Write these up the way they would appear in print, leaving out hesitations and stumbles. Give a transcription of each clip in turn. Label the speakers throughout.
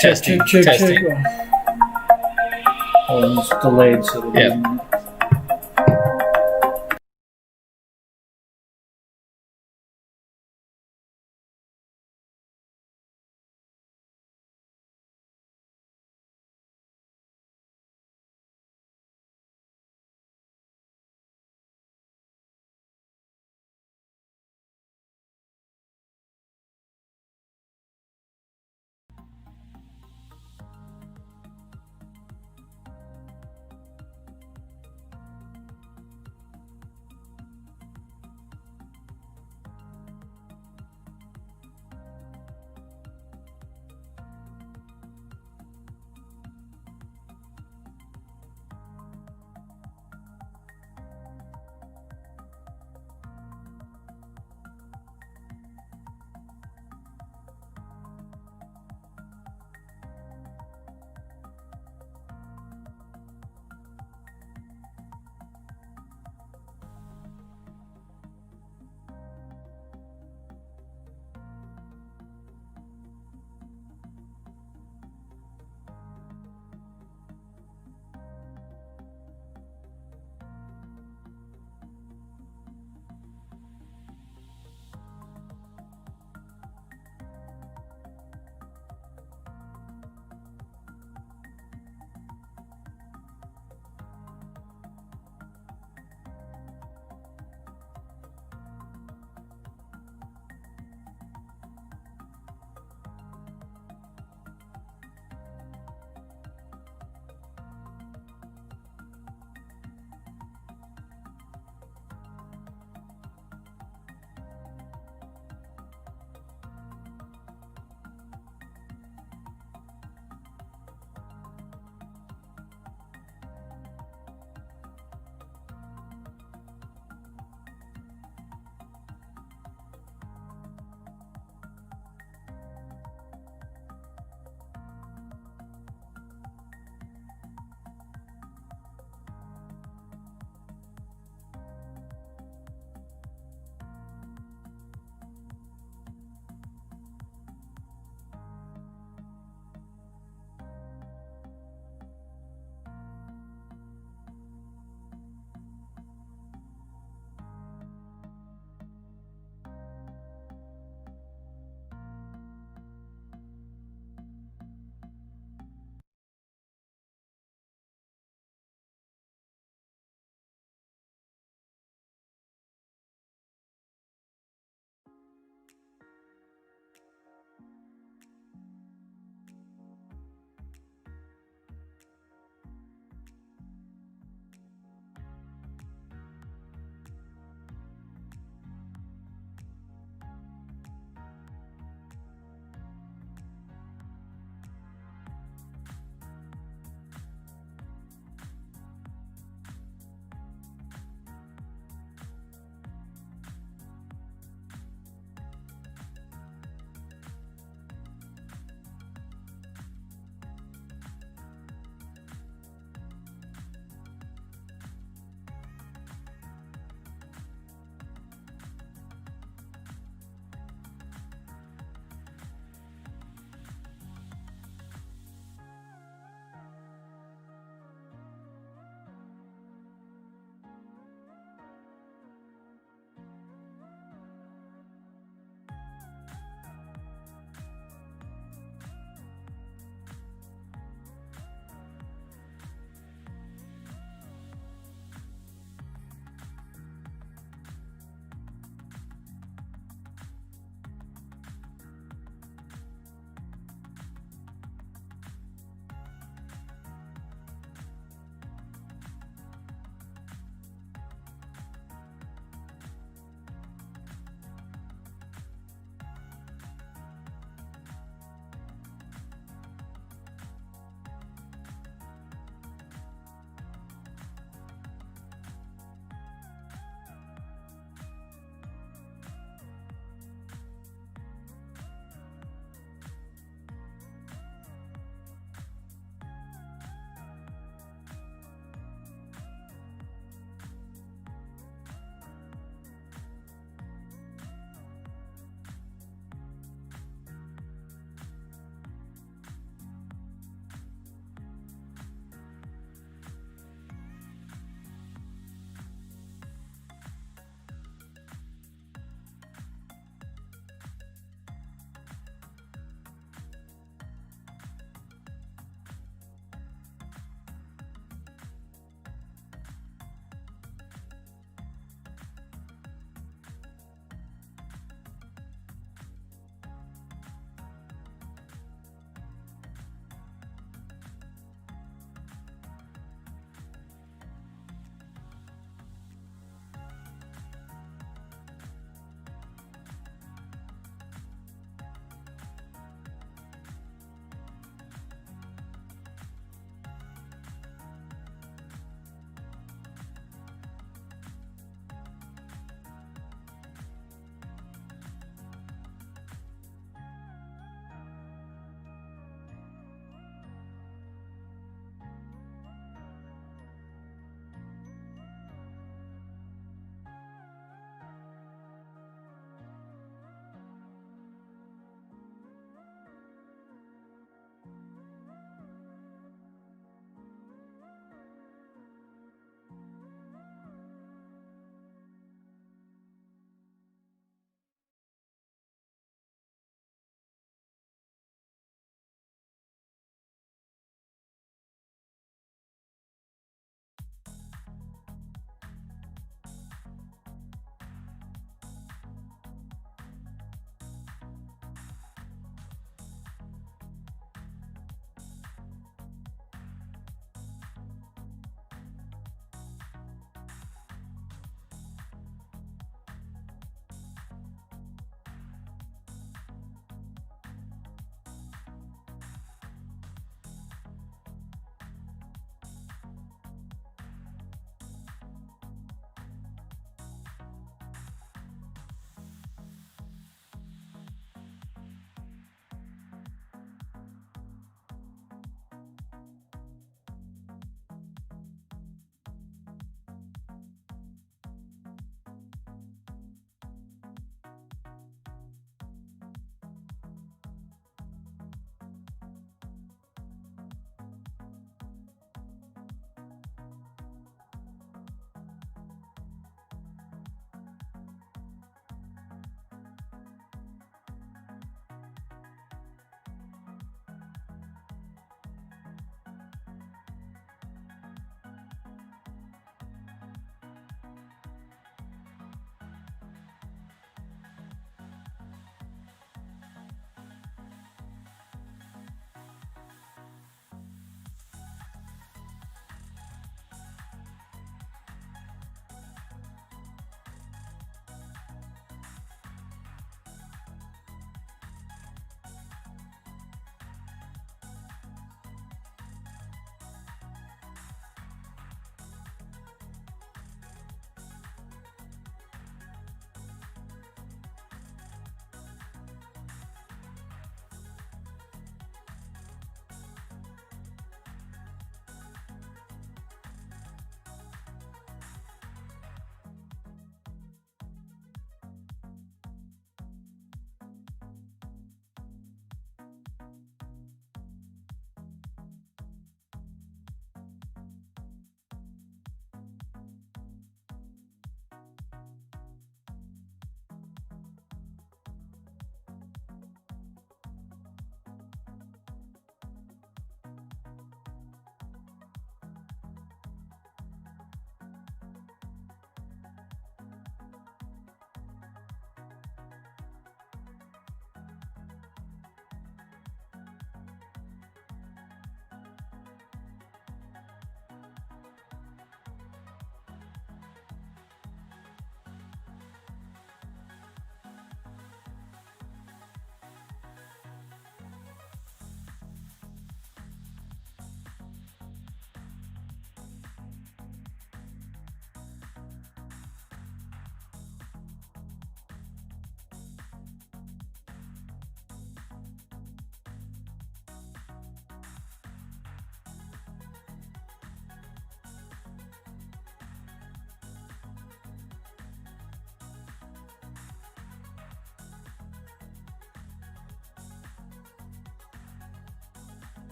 Speaker 1: Testing.
Speaker 2: Check.
Speaker 1: Testing.
Speaker 2: Oh, it's delayed, so it'll be
Speaker 1: Yeah.
Speaker 2: a minute.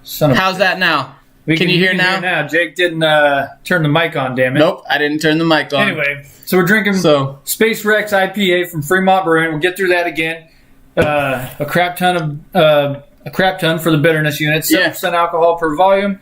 Speaker 1: How's that now? Can you hear now?
Speaker 2: Jake didn't turn the mic on, damn it.
Speaker 1: Nope, I didn't turn the mic on.
Speaker 2: Anyway, so we're drinking Space Rex IPA from Freemont Brewing. We'll get through that again. A crap ton for the bitterness unit. 7% alcohol per volume.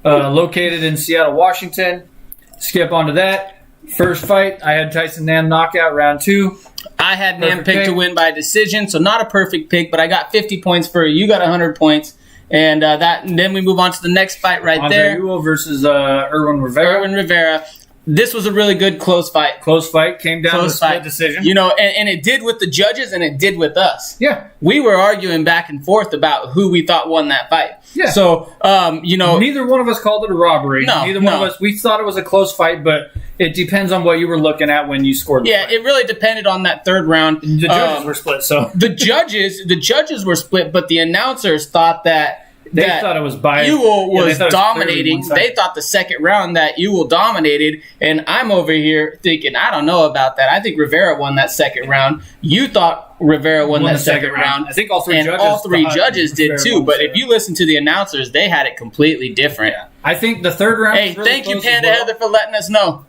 Speaker 2: Located in Seattle, Washington. Skip onto that. First fight, I had Tyson Nam knockout round 2.
Speaker 1: I had Nam pick to win by decision, so not a perfect pick, but I got 50 points for you. You got 100 points. And then we move on to the next fight there.
Speaker 2: Andre versus Irwin Rivera.
Speaker 1: This was a really good close fight.
Speaker 2: Close fight. Came down to a split decision.
Speaker 1: You know, and it did with the judges and it did with us.
Speaker 2: Yeah.
Speaker 1: We were arguing back and forth about who we thought won that fight.
Speaker 2: Yeah.
Speaker 1: So,
Speaker 2: neither one of us called it a robbery. Neither one of us. We thought it was a close fight, but it depends on what you were looking at when you scored the fight.
Speaker 1: It really depended on that third round.
Speaker 2: The judges were split, so.
Speaker 1: The judges were split, but the announcers thought that
Speaker 2: they thought it was biased.
Speaker 1: Ewell was dominating. They thought the second round that Ewell dominated, and I'm over here thinking, I don't know about that. I think Rivera won that second round. You thought Rivera won that second round.
Speaker 2: I think all three
Speaker 1: judges did too. But if you listen to the announcers, they had it completely different.
Speaker 2: Yeah. I think the third round.
Speaker 1: Hey, really thank you, Panda Heather, for letting us know.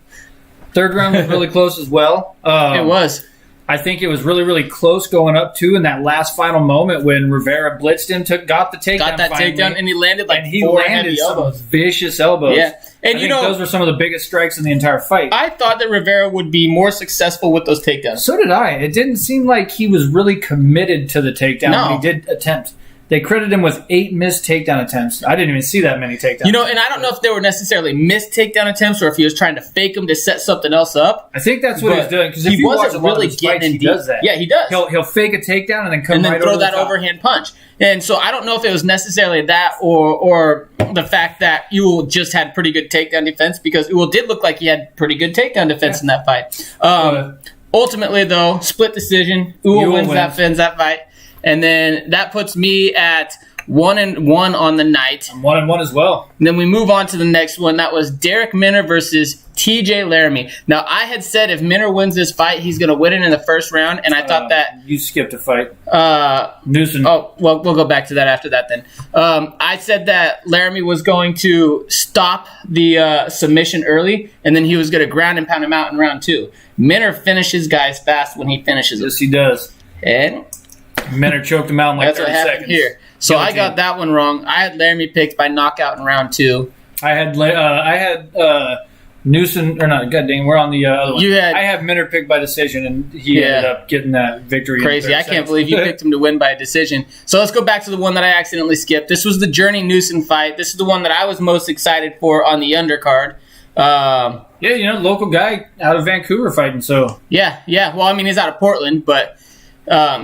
Speaker 2: Third round was really close as well.
Speaker 1: It was.
Speaker 2: I think it was really, really close going up to in that last final moment when Rivera blitzed him, got the takedown.
Speaker 1: Got that takedown, and he landed
Speaker 2: some vicious elbows.
Speaker 1: Yeah, and
Speaker 2: those were some of the biggest strikes in the entire fight.
Speaker 1: I thought that Rivera would be more successful with those takedowns.
Speaker 2: So did I. It didn't seem like he was really committed to the takedown when he did attempt. They credited him with 8 missed takedown attempts. I didn't even see that many takedowns.
Speaker 1: And I don't know if they were necessarily missed takedown attempts or if he was trying to fake them to set something else up.
Speaker 2: I think that's what he was doing. Because
Speaker 1: he wasn't really getting in deep.
Speaker 2: He does that.
Speaker 1: Yeah, he does.
Speaker 2: He'll fake a takedown and then
Speaker 1: throw that overhand punch. And so I don't know if it was necessarily that or the fact that Ewell just had pretty good takedown defense, because Ewell did look like he had pretty good takedown defense in that fight. Ultimately, though, split decision. Ewell wins that fight. And then that puts me at 1-1 on the night.
Speaker 2: I'm 1-1 as well.
Speaker 1: And then we move on to the next one. That was Derek Minner versus TJ Laramie. Now, I had said if Minner wins this fight, he's going to win it in the first round. And I thought that...
Speaker 2: You skipped a fight. Newsom.
Speaker 1: Oh, well, we'll go back to that after that then. I said that Laramie was going to stop the submission early, and then he was going to ground and pound him out in round 2. Minner finishes guys fast when he finishes them.
Speaker 2: Yes, he does.
Speaker 1: And...
Speaker 2: Minner choked him out in like 30 seconds.
Speaker 1: Here. So I got that one wrong. I had Laramie picked by knockout in round 2.
Speaker 2: I had Newsom, or not, god dang, we're on the other one. I have Minner picked by decision, and he ended up getting that victory.
Speaker 1: Crazy. I can't believe you picked him to win by a decision. So let's go back to the one that I accidentally skipped. This was the Journey Newsom fight. This is the one that I was most excited for on the undercard.
Speaker 2: Local guy out of Vancouver fighting, so.
Speaker 1: Yeah. Well, I mean, he's out of Portland, but...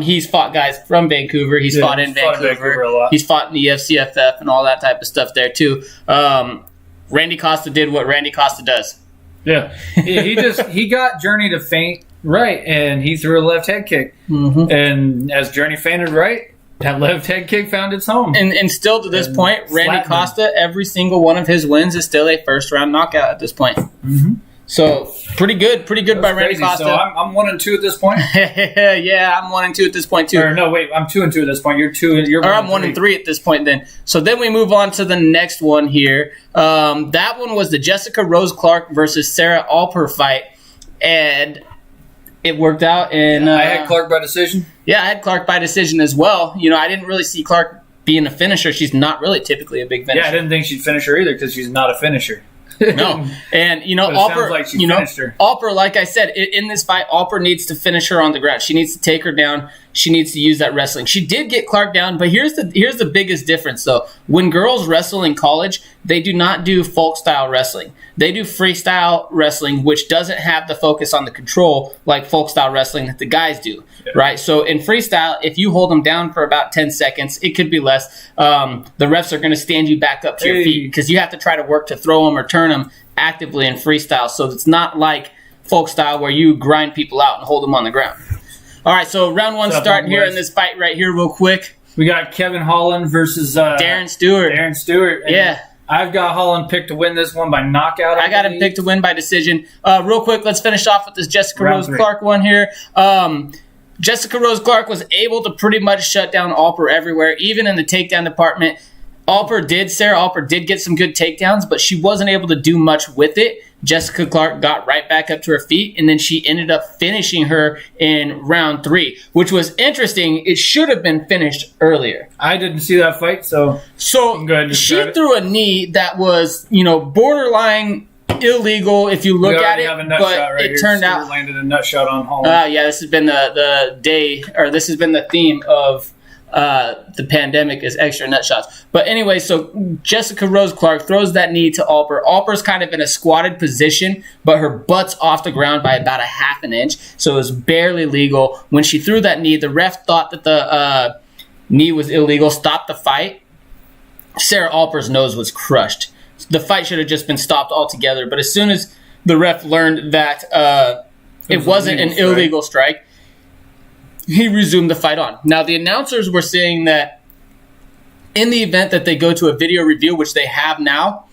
Speaker 1: he's fought guys from Vancouver. He's fought in Vancouver.
Speaker 2: A lot.
Speaker 1: He's fought in the FCFF and all that type of stuff there too. Randy Costa did what Randy Costa does.
Speaker 2: Yeah, he got Journey to feint right, and he threw a left head kick. Mm-hmm. And as Journey feinted right, that left head kick found its home.
Speaker 1: And still to this point, Randy Costa, every single one of his wins is still a first round knockout at this point. Mm-hmm. So pretty good by Randy Costa.
Speaker 2: So I'm 1-2 at this point.
Speaker 1: Yeah, I'm 1-2 at this point too.
Speaker 2: Or no, wait, I'm 2-2 at this point. You're 2.
Speaker 1: I'm 1-3 at this point. Then, so then we move on to the next one here. That one was the Jessica Rose Clark versus Sarah Alper fight, and it worked out. And
Speaker 2: I had Clark by decision.
Speaker 1: Yeah, I had Clark by decision as well. I didn't really see Clark being a finisher. She's not really typically a big finisher.
Speaker 2: Yeah, I didn't think she'd finish her either because she's not a finisher.
Speaker 1: No, and Alper, Alper, like I said, in this fight, Alper needs to finish her on the ground. She needs to take her down. She needs to use that wrestling. She did get Clark down, but here's the biggest difference though. When girls wrestle in college, they do not do folk style wrestling. They do freestyle wrestling, which doesn't have the focus on the control like folk style wrestling that the guys do. Yeah. Right? So in freestyle, if you hold them down for about 10 seconds, it could be less. The refs are going to stand you back up to your feet because you have to try to work to throw them or turn them actively in freestyle. So it's not like folk style where you grind people out and hold them on the ground. All right, so round 1 starting here in this fight right here real quick.
Speaker 2: We got Kevin Holland versus
Speaker 1: Darren Stewart.
Speaker 2: Yeah. I've got Holland picked to win this one by knockout.
Speaker 1: I got him picked to win by decision. Real quick, let's finish off with this Jessica Rose Clark one here. Jessica Rose Clark was able to pretty much shut down Alper everywhere, even in the takedown department. Sarah Alper did get some good takedowns, but she wasn't able to do much with it. Jessica Clark got right back up to her feet, and then she ended up finishing her in round 3, which was interesting. It should have been finished earlier.
Speaker 2: I didn't see that fight, so
Speaker 1: she threw a knee that was, borderline illegal if you look at it, but it turned out
Speaker 2: landed a nut shot on Holland.
Speaker 1: This has been this has been the theme of the pandemic is extra nut shots. But anyway, so Jessica Rose Clark throws that knee to Alper. Alper's kind of in a squatted position, but her butt's off the ground by about a half an inch, so it was barely legal. When she threw that knee, the ref thought that the knee was illegal, stopped the fight. Sarah Alper's nose was crushed. The fight should have just been stopped altogether, but as soon as the ref learned that it wasn't an illegal strike, he resumed the fight on. Now, the announcers were saying that in the event that they go to a video review, which they have now,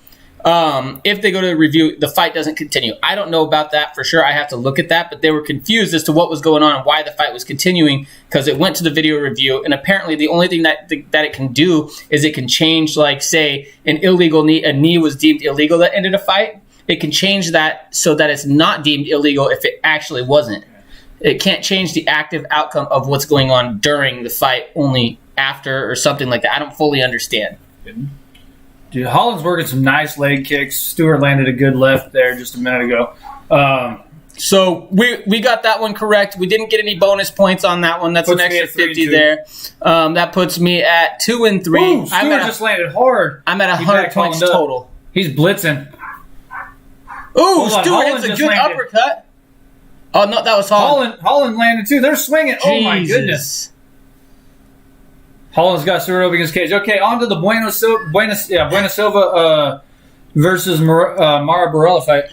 Speaker 1: if they go to the review, the fight doesn't continue. I don't know about that for sure. I have to look at that, but they were confused as to what was going on and why the fight was continuing because it went to the video review, and apparently the only thing that it can do is it can change, like, say, an illegal knee. A knee was deemed illegal that ended a fight. It can change that so that it's not deemed illegal if it actually wasn't. It can't change the active outcome of what's going on during the fight, only after or something like that. I don't fully understand.
Speaker 2: Dude, Holland's working some nice leg kicks. Stewart landed a good left there just a minute ago.
Speaker 1: So we got that one correct. We didn't get any bonus points on that one. That's an extra 50 there. That puts me at 2-3.
Speaker 2: Ooh, Stewart just landed hard.
Speaker 1: I'm at 100 points total.
Speaker 2: He's blitzing.
Speaker 1: Ooh, Stewart hits a good uppercut. Oh, no, that was Holland.
Speaker 2: Holland landed, too. They're swinging. Jesus. Oh, my goodness. Holland's got Stewart up against cage. Okay, on to the Bueno Silva versus Mara Borella fight.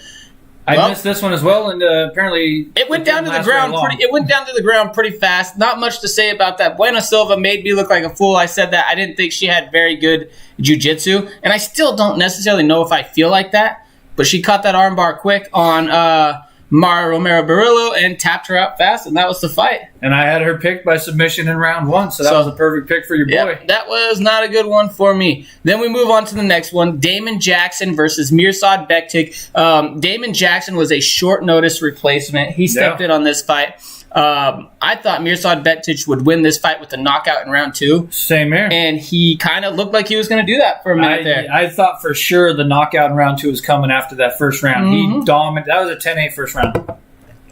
Speaker 2: I missed this one as well, and apparently
Speaker 1: it went down to the ground. It went down to the ground pretty fast. Not much to say about that. Bueno Silva made me look like a fool. I said that I didn't think she had very good jiu-jitsu, and I still don't necessarily know if I feel like that. But she caught that armbar quick on Mara Romero Barillo and tapped her out fast, and that was the fight.
Speaker 2: And I had her picked by submission in round 1, so that was a perfect pick for your boy.
Speaker 1: Yep, that was not a good one for me. Then we move on to the next one, Damon Jackson versus Mirsad Bektic. Damon Jackson was a short notice replacement. He stepped in on this fight. I thought Mirsad Bektic would win this fight with a knockout in round 2.
Speaker 2: Same here.
Speaker 1: And he kind of looked like he was going to do that for a minute there.
Speaker 2: I thought for sure the knockout in round 2 was coming after that first round. Mm-hmm. He dominated. That was a 10-8 first round.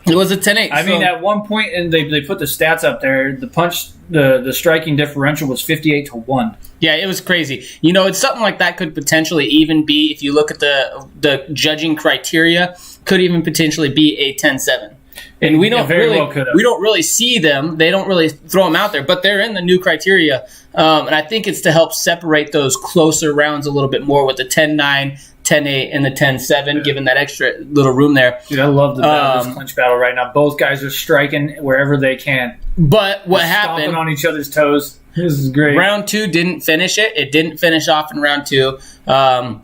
Speaker 1: It was a 10-8.
Speaker 2: I mean, at one point, and they put the stats up there, the striking differential was 58-1.
Speaker 1: Yeah, it was crazy. It's something like that could potentially even be, if you look at the judging criteria, could even potentially be a 10-7. And we don't really see them. They don't really throw them out there, but they're in the new criteria. And I think it's to help separate those closer rounds a little bit more with the 10-9, 10-8, and the 10-7, given that extra little room there.
Speaker 2: Dude, I love this clinch battle right now. Both guys are striking wherever they can.
Speaker 1: But what happened?
Speaker 2: Stomping on each other's toes. This is great.
Speaker 1: Round 2 didn't finish it. It didn't finish off in round 2.
Speaker 2: Well,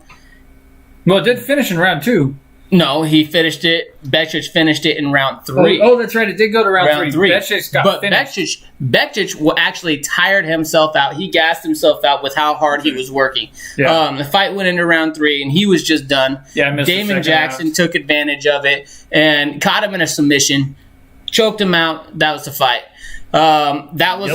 Speaker 2: it did finish in round 2.
Speaker 1: No, he finished it. Bektic finished it in round 3.
Speaker 2: Oh, that's right. It did go to round 3.
Speaker 1: Bektic actually tired himself out. He gassed himself out with how hard he was working. Yeah. The fight went into round 3, and he was just done.
Speaker 2: Yeah, I missed
Speaker 1: Damon Jackson took advantage of it and caught him in a submission, choked him out. That was the fight. That was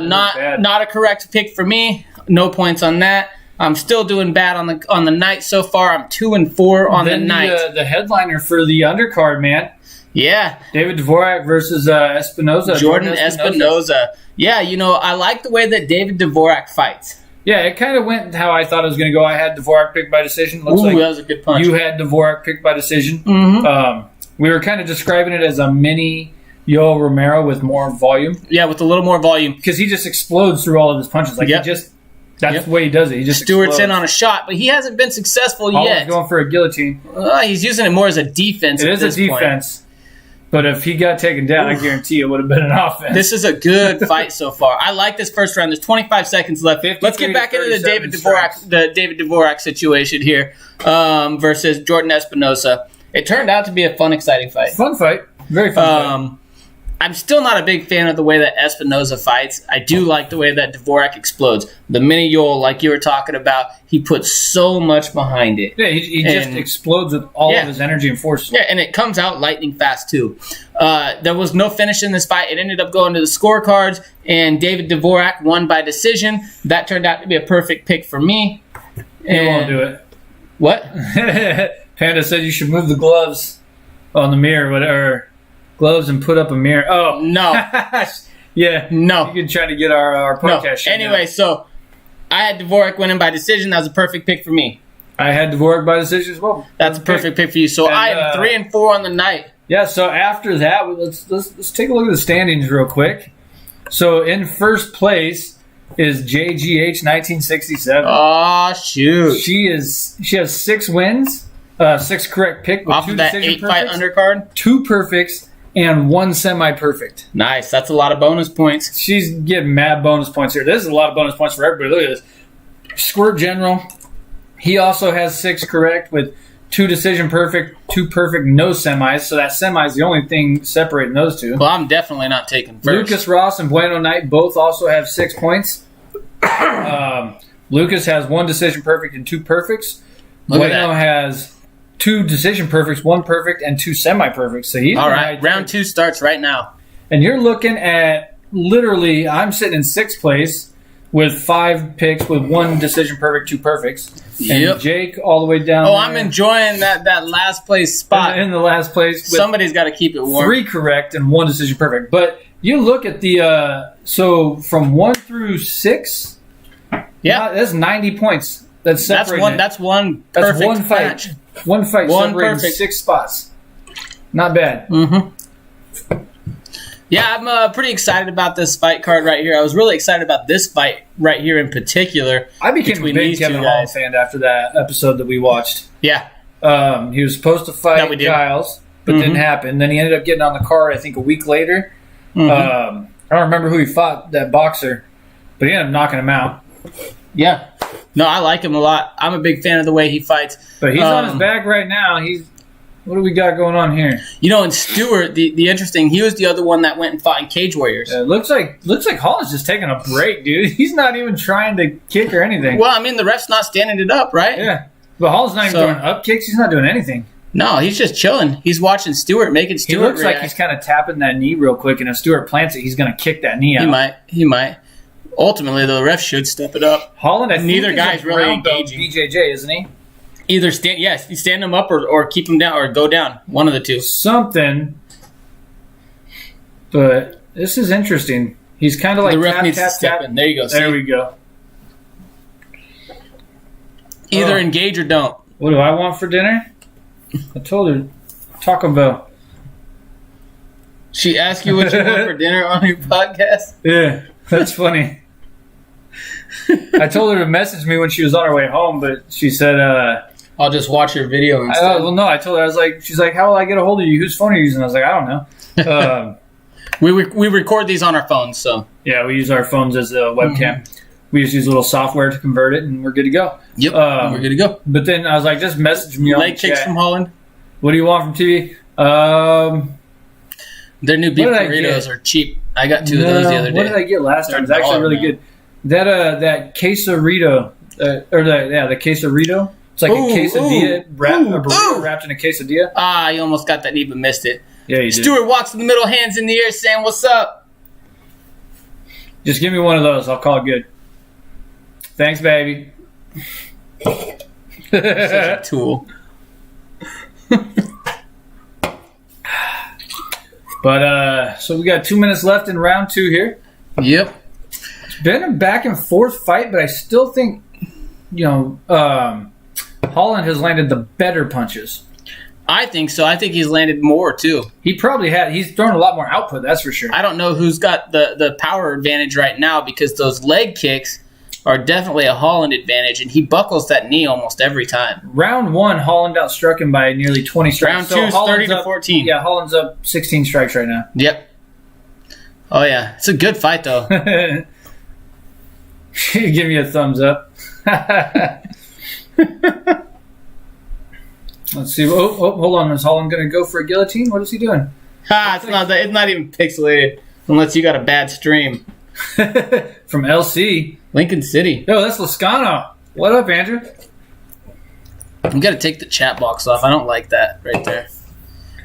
Speaker 1: not a correct pick for me. No points on that. I'm still doing bad on the night so far. I'm 2-4 on the night.
Speaker 2: The headliner for the undercard, man.
Speaker 1: Yeah.
Speaker 2: David Dvorak versus Espinoza.
Speaker 1: Jordan Espinoza. Yeah, I like the way that David Dvorak fights.
Speaker 2: Yeah, it kind of went how I thought it was going to go. I had Dvorak picked by decision.
Speaker 1: Looks like that was a good punch.
Speaker 2: You had Dvorak picked by decision.
Speaker 1: Mm-hmm.
Speaker 2: We were kind of describing it as a mini Yoel Romero with more volume.
Speaker 1: Yeah, with a little more volume.
Speaker 2: Because he just explodes through all of his punches. That's the way he does it. He just
Speaker 1: Stewart's
Speaker 2: explodes.
Speaker 1: in on a shot, but he hasn't been successful yet.
Speaker 2: He's going for a guillotine.
Speaker 1: He's using it more as a defense.
Speaker 2: It is a defense. But if he got taken down, I guarantee it would have been an offense.
Speaker 1: This is a good fight so far. I like this first round. There's 25 seconds left. Let's get back into the David Dvorak situation here versus Jordan Espinoza. It turned out to be a fun, exciting fight.
Speaker 2: Fun fight. Very fun fight.
Speaker 1: I'm still not a big fan of the way that Espinoza fights. I do like the way that Dvorak explodes. The mini Yole, like you were talking about, he puts so much behind it.
Speaker 2: Yeah, he just explodes with all of his energy and force.
Speaker 1: Yeah, and it comes out lightning fast, too. There was no finish in this fight. It ended up going to the scorecards, and David Dvorak won by decision. That turned out to be a perfect pick for me.
Speaker 2: He won't do it.
Speaker 1: What?
Speaker 2: Panda said you should move the gloves on the mirror, whatever. Gloves and put up a mirror. Oh
Speaker 1: no!
Speaker 2: Yeah,
Speaker 1: no.
Speaker 2: You can try to get our podcast.
Speaker 1: No. Anyway, so I had Dvorak winning by decision. That was a perfect pick for me.
Speaker 2: I had Dvorak by decision as well.
Speaker 1: That's a perfect pick for you. So I am 3-4 on the night.
Speaker 2: Yeah. So after that, let's take a look at the standings real quick. So in first place is JGH 1967.
Speaker 1: Oh shoot!
Speaker 2: She has 6 wins, 6 correct pick with
Speaker 1: off
Speaker 2: 2
Speaker 1: of that
Speaker 2: decision
Speaker 1: 8-fight undercard,
Speaker 2: 2 perfects. And 1 semi-perfect.
Speaker 1: Nice. That's a lot of bonus points.
Speaker 2: She's getting mad bonus points here. This is a lot of bonus points for everybody. Look at this. Squirt General. He also has 6 correct with 2 decision perfect, 2 perfect, no semis. So that semi is the only thing separating those two.
Speaker 1: Well, I'm definitely not taking first.
Speaker 2: Lucas Ross and Bueno Knight both also have 6 points. Lucas has 1 decision perfect and 2 perfects. Bueno has 2 decision perfects, 1 perfect, and 2 semi-perfects. So he's
Speaker 1: all right. Round 2 starts right now.
Speaker 2: And you're looking at literally, I'm sitting in 6th place with 5 picks with 1 decision perfect, 2 perfects.
Speaker 1: Yep.
Speaker 2: And Jake all the way down
Speaker 1: there.
Speaker 2: I'm
Speaker 1: enjoying that last place spot.
Speaker 2: In the last place.
Speaker 1: Somebody's got to keep it warm.
Speaker 2: 3 correct and 1 decision perfect. But you look at the, so from 1 through 6, that's 90 points. That's separating.
Speaker 1: That's one perfect
Speaker 2: one fight.
Speaker 1: match.
Speaker 2: One fight
Speaker 1: One
Speaker 2: separating
Speaker 1: perfect.
Speaker 2: 6 spots. Not bad.
Speaker 1: Mm-hmm. Yeah, I'm pretty excited about this fight card right here. I was really excited about this fight right here in particular.
Speaker 2: I became a big Kevin Holland fan after that episode that we watched.
Speaker 1: Yeah.
Speaker 2: He was supposed to fight Giles, but didn't happen. Then he ended up getting on the card, I think, a week later. I don't remember who he fought, that boxer, but he ended up knocking him out.
Speaker 1: Yeah. No, I like him a lot. I'm a big fan of the way he fights.
Speaker 2: But he's on his back right now. What do we got going on here?
Speaker 1: And Stewart, the interesting, he was the other one that went and fought in Cage Warriors.
Speaker 2: It looks like Holland's just taking a break, dude. He's not even trying to kick or anything.
Speaker 1: Well, I mean, the ref's not standing it up, right?
Speaker 2: Yeah. But Holland's not even throwing up kicks. He's not doing anything.
Speaker 1: No, he's just chilling. He's watching Stewart, making Stewart
Speaker 2: He looks
Speaker 1: react.
Speaker 2: like he's kind of tapping that knee real quick, and if Stewart plants it, he's going to kick that knee out.
Speaker 1: He might. Ultimately, the ref should step it up.
Speaker 2: Holland,
Speaker 1: neither guy's really engaging.
Speaker 2: BJJ, isn't he?
Speaker 1: Either you stand him up or keep him down or go down. One of the two.
Speaker 2: Something. But this is interesting. He's kind of like
Speaker 1: the ref needs to step in. There you go.
Speaker 2: There we go.
Speaker 1: Either engage or don't.
Speaker 2: What do I want for dinner? I told her Taco Bell.
Speaker 1: She asked you what you want for dinner on your podcast?
Speaker 2: Yeah, that's funny. I told her to message me when she was on her way home, but she said,
Speaker 1: I'll just watch your video instead.
Speaker 2: Well, no, I told her, she's like, how will I get a hold of you? Whose phone are you using? I was like, I don't know.
Speaker 1: We record these on our phones, so.
Speaker 2: Yeah, we use our phones as a webcam. Mm-hmm. We just use a little software to convert it, and we're good to go.
Speaker 1: Yep, we're good to go.
Speaker 2: But then I was like, just message me on
Speaker 1: leg kicks from Holland.
Speaker 2: What do you want from TV?
Speaker 1: Their new beef burritos are cheap. I got 2 of those the other day.
Speaker 2: What did I get last time? It's actually really good. That quesarito, the quesarito. It's like a quesadilla, a burrito wrapped in a quesadilla.
Speaker 1: You almost got that knee but missed it.
Speaker 2: Yeah, you did.
Speaker 1: Stuart walks in the middle, hands in the air, saying, "What's up?"
Speaker 2: Just give me one of those. I'll call it good. Thanks, baby.
Speaker 1: Such a tool.
Speaker 2: But so we got 2 minutes left in round 2 here.
Speaker 1: Yep.
Speaker 2: It's been a back and forth fight, but I still think, Holland has landed the better punches.
Speaker 1: I think so. I think he's landed more too.
Speaker 2: He probably had. He's thrown a lot more output. That's for sure.
Speaker 1: I don't know who's got the power advantage right now because those leg kicks are definitely a Holland advantage, and he buckles that knee almost every time.
Speaker 2: Round 1, Holland outstruck him by nearly 20 strikes.
Speaker 1: Round 2 is 30-14.
Speaker 2: Yeah, Holland's up 16 strikes right now.
Speaker 1: Yep. Oh, yeah. It's a good fight, though.
Speaker 2: Give me a thumbs up. Let's see. Oh, hold on. Is Holland going to go for a guillotine? What is he doing?
Speaker 1: It's not even pixelated unless you got a bad stream.
Speaker 2: From LC.
Speaker 1: Lincoln City.
Speaker 2: No, that's Lascano. What up, Andrew?
Speaker 1: You got to take the chat box off. I don't like that right there.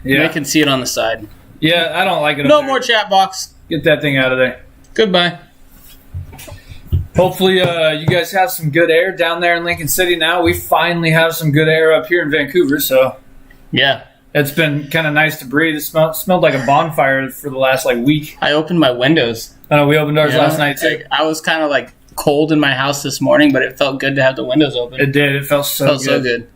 Speaker 1: Yeah. I can see it on the side.
Speaker 2: Yeah, I don't like it.
Speaker 1: No more chat box.
Speaker 2: Get that thing out of there.
Speaker 1: Goodbye.
Speaker 2: Hopefully you guys have some good air down there in Lincoln City now. We finally have some good air up here in Vancouver, so
Speaker 1: yeah.
Speaker 2: It's been kind of nice to breathe. It smelled like a bonfire for the last week.
Speaker 1: I opened my windows.
Speaker 2: We opened ours last night too.
Speaker 1: I was kind of cold in my house this morning, but it felt good to have the windows open.
Speaker 2: It did. It felt so good.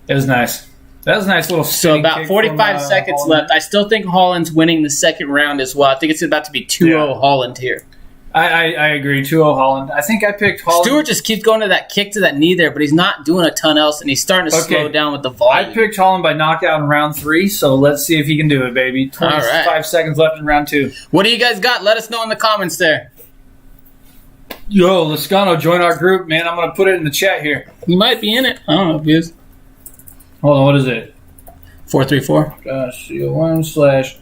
Speaker 2: It was nice. That was a nice little.
Speaker 1: So about 45 seconds left. I still think Holland's winning the second round as well. I think it's about to be 2-0 Holland here.
Speaker 2: I agree. 2-0 Holland. I think I picked Holland.
Speaker 1: Stewart just keeps going to that kick to that knee there, but he's not doing a ton else, and he's starting to slow down with the volume.
Speaker 2: I picked Holland by knockout in round 3, so let's see if he can do it, baby. 25 seconds left in round 2.
Speaker 1: What do you guys got? Let us know in the comments there.
Speaker 2: Yo, Lascano, join our group, man. I'm going to put it in the chat here.
Speaker 1: He might be in it. I don't know if he is.
Speaker 2: Hold on, what is it?
Speaker 1: 434.
Speaker 2: Gosh, CO1/group/.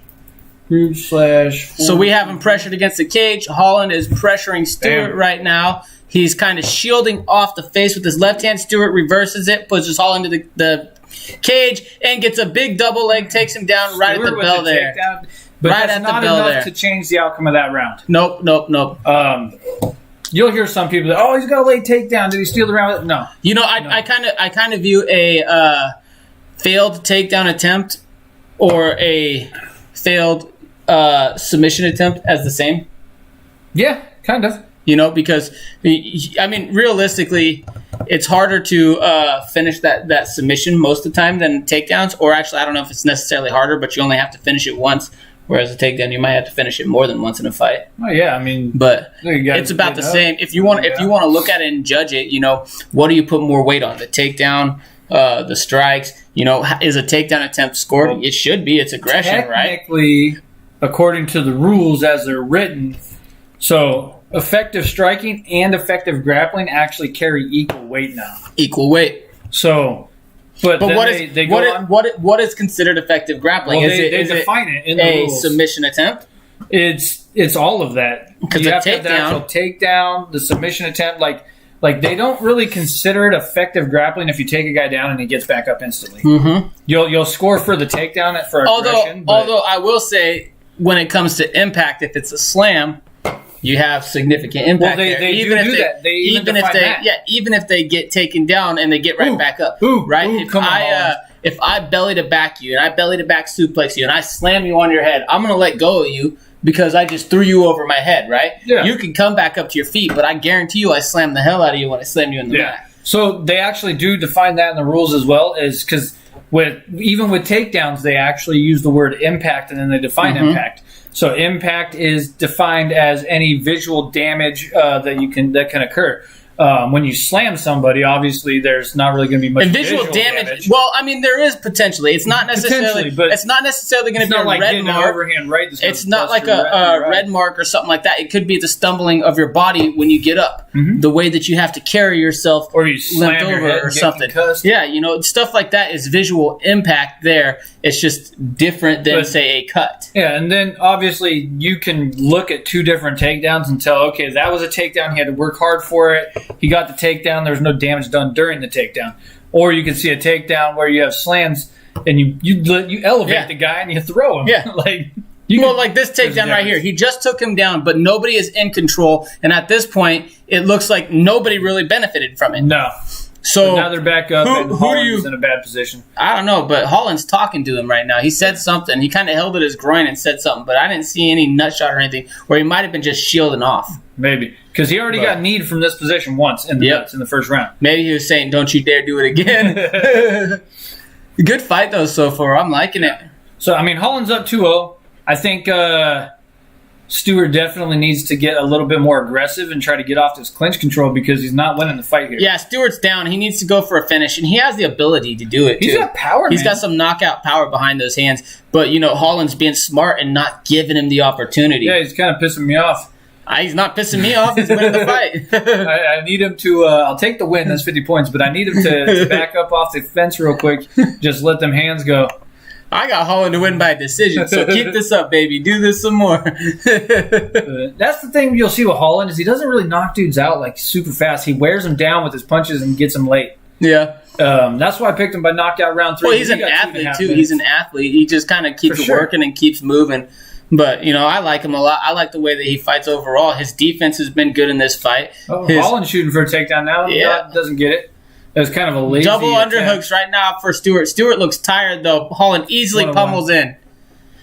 Speaker 1: So we have him pressured against the cage. Holland is pressuring Stewart right now. He's kind of shielding off the face with his left hand. Stewart reverses it, pushes Holland to the cage, and gets a big double leg, takes him down right at the bell there.
Speaker 2: But right that's not enough to change the outcome of that round.
Speaker 1: Nope.
Speaker 2: You'll hear some people say, "Oh, he's got a late takedown. Did he steal the round?" No.
Speaker 1: You know, I kind of view a failed takedown attempt or a failed submission attempt as the same.
Speaker 2: Yeah, kind of.
Speaker 1: You know, because I mean, realistically, it's harder to finish that submission most of the time than takedowns. Or actually, I don't know if it's necessarily harder, but you only have to finish it once. Whereas a takedown, you might have to finish it more than once in a fight.
Speaker 2: Oh yeah, I mean,
Speaker 1: but it's about the same. If you want to look at it and judge it, you know, what do you put more weight on? The takedown, the strikes. You know, is a takedown attempt scored? Well, it should be. It's aggression, right?
Speaker 2: Technically, according to the rules as they're written, so effective striking and effective grappling actually carry equal weight now.
Speaker 1: Equal weight.
Speaker 2: So. But
Speaker 1: what is considered effective grappling?
Speaker 2: Well, they define it in the rules.
Speaker 1: Submission attempt?
Speaker 2: It's all of that.
Speaker 1: Because you have to have the
Speaker 2: actual takedown, the submission attempt. Like they don't really consider it effective grappling if you take a guy down and he gets back up instantly.
Speaker 1: Mm-hmm.
Speaker 2: You'll score for the takedown for aggression.
Speaker 1: Although I will say, when it comes to impact, if it's a slam, you have significant impact.
Speaker 2: Well, they
Speaker 1: even
Speaker 2: do that. They even
Speaker 1: if they get taken down and they get right back up, right? If I belly to back you and I belly to back suplex you and I slam you on your head, I'm gonna let go of you because I just threw you over my head, right?
Speaker 2: Yeah.
Speaker 1: You can come back up to your feet, but I guarantee you, I slammed the hell out of you when I slammed you in the back.
Speaker 2: So they actually do define that in the rules as well, is because even with takedowns, they actually use the word impact and then they define impact. So impact is defined as any visual damage that can occur. When you slam somebody, obviously there's not really going to be much visual damage.
Speaker 1: Well, I mean, there is potentially. It's not necessarily, going to be a
Speaker 2: like
Speaker 1: red mark.
Speaker 2: Overhand right.
Speaker 1: It's not like a red mark or something like that. It could be the stumbling of your body when you get up, the way that you have to carry yourself,
Speaker 2: or you slam your head
Speaker 1: or something. Yeah, you know, stuff like that is visual impact. There, it's just different than say a cut.
Speaker 2: Yeah, and then obviously you can look at two different takedowns and tell, okay, that was a takedown. He had to work hard for it. He got the takedown. There was no damage done during the takedown. Or you can see a takedown where you have slams and you elevate the guy and you throw him.
Speaker 1: Yeah,
Speaker 2: like
Speaker 1: this takedown right here. He just took him down, but nobody is in control. And at this point, it looks like nobody really benefited from it.
Speaker 2: No. So now they're back up and Holland's in a bad position.
Speaker 1: I don't know, but Holland's talking to him right now. He said something. He kind of held at his groin and said something, but I didn't see any nut shot or anything where he might have been just shielding off.
Speaker 2: Maybe. Because he already got kneed from this position once in the nuts in the first round.
Speaker 1: Maybe he was saying, don't you dare do it again. Good fight, though, so far. I'm liking it.
Speaker 2: So, I mean, Holland's up 2-0. I think Stewart definitely needs to get a little bit more aggressive and try to get off this clinch control because he's not winning the fight here.
Speaker 1: Yeah, Stewart's down. He needs to go for a finish, and he has the ability to do it, too.
Speaker 2: He's got power,
Speaker 1: He's got some knockout power behind those hands. But, you know, Holland's being smart and not giving him the opportunity.
Speaker 2: Yeah, he's kind of pissing me off.
Speaker 1: He's not pissing me off. He's winning the fight.
Speaker 2: I need him to I'll take the win. That's 50 points. But I need him to back up off the fence real quick. Just let them hands go.
Speaker 1: I got Holland to win by decision, so keep this up, baby. Do this some more.
Speaker 2: That's the thing you'll see with Holland is he doesn't really knock dudes out like super fast. He wears them down with his punches and gets them late.
Speaker 1: Yeah.
Speaker 2: That's why I picked him by knockout round 3.
Speaker 1: Well, he's an athlete, too. He's an athlete. He just kind of keeps working and keeps moving. But, I like him a lot. I like the way that he fights overall. His defense has been good in this fight.
Speaker 2: Holland shooting for a takedown now. Yeah. Doesn't get it. It was kind of a lazy
Speaker 1: double underhooks right now for Stewart. Stewart looks tired, though. Holland easily pummels in.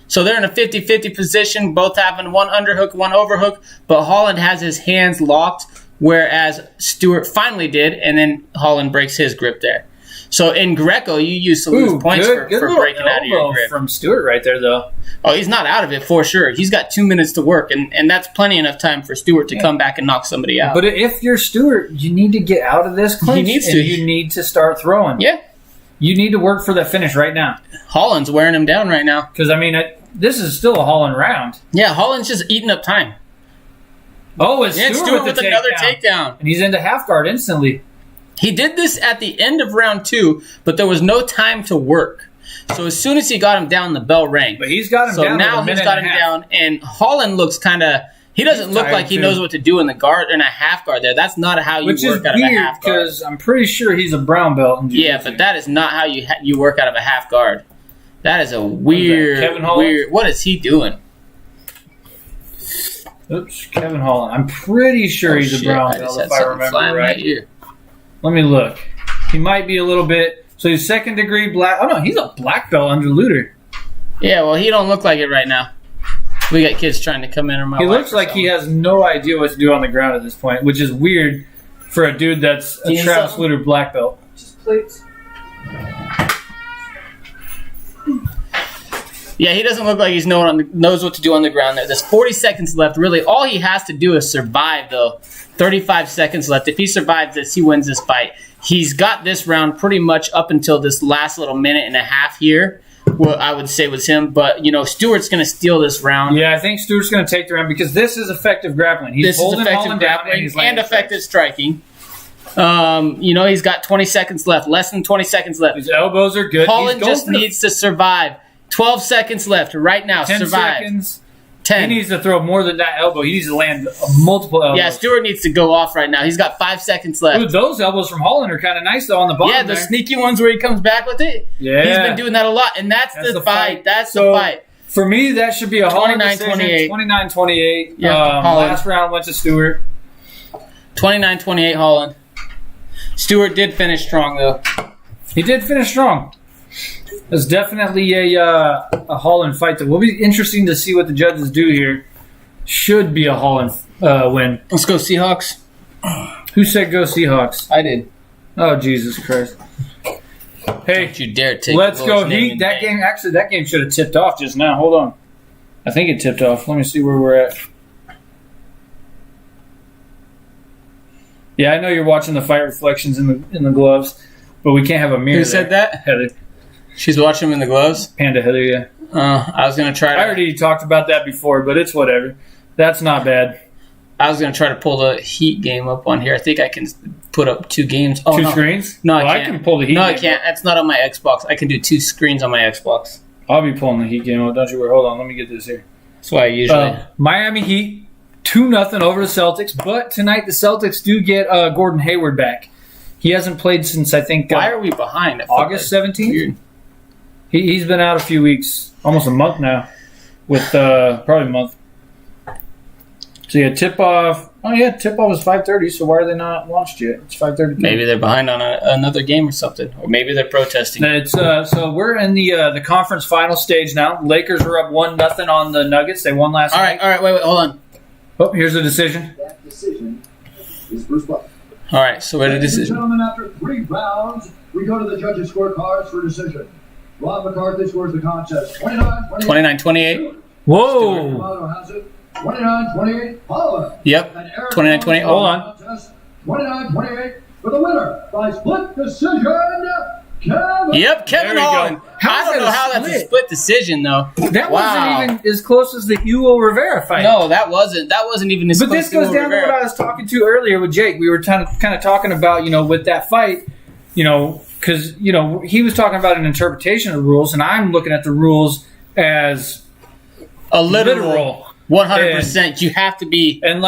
Speaker 1: So they're in a 50-50 position, both having one underhook, one overhook. But Holland has his hands locked, whereas Stewart finally did, and then Holland breaks his grip there. So in Greco, you used to lose points for breaking out of your grip.
Speaker 2: From Stewart right there, though.
Speaker 1: Oh, he's not out of it for sure. He's got 2 minutes to work, and that's plenty enough time for Stewart to come back and knock somebody out.
Speaker 2: But if you're Stewart, you need to get out of this clinch.
Speaker 1: He needs to.
Speaker 2: You need to start throwing.
Speaker 1: Yeah.
Speaker 2: You need to work for that finish right now.
Speaker 1: Holland's wearing him down right now.
Speaker 2: Because, this is still a Holland round.
Speaker 1: Yeah, Holland's just eating up time.
Speaker 2: Oh, it's Stewart with
Speaker 1: another takedown.
Speaker 2: And he's into half guard instantly.
Speaker 1: He did this at the end of round 2, but there was no time to work. So as soon as he got him down, the bell rang.
Speaker 2: But he's got him down. So
Speaker 1: now he's got him down, and Holland looks kind of. He doesn't look like he knows what to do in the guard in a half guard there. That's not how you work out of a half guard.
Speaker 2: Because I'm pretty sure he's a brown belt.
Speaker 1: Yeah, but that is not how you work out of a half guard. That is a weird. What is he doing?
Speaker 2: Oops, Kevin Holland. I'm pretty sure he's a brown belt, if I remember right. Let me look. He might be a little bit. So he's second degree black. Oh, no, he's a black belt under Luter.
Speaker 1: Yeah, well, he don't look like it right now. We got kids trying to come in.
Speaker 2: He looks like he has no idea what to do on the ground at this point, which is weird for a dude that's a Travis Luter black belt. Just plates.
Speaker 1: Yeah, he doesn't look like he knows what to do on the ground there. There's 40 seconds left. Really, all he has to do is survive, though. 35 seconds left. If he survives this, he wins this fight. He's got this round pretty much up until this last little minute and a half here, what I would say was him. But, Stewart's going to steal this round.
Speaker 2: Yeah, I think Stewart's going to take the round because this is effective grappling. He's holding Holland down
Speaker 1: and effective striking. He's got 20 seconds left, less than 20 seconds left.
Speaker 2: His elbows are good.
Speaker 1: Holland just needs to survive. 12 seconds left right now.
Speaker 2: 10
Speaker 1: survive.
Speaker 2: Seconds.
Speaker 1: 10.
Speaker 2: He needs to throw more than that elbow. He needs to land multiple elbows.
Speaker 1: Yeah, Stewart needs to go off right now. He's got 5 seconds left.
Speaker 2: Ooh, those elbows from Holland are kind of nice, though, on the bottom.
Speaker 1: Yeah, the sneaky ones where he comes back with it.
Speaker 2: Yeah.
Speaker 1: He's been doing that a lot, and that's the fight. That's the fight.
Speaker 2: For me, that should be a Holland decision. 29-28. Yeah, last round went to Stewart.
Speaker 1: 29-28 Holland. Stewart did finish strong, though.
Speaker 2: He did finish strong. It's definitely a Holland fight that will be interesting to see what the judges do here. Should be a Holland win.
Speaker 1: Let's go Seahawks.
Speaker 2: Who said go Seahawks?
Speaker 1: I did.
Speaker 2: Oh, Jesus Christ. Hey,
Speaker 1: don't you dare take
Speaker 2: let's go Heat. That game should have tipped off just now. Hold on. I think it tipped off. Let me see where we're at. Yeah, I know you're watching the fight reflections in the gloves, but we can't have a mirror.
Speaker 1: Who said that?
Speaker 2: Heather.
Speaker 1: She's watching them in the gloves?
Speaker 2: Panda Heather, yeah.
Speaker 1: I was going to try to...
Speaker 2: I already talked about that before, but it's whatever. That's not bad.
Speaker 1: I was going to try to pull the Heat game up on here. I think I can put up 2 games.
Speaker 2: Oh, 2 screens?
Speaker 1: No, I can't.
Speaker 2: I can pull the Heat game.
Speaker 1: No, I can't. That's not on my Xbox. I can do 2 screens on my Xbox.
Speaker 2: I'll be pulling the Heat game up. Don't you worry. Hold on. Let me get this here.
Speaker 1: That's why I usually...
Speaker 2: Miami Heat, 2-0 over the Celtics. But tonight the Celtics do get Gordon Hayward back. He hasn't played since, I think...
Speaker 1: Why are we behind?
Speaker 2: August 17th? Weird. He's been out a few weeks, almost a month now, with probably a month. So yeah, tip-off. Oh yeah, tip-off is 5:30. So why are they not launched yet? It's 5:30.
Speaker 1: Maybe they're behind on another game or something, or maybe they're protesting.
Speaker 2: It's so we're in the conference final stage now. Lakers are up 1-0 on the Nuggets. They won last night.
Speaker 1: All right, wait, hold on.
Speaker 2: Oh, here's the decision.
Speaker 3: That decision is Bruce Butler.
Speaker 1: All right, so where's the decision?
Speaker 3: Gentlemen, after 3 rounds, we go to the judges' scorecards for decision. Rob McCarthy scores the contest 29-28.
Speaker 2: Whoa!
Speaker 3: Has it 29-28. Holland.
Speaker 1: Yep. 29-28. Hold on.
Speaker 3: 29-28 for the winner by split decision.
Speaker 1: Kevin Holland. I don't know how that's a split decision though.
Speaker 2: That wasn't even as close as the Hugo Rivera fight.
Speaker 1: No, that wasn't even as close.
Speaker 2: But this goes down to what I was talking to earlier with Jake. We were kind of talking about, with that fight. because he was talking about an interpretation of the rules, and I'm looking at the rules as
Speaker 1: a literal 100%. You have to be,
Speaker 2: and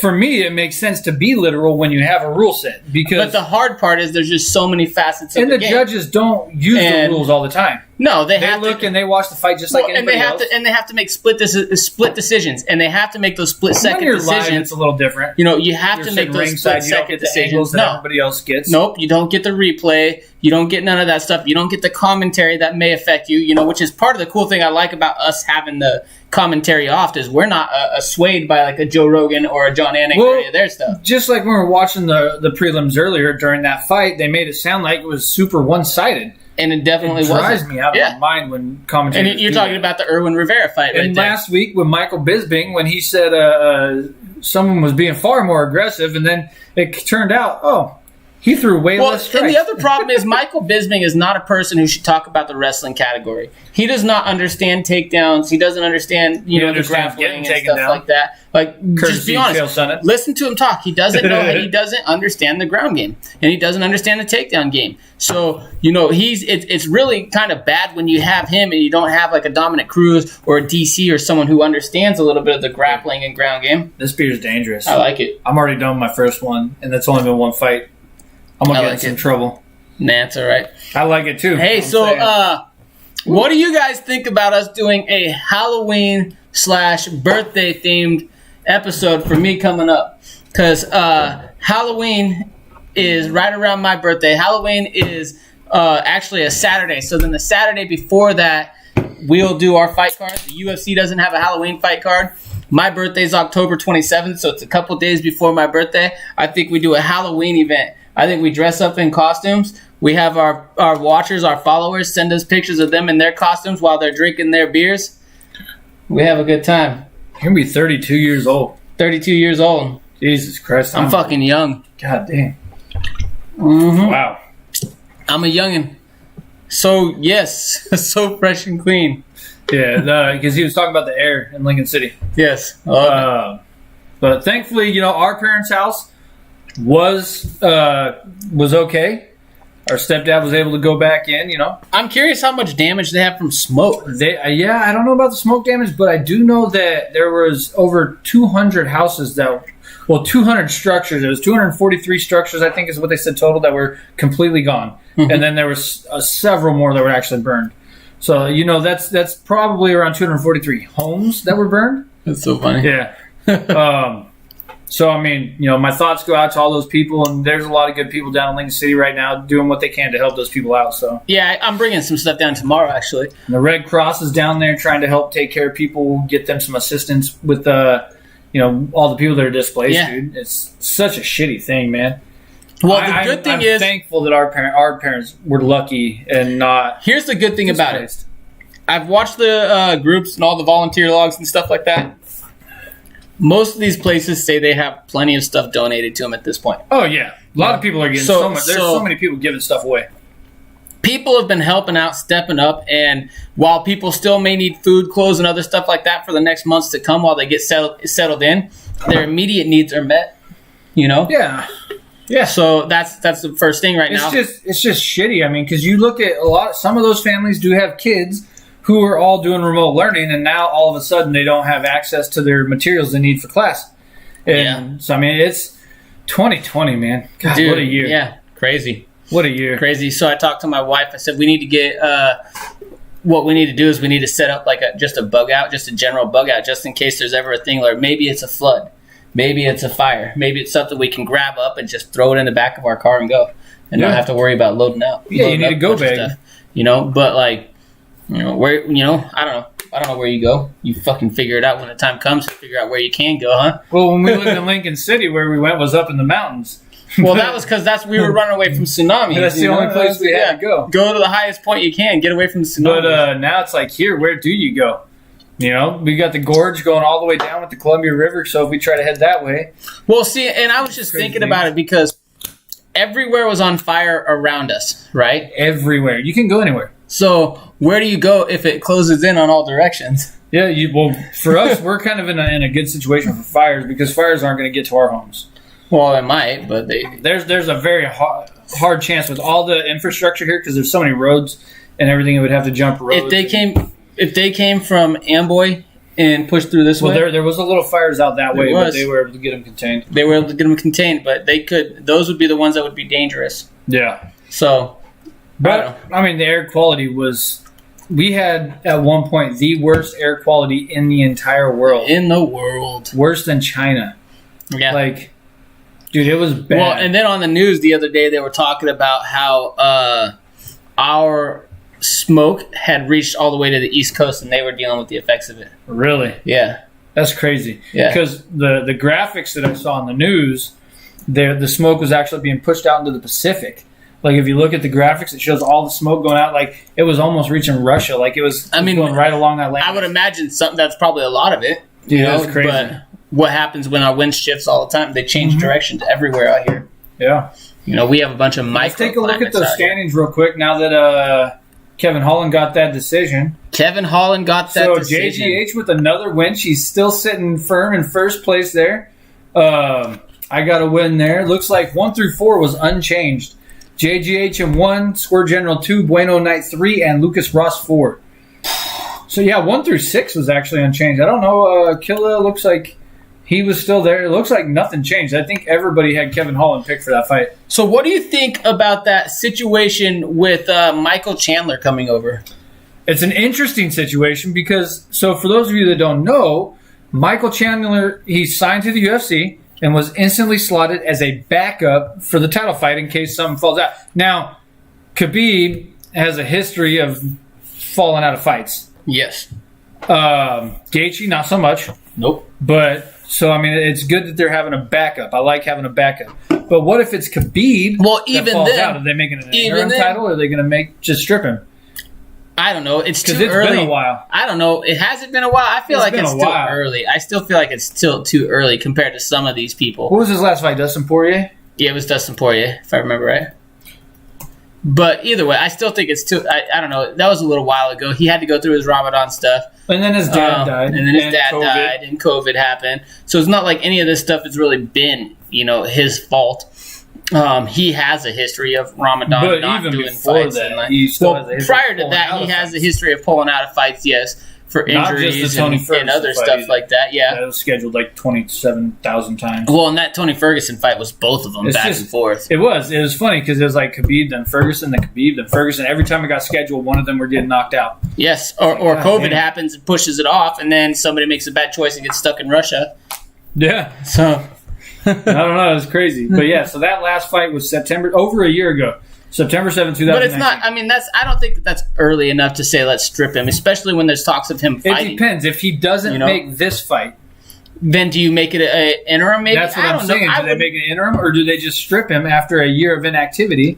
Speaker 2: for me, it makes sense to be literal when you have a rule set. But
Speaker 1: the hard part is there's just so many facets of the game.
Speaker 2: And the judges don't use the rules all the time.
Speaker 1: No, they
Speaker 2: look and they watch the fight just like anybody else.
Speaker 1: And they have to make split decisions, and they have to make those split-second decisions.
Speaker 2: Live, it's a little different.
Speaker 1: You have to make those split-second decisions.
Speaker 2: That everybody else gets.
Speaker 1: Nope, you don't get the replay. You don't get none of that stuff. You don't get the commentary that may affect you. Which is part of the cool thing I like about us having the commentary off is we're not swayed by a Joe Rogan or a John Anik or any of their stuff.
Speaker 2: Just like when we were watching the prelims earlier during that fight, they made it sound like it was super one-sided.
Speaker 1: And it definitely
Speaker 2: drives me out of my mind when commentators.
Speaker 1: And you're talking about the Irwin Rivera fight, right?
Speaker 2: And last week with Michael Bisping, when he said someone was being far more aggressive, and then it turned out, he threw way less strikes.
Speaker 1: And the other problem is Michael Bisping is not a person who should talk about the wrestling category. He does not understand takedowns. He doesn't understand, the grappling and stuff like that. Just be honest. Listen to him talk. He doesn't know. He doesn't understand the ground game, and he doesn't understand the takedown game. So it's really kind of bad when you have him and you don't have a Dominic Cruz or a DC or someone who understands a little bit of the grappling and ground game.
Speaker 2: This beer's dangerous.
Speaker 1: I like it.
Speaker 2: I'm already done with my first one, and that's only been one fight. I'm going to get in some trouble.
Speaker 1: Nah, it's all right.
Speaker 2: I like it too.
Speaker 1: Hey, what do you guys think about us doing a Halloween/birthday themed episode for me coming up? Because Halloween is right around my birthday. Halloween is actually a Saturday. So then the Saturday before that, we'll do our fight cards. The UFC doesn't have a Halloween fight card. My birthday is October 27th, so it's a couple days before my birthday. I think we do a Halloween event. I think we dress up in costumes. We have our watchers, our followers, send us pictures of them in their costumes while they're drinking their beers. We have a good time.
Speaker 2: You're going to be 32 years old.
Speaker 1: 32 years old.
Speaker 2: Jesus Christ.
Speaker 1: I'm fucking young.
Speaker 2: God damn.
Speaker 1: Mm-hmm.
Speaker 2: Wow.
Speaker 1: I'm a youngin'. So, yes. So fresh and clean.
Speaker 2: Yeah, because he was talking about the air in Lincoln City.
Speaker 1: Yes.
Speaker 2: But thankfully, our parents' house was okay. Our stepdad was able to go back in,
Speaker 1: I'm curious how much damage they have from smoke.
Speaker 2: I don't know about the smoke damage, but I do know that there was over 200 houses 200 structures. It was 243 structures, I think is what they said total, that were completely gone. Mm-hmm. And then there was several more that were actually burned. So, that's probably around 243 homes that were burned.
Speaker 1: That's so funny.
Speaker 2: Yeah. So, my thoughts go out to all those people, and there's a lot of good people down in Lincoln City right now doing what they can to help those people out. So,
Speaker 1: yeah, I'm bringing some stuff down tomorrow, actually.
Speaker 2: And the Red Cross is down there trying to help take care of people, get them some assistance with, all the people that are displaced, dude. It's such a shitty thing, man.
Speaker 1: Well, the good thing is,
Speaker 2: I'm thankful that our parents were lucky and not.
Speaker 1: Here's the good thing about it. I've watched the groups and all the volunteer logs and stuff like that. Most of these places say they have plenty of stuff donated to them at this point.
Speaker 2: Oh, yeah. A lot of people are getting so much. There's so many people giving stuff away.
Speaker 1: People have been helping out, stepping up, and while people still may need food, clothes, and other stuff like that for the next months to come while they get settled in, their immediate needs are met,
Speaker 2: Yeah. Yeah.
Speaker 1: So that's the first thing now.
Speaker 2: It's just shitty. Because you look at some of those families do have kids who are all doing remote learning, and now all of a sudden they don't have access to their materials they need for class. And so, it's 2020, man. God, dude, what a year.
Speaker 1: Yeah, crazy.
Speaker 2: What a year.
Speaker 1: Crazy. So I talked to my wife. I said, we need to get, what we need to do is we need to set up just a bug out, just a general bug out, just in case there's ever a thing where maybe it's a flood. Maybe it's a fire. Maybe it's something we can grab up and just throw it in the back of our car and go. And not have to worry about loading out.
Speaker 2: Yeah, you need a go bag.
Speaker 1: But where, I don't know. I don't know where you go. You fucking figure it out when the time comes to figure out where you can go, huh?
Speaker 2: Well, when we lived in Lincoln City, where we went was up in the mountains.
Speaker 1: Well, that was because we were running away from tsunamis.
Speaker 2: That's the only place we had to go.
Speaker 1: Go to the highest point you can. Get away from the tsunamis.
Speaker 2: But now it's here, where do you go? We got the gorge going all the way down with the Columbia River, so if we try to head that way.
Speaker 1: Well, see, and I was just thinking about it because everywhere was on fire around us, right?
Speaker 2: Everywhere. You can go anywhere.
Speaker 1: So where do you go if it closes in on all directions?
Speaker 2: Yeah, for us, we're kind of in a good situation for fires because fires aren't going to get to our homes.
Speaker 1: Well, it might, but
Speaker 2: there's a very hard chance with all the infrastructure here because there's so many roads and everything. It would have to jump roads.
Speaker 1: If they came from Amboy and pushed through this way.
Speaker 2: Well, there was a little fires out that way, but they were able to get them contained.
Speaker 1: They were able to get them contained, but those would be the ones that would be dangerous.
Speaker 2: Yeah.
Speaker 1: So,
Speaker 2: but I mean, the air quality was. We had at one point the worst air quality in the entire world. Worse than China.
Speaker 1: Yeah.
Speaker 2: Like, dude, it was bad.
Speaker 1: Well, and then on the news the other day, they were talking about how our smoke had reached all the way to the East Coast, and they were dealing with the effects of it.
Speaker 2: Really?
Speaker 1: Yeah.
Speaker 2: That's crazy.
Speaker 1: Yeah.
Speaker 2: Because the graphics that I saw on the news, the smoke was actually being pushed out into the Pacific. Like, if you look at the graphics, it shows all the smoke going out. Like, it was almost reaching Russia. Like, it was going right along that lane.
Speaker 1: I would imagine that's probably a lot of it.
Speaker 2: Dude, that's crazy.
Speaker 1: But what happens when our wind shifts all the time? They change directions everywhere out here.
Speaker 2: Yeah.
Speaker 1: We have a bunch of microclimates.
Speaker 2: Let's take a look at those standings real quick now that Kevin Holland got that decision.
Speaker 1: So
Speaker 2: JGH with another win. She's still sitting firm in first place there. I got a win there. Looks like 1 through 4 was unchanged. JGH in 1, Squirt General 2, Bueno Knight 3, and Lucas Ross 4. So, yeah, 1 through 6 was actually unchanged. I don't know. Killa looks like he was still there. It looks like nothing changed. I think everybody had Kevin Holland picked for that fight.
Speaker 1: So what do you think about that situation with Michael Chandler coming over?
Speaker 2: It's an interesting situation because, so for those of you that don't know, Michael Chandler, he signed to the UFC and was instantly slotted as a backup for the title fight in case something falls out. Now, Khabib has a history of falling out of fights.
Speaker 1: Yes.
Speaker 2: Gaethje, not so much.
Speaker 1: Nope.
Speaker 2: But, so, I mean, it's good that they're having a backup. I like having a backup. But what if it's Khabib that falls out? Are they making an interim title, or are they going to just strip him?
Speaker 1: I don't know. It's too early.
Speaker 2: Because it's been a while.
Speaker 1: I don't know. It hasn't been a while. I feel like it's still early. I still feel like it's still too early compared to some of these people.
Speaker 2: What was his last fight? Dustin Poirier?
Speaker 1: Yeah, it was Dustin Poirier, if I remember right. But either way, I still think it's too... I don't know. That was a little while ago. He had to go through his Ramadan stuff.
Speaker 2: And then his dad died.
Speaker 1: And then his dad died, and COVID happened. So it's not like any of this stuff has really been, his fault. He has a history of Ramadan
Speaker 2: but
Speaker 1: not
Speaker 2: even
Speaker 1: doing
Speaker 2: before
Speaker 1: fights.
Speaker 2: That, he still has a history
Speaker 1: prior to that, he has a history of pulling out of fights, yes, for injuries and other stuff like that. Yeah,
Speaker 2: that was scheduled like 27,000 times.
Speaker 1: Well, and that Tony Ferguson fight was both of them and forth.
Speaker 2: It was funny because it was like Khabib, then Ferguson, then Khabib, then Ferguson. Every time it got scheduled, one of them were getting knocked out.
Speaker 1: Yes, or COVID happens and pushes it off, and then somebody makes a bad choice and gets stuck in Russia.
Speaker 2: Yeah.
Speaker 1: So...
Speaker 2: I don't know. It was crazy. But yeah, so that last fight was over a year ago. September 7th, 2019.
Speaker 1: But it's not, I don't think that's early enough to say let's strip him, especially when there's talks of him fighting.
Speaker 2: It depends. If he doesn't make this fight.
Speaker 1: Then do you make it an interim maybe?
Speaker 2: That's what I'm saying. Do they make an interim or do they just strip him after a year of inactivity?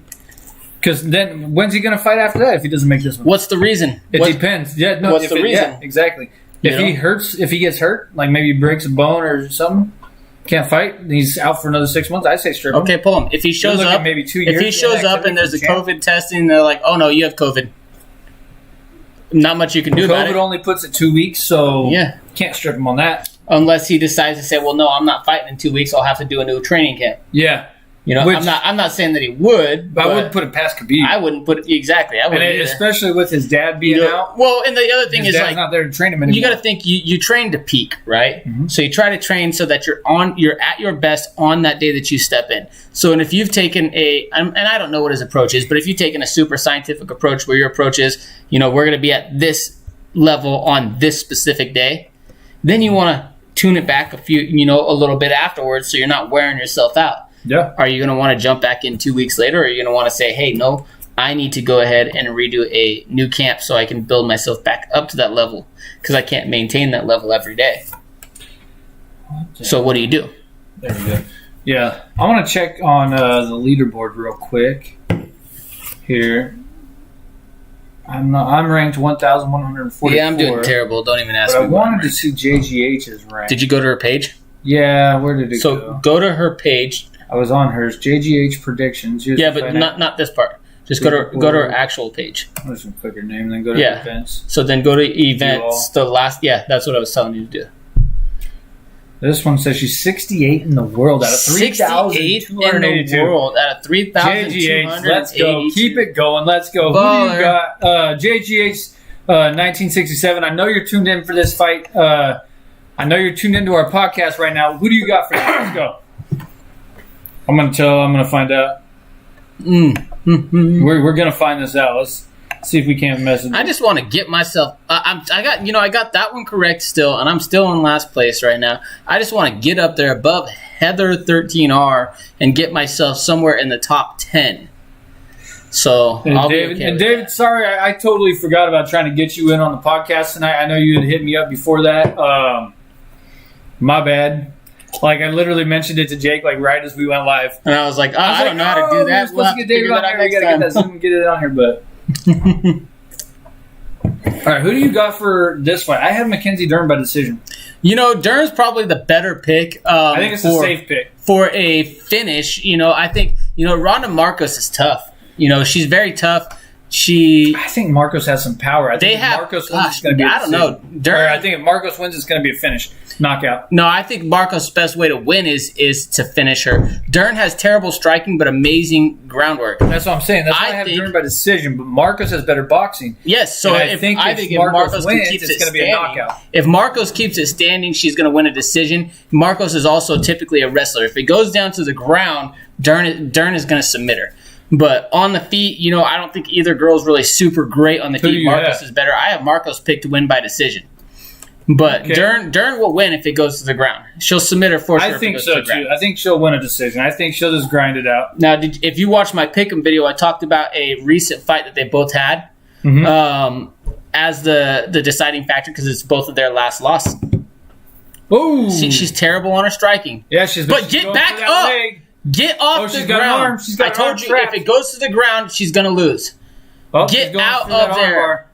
Speaker 2: Because then when's he going to fight after that if he doesn't make this one?
Speaker 1: What's the reason?
Speaker 2: It depends. Yeah, no,
Speaker 1: what's the reason?
Speaker 2: Yeah, exactly. If he gets hurt, like maybe he breaks a bone or something. Can't fight. He's out for another 6 months. I say strip him.
Speaker 1: Okay, pull him. If he shows up,
Speaker 2: maybe 2 years.
Speaker 1: If he shows up and there's a COVID testing, they're like, "Oh no, you have COVID." Not much you can do about it.
Speaker 2: COVID only puts it 2 weeks, so can't strip him on that.
Speaker 1: Unless he decides to say, "Well, no, I'm not fighting in 2 weeks. I'll have to do a new training camp."
Speaker 2: Yeah.
Speaker 1: I'm not saying that he would,
Speaker 2: but I wouldn't put it past Khabib.
Speaker 1: I wouldn't put it exactly. I wouldn't,
Speaker 2: especially with his dad being out.
Speaker 1: Well, and the other thing is
Speaker 2: dad's not there to train him anymore.
Speaker 1: You got to think you train to peak, right? Mm-hmm. So you try to train so that you're at your best on that day that you step in. So, and if you've taken and I don't know what his approach is, but if you've taken a super scientific approach where your approach is, we're going to be at this level on this specific day, then you want to tune it back a little bit afterwards, so you're not wearing yourself out.
Speaker 2: Yeah.
Speaker 1: Are you going to want to jump back in 2 weeks later, or are you going to want to say, hey, no, I need to go ahead and redo a new camp so I can build myself back up to that level because I can't maintain that level every day. So what do you do?
Speaker 2: There we go. Yeah. I want to check on the leaderboard real quick here. I'm ranked 1,144.
Speaker 1: Yeah, I'm doing terrible. Don't even ask me.
Speaker 2: I wanted to see JGH's rank.
Speaker 1: Did you go to her page?
Speaker 2: Yeah, where did it go?
Speaker 1: So go to her page.
Speaker 2: I was on hers. JGH predictions.
Speaker 1: But not this part. Just go to her actual page.
Speaker 2: I'm just gonna click her name and then go to events.
Speaker 1: So then go to events. The last. Yeah, that's what I was telling you to do.
Speaker 2: This one says she's 68 in the world out of 3,282.
Speaker 1: in the world out of 3,282.
Speaker 2: Let's go. Keep it going. Let's go. Baller. Who do you got? JGH 1967. I know you're tuned in for this fight. I know you're tuned into our podcast right now. Who do you got for that? Let's go. I'm going to find out. We're going to find this out. Let's see if we can't mess it.
Speaker 1: I just want to get myself. I got that one correct still, and I'm still in last place right now. I just want to get up there above Heather 13R and get myself somewhere in the top 10. So
Speaker 2: David, sorry, I totally forgot about trying to get you in on the podcast tonight. I know you had hit me up before that. My bad. Like, I literally mentioned it to Jake right as we went live,
Speaker 1: and I was like, I don't know how to do that.
Speaker 2: We're supposed to get David on here. We got to get that Zoom and get it on here, but. All right, who do you got for this fight? I have Mackenzie Dern by decision.
Speaker 1: Dern's probably the better pick.
Speaker 2: I think it's a safe pick
Speaker 1: for a finish. I think Ronda Marcos is tough. She's very tough. I think Marcos has some power. I think if Marcos wins, it's going to be I don't know. I think if Marcos wins, it's going to be a finish. Knockout. No, I think Marcos' best way to win is to finish her. Dern has terrible striking, but amazing groundwork. That's what I'm saying. That's why I have Dern by decision, but Marcos has better boxing. Yes, so I think if Marcos wins, it's going to be a knockout. If Marcos keeps it standing, she's going to win a decision. Marcos is also typically a wrestler. If it goes down to the ground, Dern is going to submit her. But on the feet, I don't think either girl's really super great on the feet. Marcos is better. I have Marcos picked to win by decision. But okay. Dern will win if it goes to the ground. She'll submit her for sure. I think so, too. I think she'll win a decision. I think she'll just grind it out. Now, if you watch my pick'em video, I talked about a recent fight that they both had as the deciding factor because it's both of their last loss. Oh, she's terrible on her striking. Yeah, but get back up. Leg. Get off the ground. I told you, if it goes to the ground, she's going to lose. Get out of there.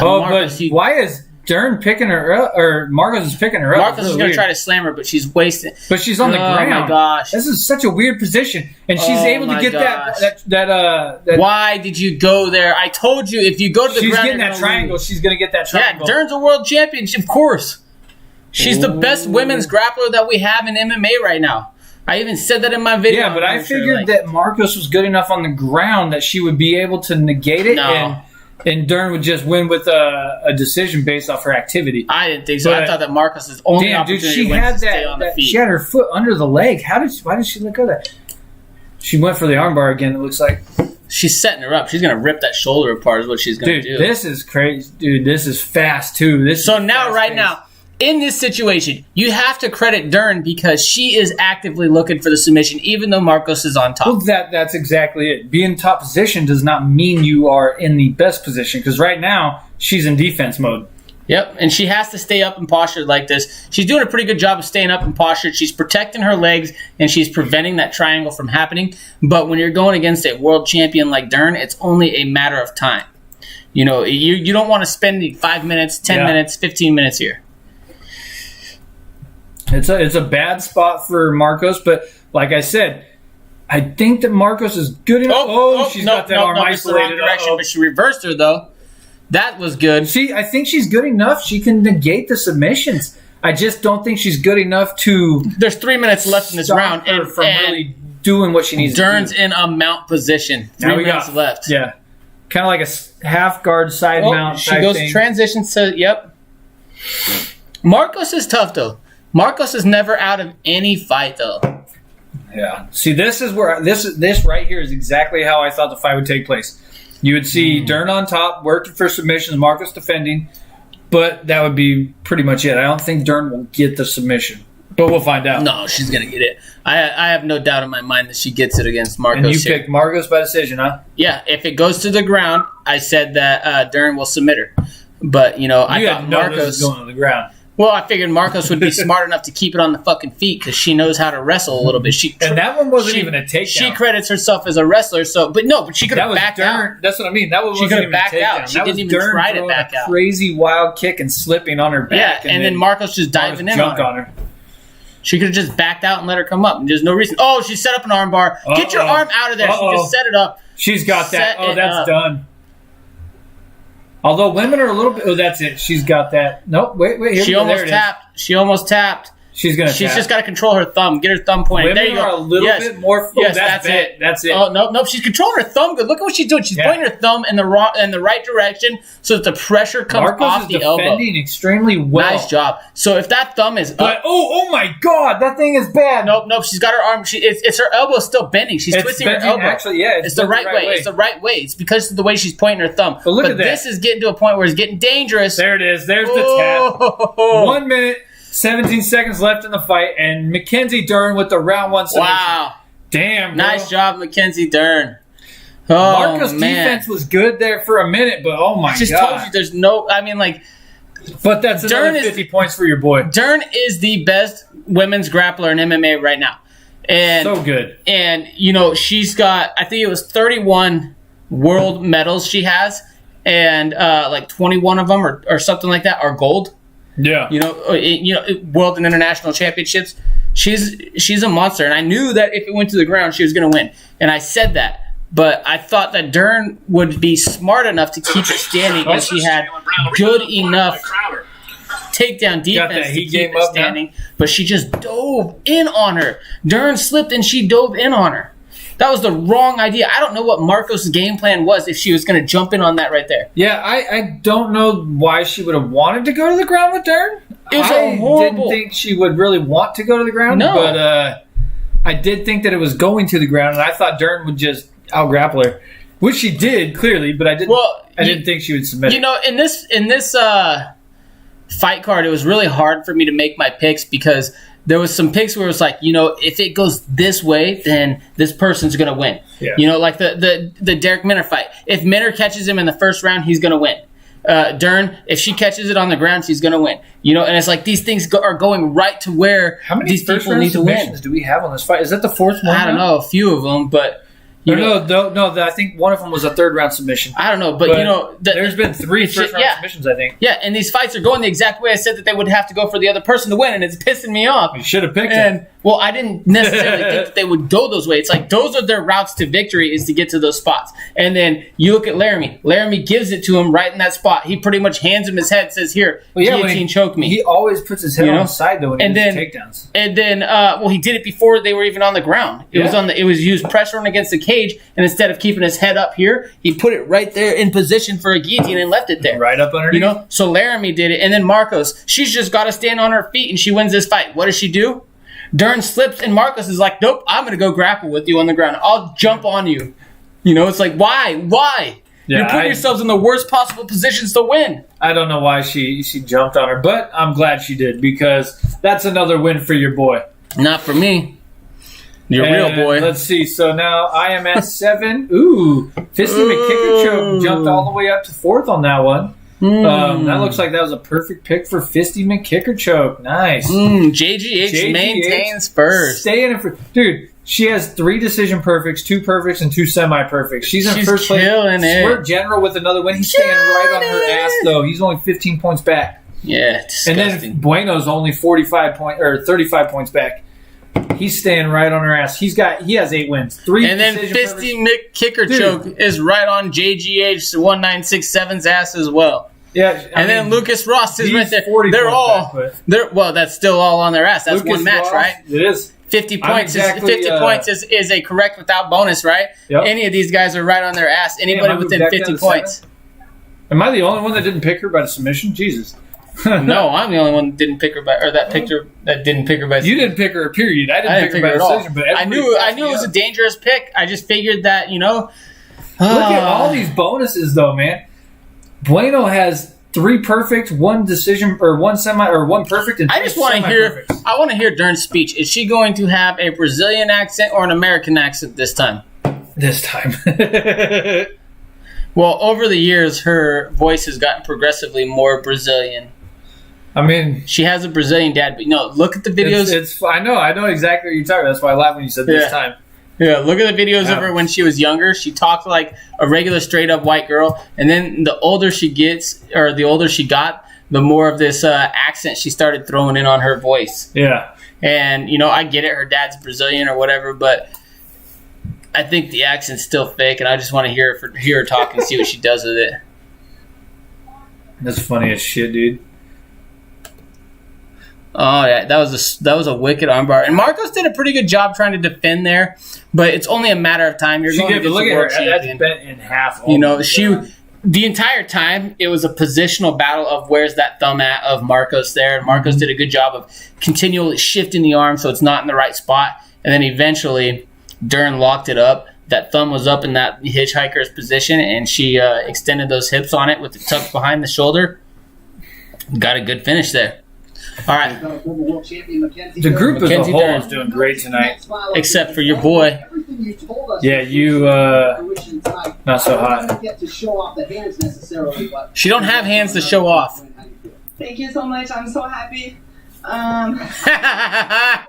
Speaker 1: Marcos, but why is Dern picking her up? Or Marcos is picking her up? Marcos is going to try to slam her, but she's wasting. But she's on the ground. Oh, my gosh. This is such a weird position. And she's able to get that. Why did you go there? I told you, if you go to the ground, she's getting that triangle. She's going to get that triangle. Yeah, Dern's a world champion, of course. She's the best women's grappler that we have in MMA right now. I even said that in my video. Yeah, but I figured that Marcos was good enough on the ground that she would be able to negate it, and Dern would just win with a decision based off her activity. I didn't think so. But I thought that Marcos' only opportunity was to stay on the feet. She had her foot under the leg. Why did she let go of that? She went for the armbar again, it looks like. She's setting her up. She's going to rip that shoulder apart is what she's going to do. This is crazy. Dude, this is fast, too. Now, in this situation, you have to credit Dern because she is actively looking for the submission, even though Marcos is on top. Well, that's exactly it. Being in top position does not mean you are in the best position because right now, she's in defense mode. Yep, and she has to stay up and postured like this. She's doing a pretty good job of staying up and postured. She's protecting her legs, and she's preventing that triangle from happening. But when you're going against a world champion like Dern, it's only a matter of time. You don't want to spend 5 minutes, 10 minutes, 15 minutes here. It's a bad spot for Marcos, but like I said, I think that Marcos is good enough. She's got that arm isolated. Direction, but she reversed her, though. That was good. I think she's good enough. She can negate the submissions. I just don't think she's good enough to... There's 3 minutes left in this round. And really doing what she needs to do. Dern's in a mount position. 3 minutes left. Yeah. Kind of like a half guard side mount type thing. She goes transitions to... Yep. Marcos is tough, though. Marcos is never out of any fight, though. Yeah. See, this is where this right here is exactly how I thought the fight would take place. You would see Dern on top, working for submissions, Marcos defending, but that would be pretty much it. I don't think Dern will get the submission, but we'll find out. No, she's going to get it. I have no doubt in my mind that she gets it against Marcos. And you picked Marcos by decision, huh? Yeah. If it goes to the ground, I said that Dern will submit her. But, I thought Marcos was going to the ground. Well, I figured Marcos would be smart enough to keep it on the fucking feet because she knows how to wrestle a little bit. And that one wasn't even a takedown. She credits herself as a wrestler, but she could have backed out. That's what I mean. That one wasn't even a takedown. She didn't even try to back out. Crazy wild kick and slipping on her back. Yeah, and then Marcos just diving in on her. She could have just backed out and let her come up. And there's no reason. Oh, she set up an arm bar. Get your arm out of there. She just set it up. She's got that. Oh, that's done.
Speaker 2: Although women are a little bit. Oh, that's it. She's got that. Nope. Wait. Here
Speaker 1: she almost tapped. She almost tapped.
Speaker 2: She's
Speaker 1: just got to control her thumb. Get her thumb pointed.
Speaker 2: Women
Speaker 1: there you go.
Speaker 2: Are a little bit more.
Speaker 1: Yes, that's it.
Speaker 2: That's it.
Speaker 1: Oh no! She's controlling her thumb. Good. Look at what she's doing. She's pointing her thumb in the right direction so that the pressure comes off the elbow.
Speaker 2: Defending extremely well.
Speaker 1: Nice job. So if that thumb is up,
Speaker 2: oh my God, that thing is bad.
Speaker 1: Nope. She's got her arm. It's her elbow still bending. She's twisting her elbow.
Speaker 2: Actually, yeah,
Speaker 1: it's the right way. It's the right way. It's because of the way she's pointing her thumb.
Speaker 2: But look at that.
Speaker 1: This is getting to a point where it's getting dangerous.
Speaker 2: There it is. There's the tap. 1 minute. 17 seconds left in the fight, and Mackenzie Dern with the round 1 submission.
Speaker 1: Wow.
Speaker 2: Damn, bro.
Speaker 1: Nice job, Mackenzie Dern. Oh,
Speaker 2: Marco's defense was good there for a minute, but oh my God.
Speaker 1: I just told you there's no,
Speaker 2: But that's another 50 points for your boy.
Speaker 1: Dern is the best women's grappler in MMA right now. And
Speaker 2: so good.
Speaker 1: And, she's got, I think it was 31 world medals she has, and 21 of them or something like that are gold.
Speaker 2: Yeah,
Speaker 1: world and international championships. She's a monster, and I knew that if it went to the ground, she was going to win. And I said that, but I thought that Dern would be smart enough to keep it standing, and she had good enough takedown defense to keep it standing. But she just dove in on her. Dern slipped, and she dove in on her. That was the wrong idea. I don't know what Marco's game plan was if she was going to jump in on that right there.
Speaker 2: Yeah, I don't know why she would have wanted to go to the ground with Dern.
Speaker 1: I
Speaker 2: didn't think she would really want to go to the ground.
Speaker 1: No.
Speaker 2: But I did think that it was going to the ground, and I thought Dern would just out-grapple her, which she did, clearly, but I didn't think she would submit it.
Speaker 1: In this fight card, it was really hard for me to make my picks because there was some picks where it was like, if it goes this way, then this person's going to win.
Speaker 2: Yeah.
Speaker 1: Like the Derek Minner fight. If Minner catches him in the first round, he's going to win. Dern, if she catches it on the ground, she's going to win. And it's like these things are going right to where these people need to win.
Speaker 2: Do we have on this fight? Is that the fourth one?
Speaker 1: I don't know, a few of them, but...
Speaker 2: No, I think one of them was a third-round submission.
Speaker 1: I don't know, but
Speaker 2: there's been 3 first-round submissions, I think.
Speaker 1: Yeah, and these fights are going the exact way I said that they would have to go for the other person to win, and it's pissing me off.
Speaker 2: You should have picked it.
Speaker 1: Well, I didn't necessarily think that they would go those ways. It's like those are their routes to victory is to get to those spots. And then you look at Laramie. Laramie gives it to him right in that spot. He pretty much hands him his head, says, "Here, guillotine, choke me."
Speaker 2: He always puts his head on the side though when he does takedowns.
Speaker 1: And then, he did it before they were even on the ground. It was used pressuring against the cage, and instead of keeping his head up here, he put it right there in position for a guillotine and left it there,
Speaker 2: right up underneath.
Speaker 1: So Laramie did it, and then Marcos. She's just got to stand on her feet, and she wins this fight. What does she do? Dern slips, and Marcos is like, "Nope, I'm going to go grapple with you on the ground. I'll jump on you." It's like, why? Yeah, you're putting yourselves in the worst possible positions to win.
Speaker 2: I don't know why she jumped on her, but I'm glad she did because that's another win for your boy.
Speaker 1: Not for me. Your real boy.
Speaker 2: Let's see. So now I am at 7. Ooh. Fisty McKicker choke jumped all the way up to 4th on that one. That looks like that was a perfect pick for Fisty McKicker choke. Nice.
Speaker 1: JGH maintains first.
Speaker 2: Staying in dude, she has 3 decision perfects, 2 perfects, and 2 semi-perfects. She's in first place. Squirt General with another win. He's staying right on her ass, though. He's only 15 points back.
Speaker 1: Yeah, disgusting.
Speaker 2: And then Bueno's only 35 points back. He's staying right on her ass. He has 8 wins. 3
Speaker 1: and then Fisty McKicker choke is right on JGH 1967's ass as well.
Speaker 2: Yeah,
Speaker 1: then Lucas Ross is right there. Well, that's still all on their ass. That's Lucas one match, Ross, right?
Speaker 2: It is.
Speaker 1: 50 points. 50 points is a correct without bonus, right?
Speaker 2: Yep.
Speaker 1: Any of these guys are right on their ass. Anybody within 50 points.
Speaker 2: Am I the only one that didn't pick her by the submission? Jesus.
Speaker 1: No, I'm the only one that didn't pick her by, or that picked her that didn't pick her by.
Speaker 2: You didn't pick her, period. I didn't pick her by decision, but
Speaker 1: I knew it was a dangerous pick. I just figured that
Speaker 2: Look at all these bonuses, though, man. Bueno has 3 perfect, 1 decision, or 1 semi, or 1 perfect. And
Speaker 1: I just want to hear. I want to hear Dern's speech. Is she going to have a Brazilian accent or an American accent this time?
Speaker 2: This time.
Speaker 1: Well, over the years, her voice has gotten progressively more Brazilian.
Speaker 2: I mean,
Speaker 1: she has a Brazilian dad, but look at the videos.
Speaker 2: I know exactly what you're talking about. That's why I laughed when you said this time.
Speaker 1: Yeah, look at the videos of her when she was younger. She talked like a regular, straight-up white girl. And then the older she gets, or the older she got, the more of this accent she started throwing in on her voice.
Speaker 2: Yeah.
Speaker 1: And, I get it. Her dad's Brazilian or whatever, but I think the accent's still fake, and I just want to hear her talk and see what she does with it.
Speaker 2: That's funny as shit, dude.
Speaker 1: Oh yeah, that was a wicked armbar, and Marcos did a pretty good job trying to defend there, but it's only a matter of time. You're going to
Speaker 2: look at her. That's bent in half.
Speaker 1: The entire time it was a positional battle of where's that thumb at of Marcos there, and Marcos did a good job of continually shifting the arm so it's not in the right spot, and then eventually Dern locked it up. That thumb was up in that hitchhiker's position, and she extended those hips on it with the tuck behind the shoulder. Got a good finish there. All right.
Speaker 2: The group as a whole is doing great tonight.
Speaker 1: Except for your boy.
Speaker 2: Yeah, you, not so hot.
Speaker 1: She don't have hands to show off.
Speaker 4: Thank you so much. I'm so happy. I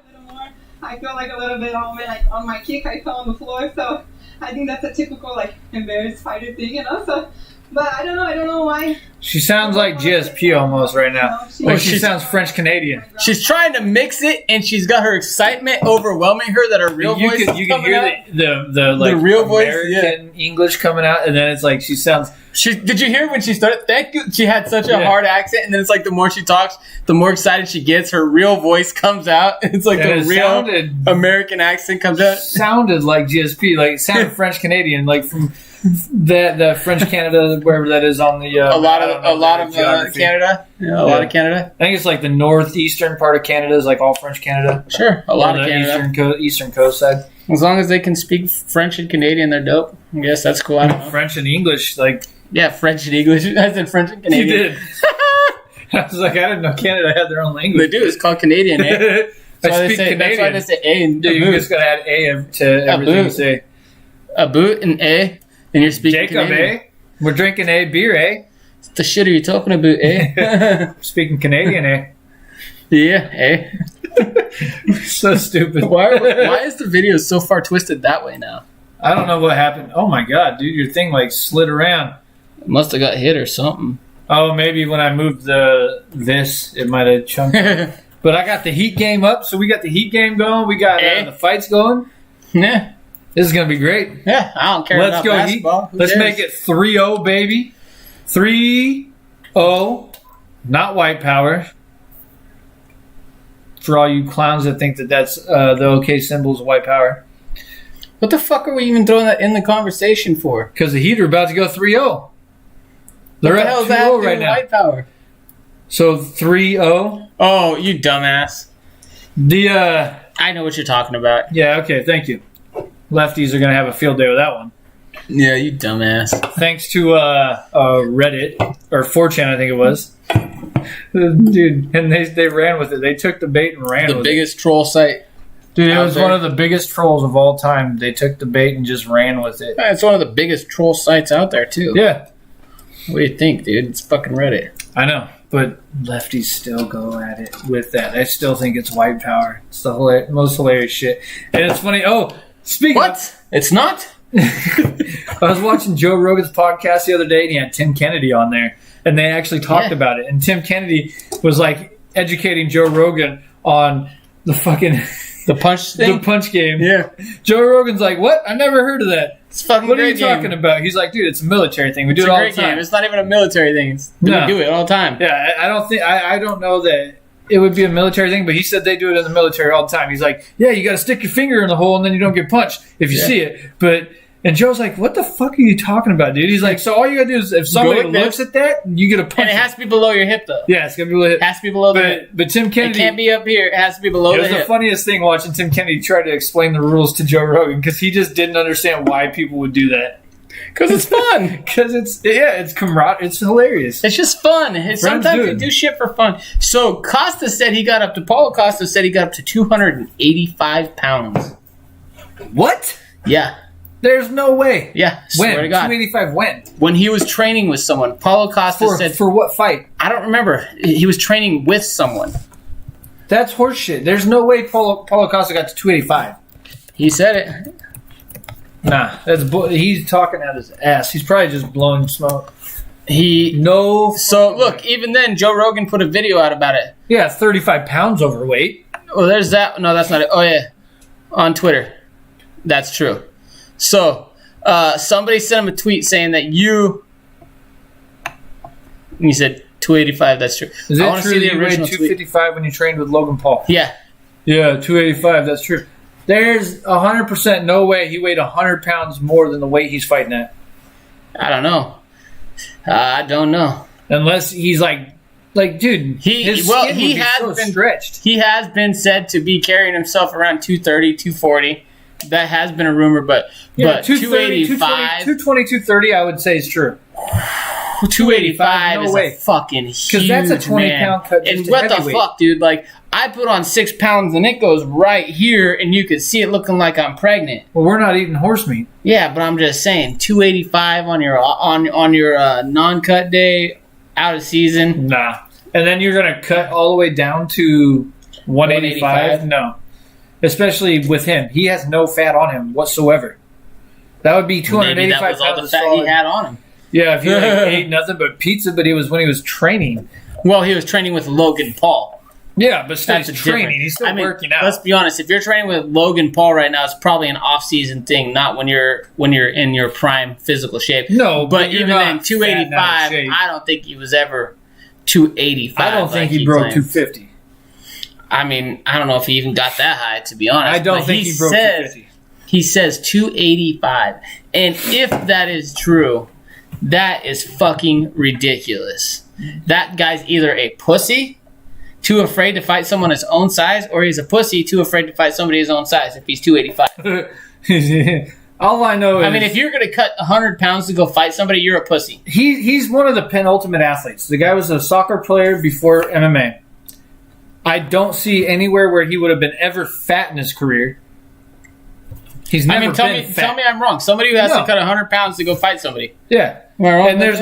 Speaker 4: feel like a little bit on my kick. I fell on the floor, so I think that's a typical embarrassed fighter thing, So, but I don't know why.
Speaker 2: She sounds like GSP almost right now. She sounds French Canadian.
Speaker 1: She's trying to mix it, and she's got her excitement overwhelming her that her real voice is coming out. You
Speaker 2: can hear the real American English coming out, and then it's like she sounds.
Speaker 1: Did you hear when she started? Thank you. She had such a hard accent, and then it's like the more she talks, the more excited she gets. Her real voice comes out. It's like the real American accent comes out.
Speaker 2: Sounded like GSP, like it sounded French Canadian, like from the French Canada, wherever that is on the
Speaker 1: a lot of Canada. Yeah, a lot of Canada.
Speaker 2: I think it's like the northeastern part of Canada is like all French Canada.
Speaker 1: Sure, a lot of Canada.
Speaker 2: Eastern coast side.
Speaker 1: As long as they can speak French and Canadian, they're dope. I guess that's cool. I don't know.
Speaker 2: French and English, like.
Speaker 1: Yeah, French and English. I said French and Canadian.
Speaker 2: You did. I was like, I didn't know Canada had their own language.
Speaker 1: They do. It's called Canadian, eh?
Speaker 2: I speak Canadian. That's why they say A and B. You just got to add A to everything you say.
Speaker 1: A boot and A, and you're speaking
Speaker 2: Jacob,
Speaker 1: Canadian.
Speaker 2: eh? We're drinking A beer, eh?
Speaker 1: What the shit are you talking about, eh?
Speaker 2: Speaking Canadian, eh?
Speaker 1: Yeah, eh?
Speaker 2: So stupid.
Speaker 1: Why is the video so far twisted that way now?
Speaker 2: I don't know what happened. Oh my god, dude, your thing slid around.
Speaker 1: It must have got hit or something.
Speaker 2: Oh, maybe when I moved this, it might have chunked. But I got the heat game up, so we got the heat game going. We got the fights going.
Speaker 1: Yeah.
Speaker 2: This is going to be great.
Speaker 1: Yeah, I don't care about basketball.
Speaker 2: Let's make it 3-0, baby. 3-0. Not white power. For all you clowns that think that's the OK symbol is white power.
Speaker 1: What the fuck are we even throwing that in the conversation for?
Speaker 2: Because the Heat are about to go 3-0.
Speaker 1: They're at 2-0 right now. White power.
Speaker 2: So 3-0.
Speaker 1: Oh, you dumbass. I know what you're talking about.
Speaker 2: Yeah, okay, thank you. Lefties are going to have a field day with that one.
Speaker 1: Yeah, you dumbass.
Speaker 2: Thanks to Reddit, or 4chan, I think it was. Dude, and they ran with it. They took the bait and ran with it.
Speaker 1: The biggest troll site.
Speaker 2: Dude, it was one of the biggest trolls of all time. They took the bait and just ran with it.
Speaker 1: It's one of the biggest troll sites out there, too.
Speaker 2: Yeah.
Speaker 1: What do you think, dude? It's fucking Reddit.
Speaker 2: I know, but lefties still go at it with that. I still think it's white power. It's the most hilarious shit. And it's funny. Oh, speaking of...
Speaker 1: It's not?
Speaker 2: I was watching Joe Rogan's podcast the other day, and he had Tim Kennedy on there. And they actually talked about it. And Tim Kennedy was, educating Joe Rogan on the fucking...
Speaker 1: The punch thing?
Speaker 2: The punch game.
Speaker 1: Yeah.
Speaker 2: Joe Rogan's like, what? I never heard of that.
Speaker 1: It's fucking
Speaker 2: What are you talking about? He's like, dude, it's a military thing. We do it all the time.
Speaker 1: It's not even a military thing. We do it all the time.
Speaker 2: Yeah, I don't know that it would be a military thing, but he said they do it in the military all the time. He's like, yeah, you got to stick your finger in the hole and then you don't get punched if you see it. And Joe's like, what the fuck are you talking about, dude? He's like, so all you got to do is if somebody looks at that, you get a punch.
Speaker 1: And it has to be below your hip, though.
Speaker 2: Yeah, it's got to be below the hip.
Speaker 1: It has to be below the hip.
Speaker 2: But Tim Kennedy...
Speaker 1: It can't be up here. It has to be below the hip.
Speaker 2: It was the funniest thing watching Tim Kennedy try to explain the rules to Joe Rogan because he just didn't understand why people would do that.
Speaker 1: Because it's fun.
Speaker 2: Because it's camaraderie. It's hilarious.
Speaker 1: It's just fun. Sometimes they do shit for fun. So Paulo Costa said he got up to 285 pounds.
Speaker 2: What?
Speaker 1: Yeah.
Speaker 2: There's no way.
Speaker 1: Yeah, swear to God.
Speaker 2: 285 when?
Speaker 1: When he was training with someone. Paulo Costa said...
Speaker 2: For what fight?
Speaker 1: I don't remember. He was training with someone.
Speaker 2: That's horseshit. There's no way Paulo Costa got to 285.
Speaker 1: He said it.
Speaker 2: Nah, he's talking out his ass. He's probably just blowing smoke.
Speaker 1: So, look, even then, Joe Rogan put a video out about it.
Speaker 2: Yeah, 35 pounds overweight.
Speaker 1: Oh, there's that. No, that's not it. Oh, yeah. On Twitter. That's true. So, somebody sent him a tweet saying that You said 285. That's true.
Speaker 2: Is it true that you weighed 255 when you trained with Logan Paul?
Speaker 1: Yeah.
Speaker 2: Yeah, 285. That's true. There's 100% no way he weighed 100 pounds more than the weight he's fighting at.
Speaker 1: I don't know.
Speaker 2: Unless he's like, dude, he has been stretched.
Speaker 1: He has been said to be carrying himself around 230, 240. That has been a rumor, but 285,
Speaker 2: 220, 230, I would say is true.
Speaker 1: 285 is a fucking huge, because that's a 20-pound cut. And what the fuck, dude? Like, I put on 6 pounds and it goes right here, and you could see it looking like I'm pregnant.
Speaker 2: Well, we're not eating horse meat.
Speaker 1: Yeah, but I'm just saying, 285 on your non-cut day, out of season.
Speaker 2: Nah, and then you're gonna cut all the way down to 185. No, especially with him, he has no fat on him whatsoever. That would be 285
Speaker 1: Maybe that was all the fat he had on him.
Speaker 2: Yeah, if he ate nothing but pizza, but when he was training.
Speaker 1: Well, he was training with Logan Paul.
Speaker 2: Yeah, but still he's training. He's still working out.
Speaker 1: Let's be honest. If you're training with Logan Paul right now, it's probably an off-season thing, not when you're in your prime physical shape.
Speaker 2: No,
Speaker 1: but even then, 285, I don't think he was ever 285.
Speaker 2: I don't think he broke 250.
Speaker 1: I mean, I don't know if he even got that high, to be honest.
Speaker 2: I don't think he broke 250.
Speaker 1: He says 285. And if that is true, that is fucking ridiculous. That guy's either a pussy, too afraid to fight someone his own size, or he's a pussy, too afraid to fight somebody his own size if he's 285.
Speaker 2: All I know is...
Speaker 1: I mean, if you're going to cut 100 pounds to go fight somebody, you're a pussy.
Speaker 2: He's one of the penultimate athletes. The guy was a soccer player before MMA. I don't see anywhere where he would have been ever fat in his career. He's never been fat.
Speaker 1: Tell me I'm wrong. Somebody who has to cut 100 pounds to go fight somebody.
Speaker 2: Yeah. And there's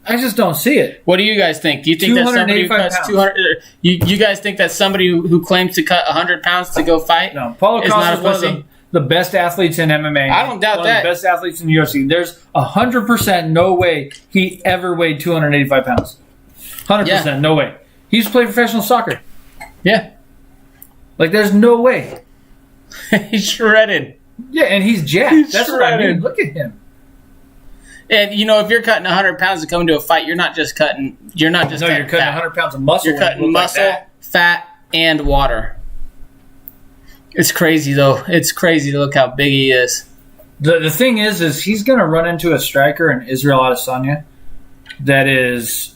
Speaker 2: I just don't see it.
Speaker 1: What do you guys think? Do you think that somebody who cuts 200? You guys think that somebody who claims to cut 100 pounds to go fight?
Speaker 2: No, Paulo Costa is one of the best athletes in MMA.
Speaker 1: I don't doubt that.
Speaker 2: One of the best athletes in the UFC. There's 100% no way he ever weighed 285 pounds. 100% no way. He used to play professional soccer.
Speaker 1: Yeah.
Speaker 2: Like, there's no way.
Speaker 1: He's shredded.
Speaker 2: Yeah, and he's jacked. That's shredded. What I mean. Look at him.
Speaker 1: And if you're cutting 100 pounds to come into a fight, you're not just cutting. You're cutting
Speaker 2: 100 pounds of muscle.
Speaker 1: You're cutting muscle, fat, and water. It's crazy though. It's crazy to look how big he is.
Speaker 2: The thing is he's going to run into a striker in Israel Adesanya that is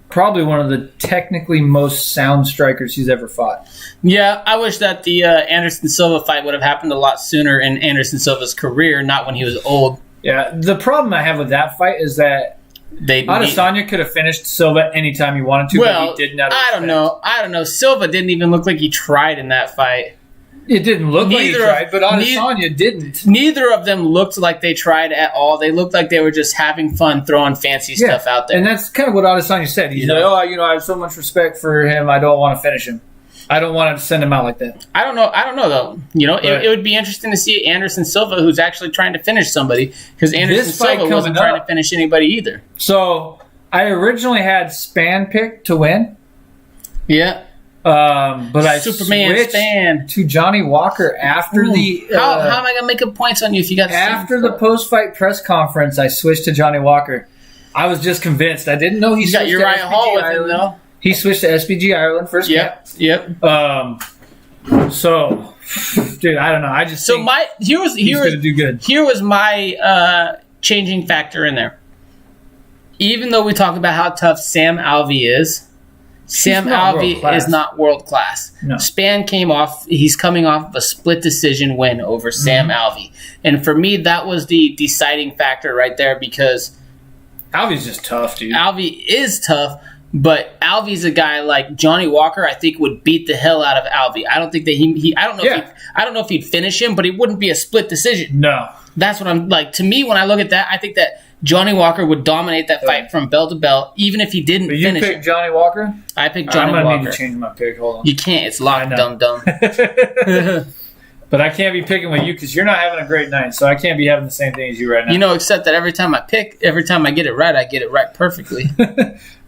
Speaker 2: probably one of the technically most sound strikers he's ever fought.
Speaker 1: Yeah, I wish that the Anderson Silva fight would have happened a lot sooner in Anderson Silva's career, not when he was old.
Speaker 2: Yeah, the problem I have with that fight is that Adesanya could have finished Silva anytime he wanted to, but he didn't. I
Speaker 1: don't know. Silva didn't even look like he tried in that fight.
Speaker 2: It didn't look like he tried, but Adesanya didn't.
Speaker 1: Neither of them looked like they tried at all. They looked like they were just having fun, throwing fancy stuff out there.
Speaker 2: And that's kind of what Adesanya said. He's like, I have so much respect for him, I don't want to finish him. I don't want to send him out like that. I don't know though. It would be interesting to see Anderson Silva, who's actually trying to finish somebody, because Anderson Silva wasn't trying to finish anybody either. So I originally had Span picked to win. Yeah. But I switched to Johnny Walker after the...
Speaker 1: How am I going to make up points on you if you got the
Speaker 2: after the post-fight press conference, I switched to Johnny Walker. I was just convinced. I didn't know he switched to SPG Hall with him, though. He switched to SPG Ireland first. Yep. So, dude, I don't know. I just think he's going to do good.
Speaker 1: Here was my changing factor in there. Even though we talk about how tough Sam Alvey is, Sam Alvey is not world class. No. Span he's coming off of a split decision win over Sam Alvey. And for me, that was the deciding factor right there, because
Speaker 2: Alvey's just tough, dude.
Speaker 1: Alvey is tough, but Alvey's a guy like Johnny Walker, I think, would beat the hell out of Alvey. I don't think that I don't know if he'd finish him, but it wouldn't be a split decision.
Speaker 2: No.
Speaker 1: That's what I'm like. To me, when I look at that, I think that Johnny Walker would dominate that fight from bell to bell, even if he didn't finish it.
Speaker 2: You picked Johnny Walker?
Speaker 1: I picked Johnny Walker.
Speaker 2: I'm going to need to change my pick. Hold on.
Speaker 1: You can't. It's locked, dumb.
Speaker 2: But I can't be picking with you because you're not having a great night, so I can't be having the same thing as you right now.
Speaker 1: Except that every time I get it right, I get it right perfectly.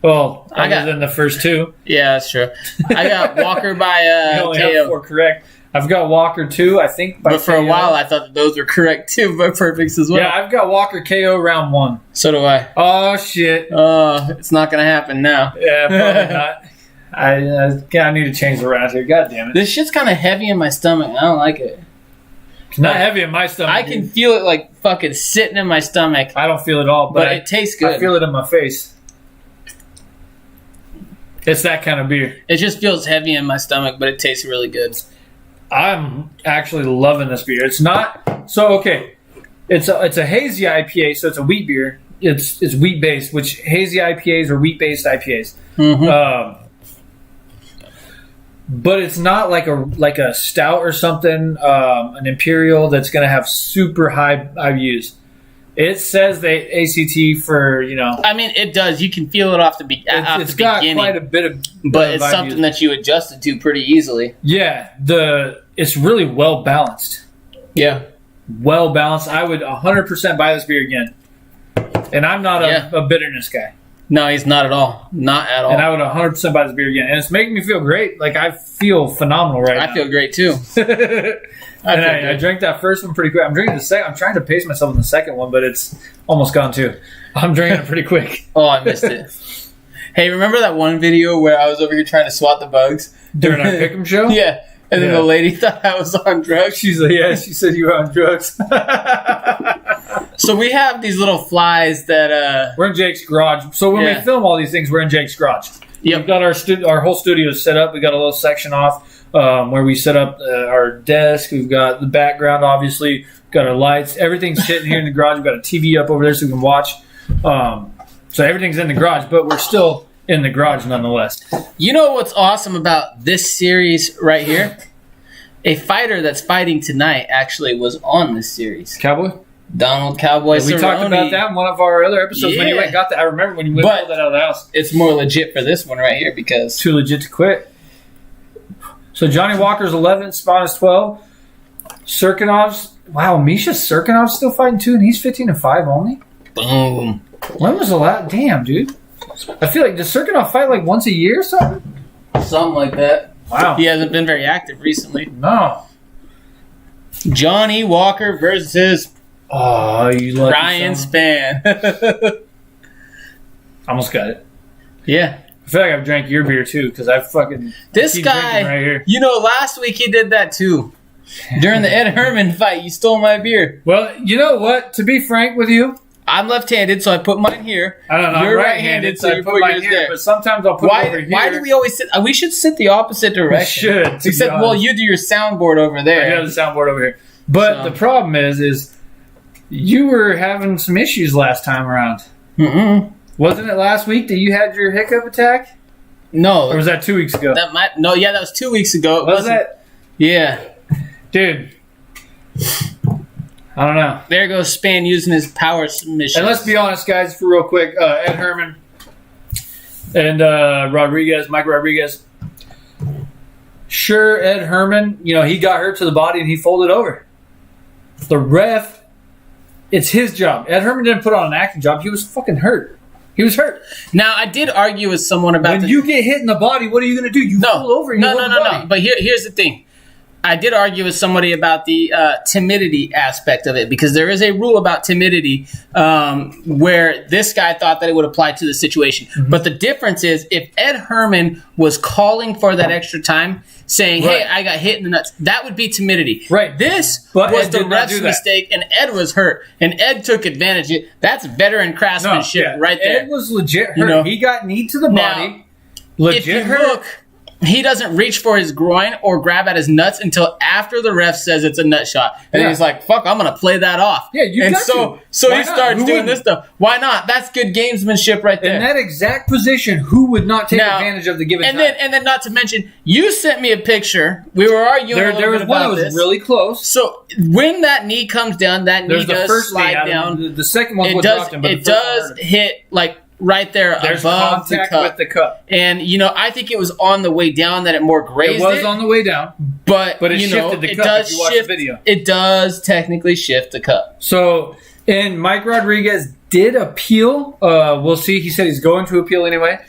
Speaker 2: Well, other than the first two.
Speaker 1: Yeah, that's true. I got Walker by
Speaker 2: you only have 4 correct. I've got Walker too, I think.
Speaker 1: But for a while, I thought that those were correct too, but perfects as well.
Speaker 2: Yeah, I've got Walker KO round 1.
Speaker 1: So do I.
Speaker 2: Oh, shit.
Speaker 1: It's not going to happen now.
Speaker 2: Yeah, probably not. I need to change the round here. God damn it.
Speaker 1: This shit's kind of heavy in my stomach. I don't like it.
Speaker 2: It's not heavy in my stomach.
Speaker 1: I can feel it like fucking sitting in my stomach.
Speaker 2: I don't feel it all,
Speaker 1: but it tastes good.
Speaker 2: I feel it in my face. It's that kind of beer.
Speaker 1: It just feels heavy in my stomach, but it tastes really good.
Speaker 2: I'm actually loving this beer. It's not so okay. It's a hazy IPA, so it's a wheat beer. It's wheat based, which hazy IPAs are wheat based IPAs.
Speaker 1: Mm-hmm.
Speaker 2: But it's not like a stout or something, an imperial that's going to have super high IBUs. It says the ACT for,
Speaker 1: I mean, it does. You can feel it off the beginning.
Speaker 2: It's got quite a bit of
Speaker 1: but it's something that you adjusted to pretty easily.
Speaker 2: Yeah, it's really well balanced.
Speaker 1: Yeah.
Speaker 2: Well balanced. I would 100% buy this beer again. And I'm not a bitterness guy.
Speaker 1: No, he's not at all. Not at all.
Speaker 2: And I would 100% buy this beer again. And it's making me feel great. Like, I feel phenomenal right now.
Speaker 1: I feel great, too.
Speaker 2: I drank that first one pretty quick. I'm drinking the second. I'm trying to pace myself in the second one, but it's almost gone, too. I'm drinking it pretty quick.
Speaker 1: Oh, I missed it. Hey, remember that one video where I was over here trying to swat the bugs?
Speaker 2: During our Pick'em show?
Speaker 1: Yeah. And then the lady thought I was on drugs.
Speaker 2: She's like, yeah, she said you were on drugs.
Speaker 1: So we have these little flies that...
Speaker 2: We're in Jake's garage. So when we film all these things, we're in Jake's garage.
Speaker 1: Yep.
Speaker 2: We've got our whole studio set up. We got a little section off where we set up our desk. We've got the background, obviously. We've got our lights. Everything's sitting here in the garage. We've got a TV up over there so we can watch. So everything's in the garage, but we're still in the garage nonetheless.
Speaker 1: You know what's awesome about this series right here? A fighter that's fighting tonight actually was on this series.
Speaker 2: Cowboy?
Speaker 1: Donald Cowboy Cerrone.
Speaker 2: We talked about that in one of our other episodes when you went and got that. I remember when you went and pulled that out of the house.
Speaker 1: It's more legit for this one right here because...
Speaker 2: Too legit to quit. So Johnny Walker's 11, Spawn is 12. Serkinov's... Wow, Misha Serkinov's still fighting too, and he's 15-5 only?
Speaker 1: Boom.
Speaker 2: When was the last... Damn, dude. I feel like, does Serkinov fight like once a year or something?
Speaker 1: Something like that.
Speaker 2: Wow.
Speaker 1: He hasn't been very active recently.
Speaker 2: No.
Speaker 1: Johnny Walker versus...
Speaker 2: Oh, you lucky
Speaker 1: Ryan Spann.
Speaker 2: Almost got it.
Speaker 1: Yeah.
Speaker 2: I feel like I've drank your beer too because I fucking...
Speaker 1: This guy, right here. Last week he did that too. During the Ed Herman fight, you stole my beer.
Speaker 2: Well, you know what? To be frank with you,
Speaker 1: I'm left-handed, so I put mine here.
Speaker 2: I don't know.
Speaker 1: You're
Speaker 2: I'm right-handed, so I put mine here. There. But sometimes I'll put it over here.
Speaker 1: Why do we always sit? We should sit the opposite direction.
Speaker 2: We should.
Speaker 1: Except, well, you do your soundboard over there.
Speaker 2: I got the soundboard over here. But the problem is you were having some issues last time around.
Speaker 1: Mm-mm.
Speaker 2: Wasn't it last week that you had your hiccup attack?
Speaker 1: No.
Speaker 2: Or was that 2 weeks ago?
Speaker 1: That was 2 weeks ago.
Speaker 2: Was that?
Speaker 1: Yeah.
Speaker 2: Dude. I don't know.
Speaker 1: There goes Spann using his power submission.
Speaker 2: And let's be honest, guys, for real quick. Ed Herman and Mike Rodriguez. Sure, Ed Herman, he got hurt to the body and he folded over. The ref, it's his job. Ed Herman didn't put on an acting job. He was fucking hurt. He was hurt.
Speaker 1: Now, I did argue with someone about...
Speaker 2: When you get hit in the body, what are you going to do? You fall over and you hold the body.
Speaker 1: No. But here's the thing. I did argue with somebody about the timidity aspect of it because there is a rule about timidity where this guy thought that it would apply to the situation. Mm-hmm. But the difference is if Ed Herman was calling for that extra time, saying, hey, I got hit in the nuts, that would be timidity.
Speaker 2: Right.
Speaker 1: This was the ref's mistake, and Ed was hurt, and Ed took advantage of it. That's veteran craftsmanship right there.
Speaker 2: Ed was legit hurt. He got knee to the body. Legit hurt. Look,
Speaker 1: he doesn't reach for his groin or grab at his nuts until after the ref says it's a nut shot. And he's like, fuck, I'm going to play that off.
Speaker 2: Yeah, you got to.
Speaker 1: So he starts doing this stuff. Why not? That's good gamesmanship right there.
Speaker 2: In that exact position, who would not take advantage of the given time?
Speaker 1: And then not to mention, you sent me a picture. We were arguing
Speaker 2: there was one that was really close.
Speaker 1: So when that knee comes down, that knee does slide down.
Speaker 2: The second one dropped him.
Speaker 1: It does hit like right there above the cup.
Speaker 2: With the cup.
Speaker 1: And, I think it was on the way down that it more grazed it.
Speaker 2: It was on the way down.
Speaker 1: But
Speaker 2: it shifted the cup if you watch the video.
Speaker 1: It does technically shift the cup.
Speaker 2: So, and Mike Rodriguez did appeal. We'll see. He said he's going to appeal anyway.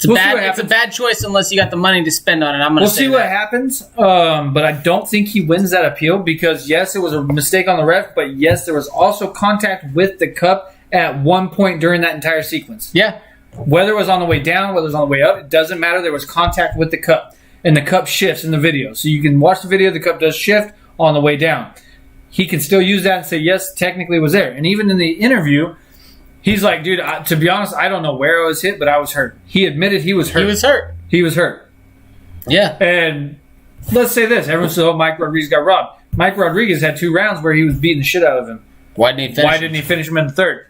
Speaker 1: It's a bad choice unless you got the money to spend on it. We'll
Speaker 2: see what happens. But I don't think he wins that appeal because, yes, it was a mistake on the ref, but, yes, there was also contact with the cup at one point during that entire sequence.
Speaker 1: Yeah.
Speaker 2: Whether it was on the way down, whether it was on the way up, it doesn't matter. There was contact with the cup, and the cup shifts in the video. So you can watch the video. The cup does shift on the way down. He can still use that and say, yes, technically it was there. And even in the interview, he's like, dude, to be honest, I don't know where I was hit, but I was hurt. He admitted he was hurt. He was hurt.
Speaker 1: Yeah.
Speaker 2: And let's say this. Everyone said, Mike Rodriguez got robbed. Mike Rodriguez had 2 rounds where he was beating the shit out of him.
Speaker 1: Why didn't he finish him
Speaker 2: in the third?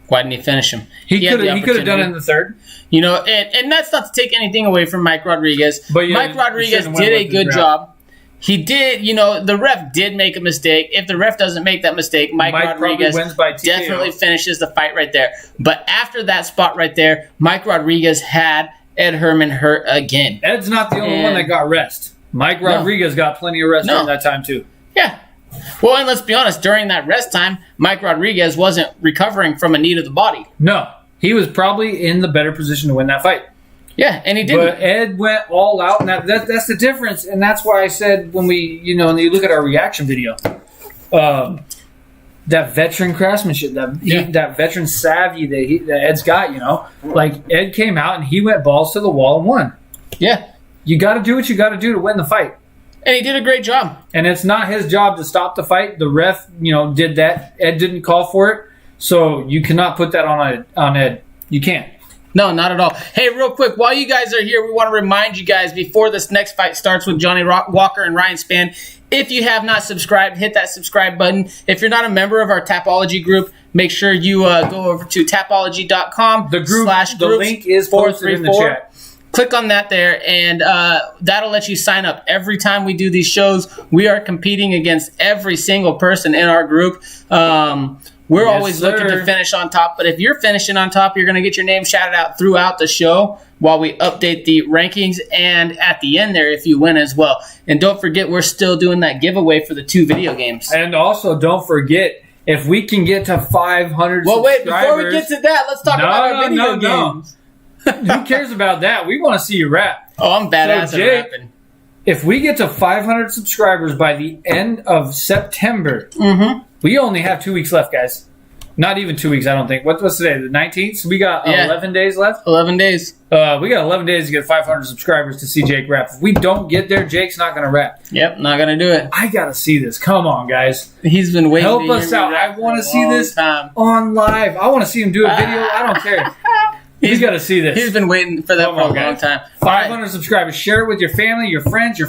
Speaker 1: Why didn't he finish him?
Speaker 2: He could have done it in the third.
Speaker 1: You know, and that's not to take anything away from Mike Rodriguez. But Mike Rodriguez did a good job. He did, the ref did make a mistake. If the ref doesn't make that mistake, Mike Rodriguez
Speaker 2: wins by TKO.
Speaker 1: Definitely finishes the fight right there. But after that spot right there, Mike Rodriguez had Ed Herman hurt again.
Speaker 2: Ed's not the only one that got rest. Mike Rodriguez got plenty of rest during that time too.
Speaker 1: Yeah. Well, and let's be honest, during that rest time, Mike Rodriguez wasn't recovering from a knee to the body.
Speaker 2: No. He was probably in the better position to win that fight.
Speaker 1: Yeah, and he didn't.
Speaker 2: But Ed went all out, and that's the difference. And that's why I said when we, when you look at our reaction video, that veteran craftsmanship, that veteran savvy that Ed's got, like Ed came out and he went balls to the wall and won.
Speaker 1: Yeah.
Speaker 2: You got to do what you got to do to win the fight.
Speaker 1: And he did a great job.
Speaker 2: And it's not his job to stop the fight. The ref, did that. Ed didn't call for it. So you cannot put that on Ed. You can't.
Speaker 1: No, not at all. Hey, real quick, while you guys are here, we want to remind you guys before this next fight starts with Johnny Walker and Ryan Spann, if you have not subscribed, hit that subscribe button. If you're not a member of our Tapology group, make sure you go over to tapology.com.
Speaker 2: The group, the link is posted in the chat.
Speaker 1: Click on that there, and that'll let you sign up. Every time we do these shows, we are competing against every single person in our group. We're always looking to finish on top, but if you're finishing on top, you're going to get your name shouted out throughout the show while we update the rankings and at the end there if you win as well. And don't forget, we're still doing that giveaway for the 2 video games.
Speaker 2: And also, don't forget, if we can get to 500
Speaker 1: Well, wait, before we get to that, let's talk about our video games.
Speaker 2: Who cares about that? We want to see you rap.
Speaker 1: Oh, I'm badass at rapping.
Speaker 2: If we get to 500 subscribers by the end of September, we only have 2 weeks left, guys. Not even 2 weeks, I don't think. What's today? The 19th? So we got 11 days left?
Speaker 1: 11 days.
Speaker 2: We got 11 days to get 500 subscribers to see Jake rap. If we don't get there, Jake's not going to rap.
Speaker 1: Yep, not going to do it.
Speaker 2: I got to see this. Come on, guys.
Speaker 1: He's been waiting.
Speaker 2: Help us out. I want to see this on live. I want to see him do a video. I don't care. He's got to see this.
Speaker 1: He's been waiting for that for a long time.
Speaker 2: 500 subscribers. Share it with your family, your friends,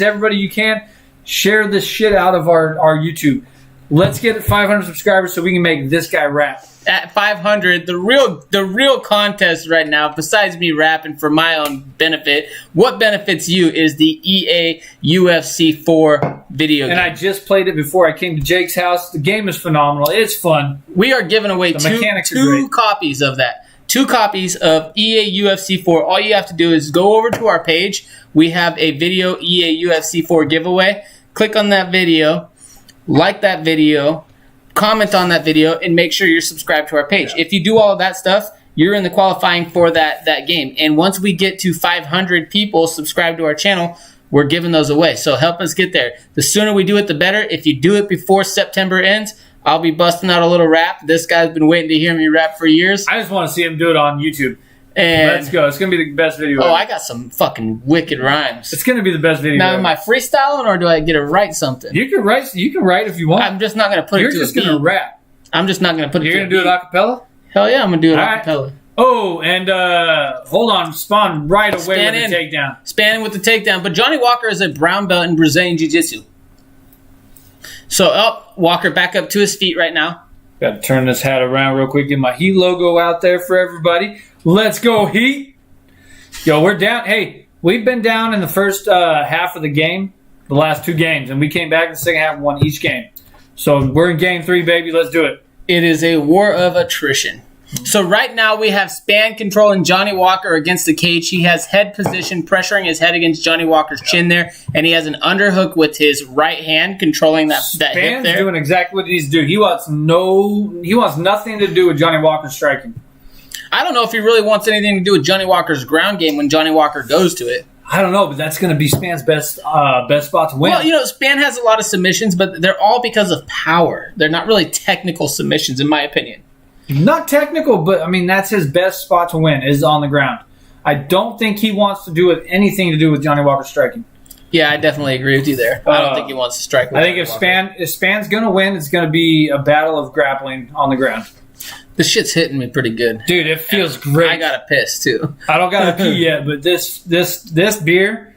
Speaker 2: everybody you can. Share this shit out of our YouTube. Let's get 500 subscribers so we can make this guy rap.
Speaker 1: At 500, the real contest right now, besides me rapping for my own benefit, what benefits you is the EA UFC 4 video game.
Speaker 2: And I just played it before I came to Jake's house. The game is phenomenal. It's fun.
Speaker 1: We are giving away two copies of that. 2 copies of EA UFC 4. All you have to do is go over to our page. We have a video EA UFC 4 giveaway. Click on that video, like that video, comment on that video, and make sure you're subscribed to our page. If you do all of that stuff, you're in the qualifying for that game. And once we get to 500 people subscribed to our channel, we're giving those away. So help us get there. The sooner we do it, the better. If you do it before September ends, I'll be busting out a little rap. This guy's been waiting to hear me rap for years.
Speaker 2: I just want to see him do it on YouTube.
Speaker 1: And
Speaker 2: let's go. It's going to be the best video ever.
Speaker 1: I got some fucking wicked rhymes.
Speaker 2: It's going to be the best video
Speaker 1: Now,
Speaker 2: ever.
Speaker 1: am I freestyling or do I get to write something?
Speaker 2: You can write if you want.
Speaker 1: I'm just not going to put
Speaker 2: You're
Speaker 1: it to
Speaker 2: just
Speaker 1: going to
Speaker 2: rap.
Speaker 1: I'm just not going to put it to a beat.
Speaker 2: You're going to do it a cappella?
Speaker 1: Hell yeah, I'm going to do it a cappella.
Speaker 2: Oh, and hold on. Spawn right away with the takedown.
Speaker 1: Spanning with the takedown. But Johnny Walker is a brown belt in Brazilian Jiu-Jitsu. So, Walker back up to his feet right now.
Speaker 2: Got to turn this hat around real quick. Get my Heat logo out there for everybody. Let's go, Heat. Yo, we're down. Hey, we've been down in the first half of the game, the last 2 games, and we came back in the second half and won each game. So we're in game 3, baby. Let's do it.
Speaker 1: It is a war of attrition. So right now we have Spann controlling Johnny Walker against the cage. He has head position, pressuring his head against Johnny Walker's chin there, and he has an underhook with his right hand controlling that hip there.
Speaker 2: Spann's doing exactly what he needs to do. He wants nothing to do with Johnny Walker striking.
Speaker 1: I don't know if he really wants anything to do with Johnny Walker's ground game when Johnny Walker goes to it.
Speaker 2: I don't know, but that's going to be Span's best spot to win.
Speaker 1: Well, Span has a lot of submissions, but they're all because of power. They're not really technical submissions, in my opinion.
Speaker 2: Not technical, but, that's his best spot to win is on the ground. I don't think he wants to do anything to do with Johnny Walker striking.
Speaker 1: Yeah, I definitely agree with you there. I don't think he wants to strike with
Speaker 2: I think if Span's going to win, it's going to be a battle of grappling on the ground.
Speaker 1: This shit's hitting me pretty good.
Speaker 2: Dude, it feels great.
Speaker 1: I got to piss, too.
Speaker 2: I don't got to pee yet, but this beer,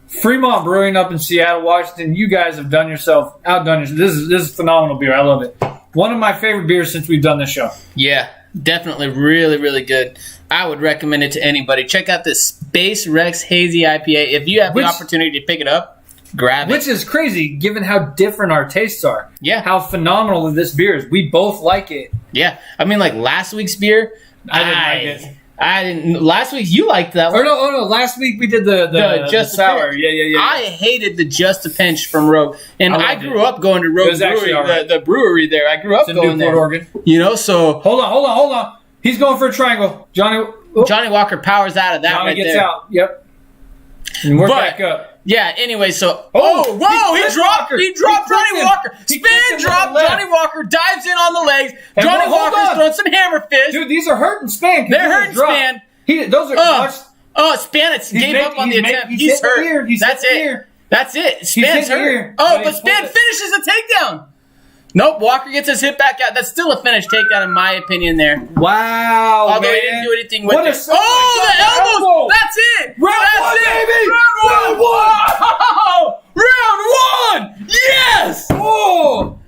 Speaker 2: Freemont Brewing up in Seattle, Washington, you guys have outdone yourself. This is phenomenal beer. I love it. One of my favorite beers since we've done this show.
Speaker 1: Yeah, definitely really, really good. I would recommend it to anybody. Check out this Space Rex Hazy IPA. If you have the opportunity to pick it up, grab it.
Speaker 2: Which is crazy, given how different our tastes are.
Speaker 1: Yeah.
Speaker 2: How phenomenal this beer is. We both like it.
Speaker 1: Yeah. Like last week's beer,
Speaker 2: I didn't like it.
Speaker 1: I didn't. Last week you liked that one.
Speaker 2: Oh no! Last week we did the sour. Yeah.
Speaker 1: I hated the Just a Pinch from Rogue, and I grew up going to Rogue Brewery, right. the brewery there. I grew up going there.
Speaker 2: Oregon.
Speaker 1: So
Speaker 2: hold on. He's going for a triangle. Johnny
Speaker 1: Walker powers out of that.
Speaker 2: Johnny
Speaker 1: right
Speaker 2: gets
Speaker 1: there.
Speaker 2: out. Yep. And we're back up.
Speaker 1: Yeah, anyway, so...
Speaker 2: He
Speaker 1: dropped Johnny Walker. Spin drop, Johnny Walker dives in on the legs.
Speaker 2: And
Speaker 1: Johnny Walker's throwing some hammer fists.
Speaker 2: Dude, these are hurting Span.
Speaker 1: They're hurting Span.
Speaker 2: Those are...
Speaker 1: Span gave up on the attempt. He's hurt. That's it. Span's hurt. But Span finishes the takedown. Nope, Walker gets his hit back out. That's still a finished takedown in my opinion there.
Speaker 2: Wow,
Speaker 1: although
Speaker 2: man.
Speaker 1: he didn't do anything with it.
Speaker 2: The
Speaker 1: elbows! That's it!
Speaker 2: Round one, baby!
Speaker 1: Round one! Yes!
Speaker 2: Oh!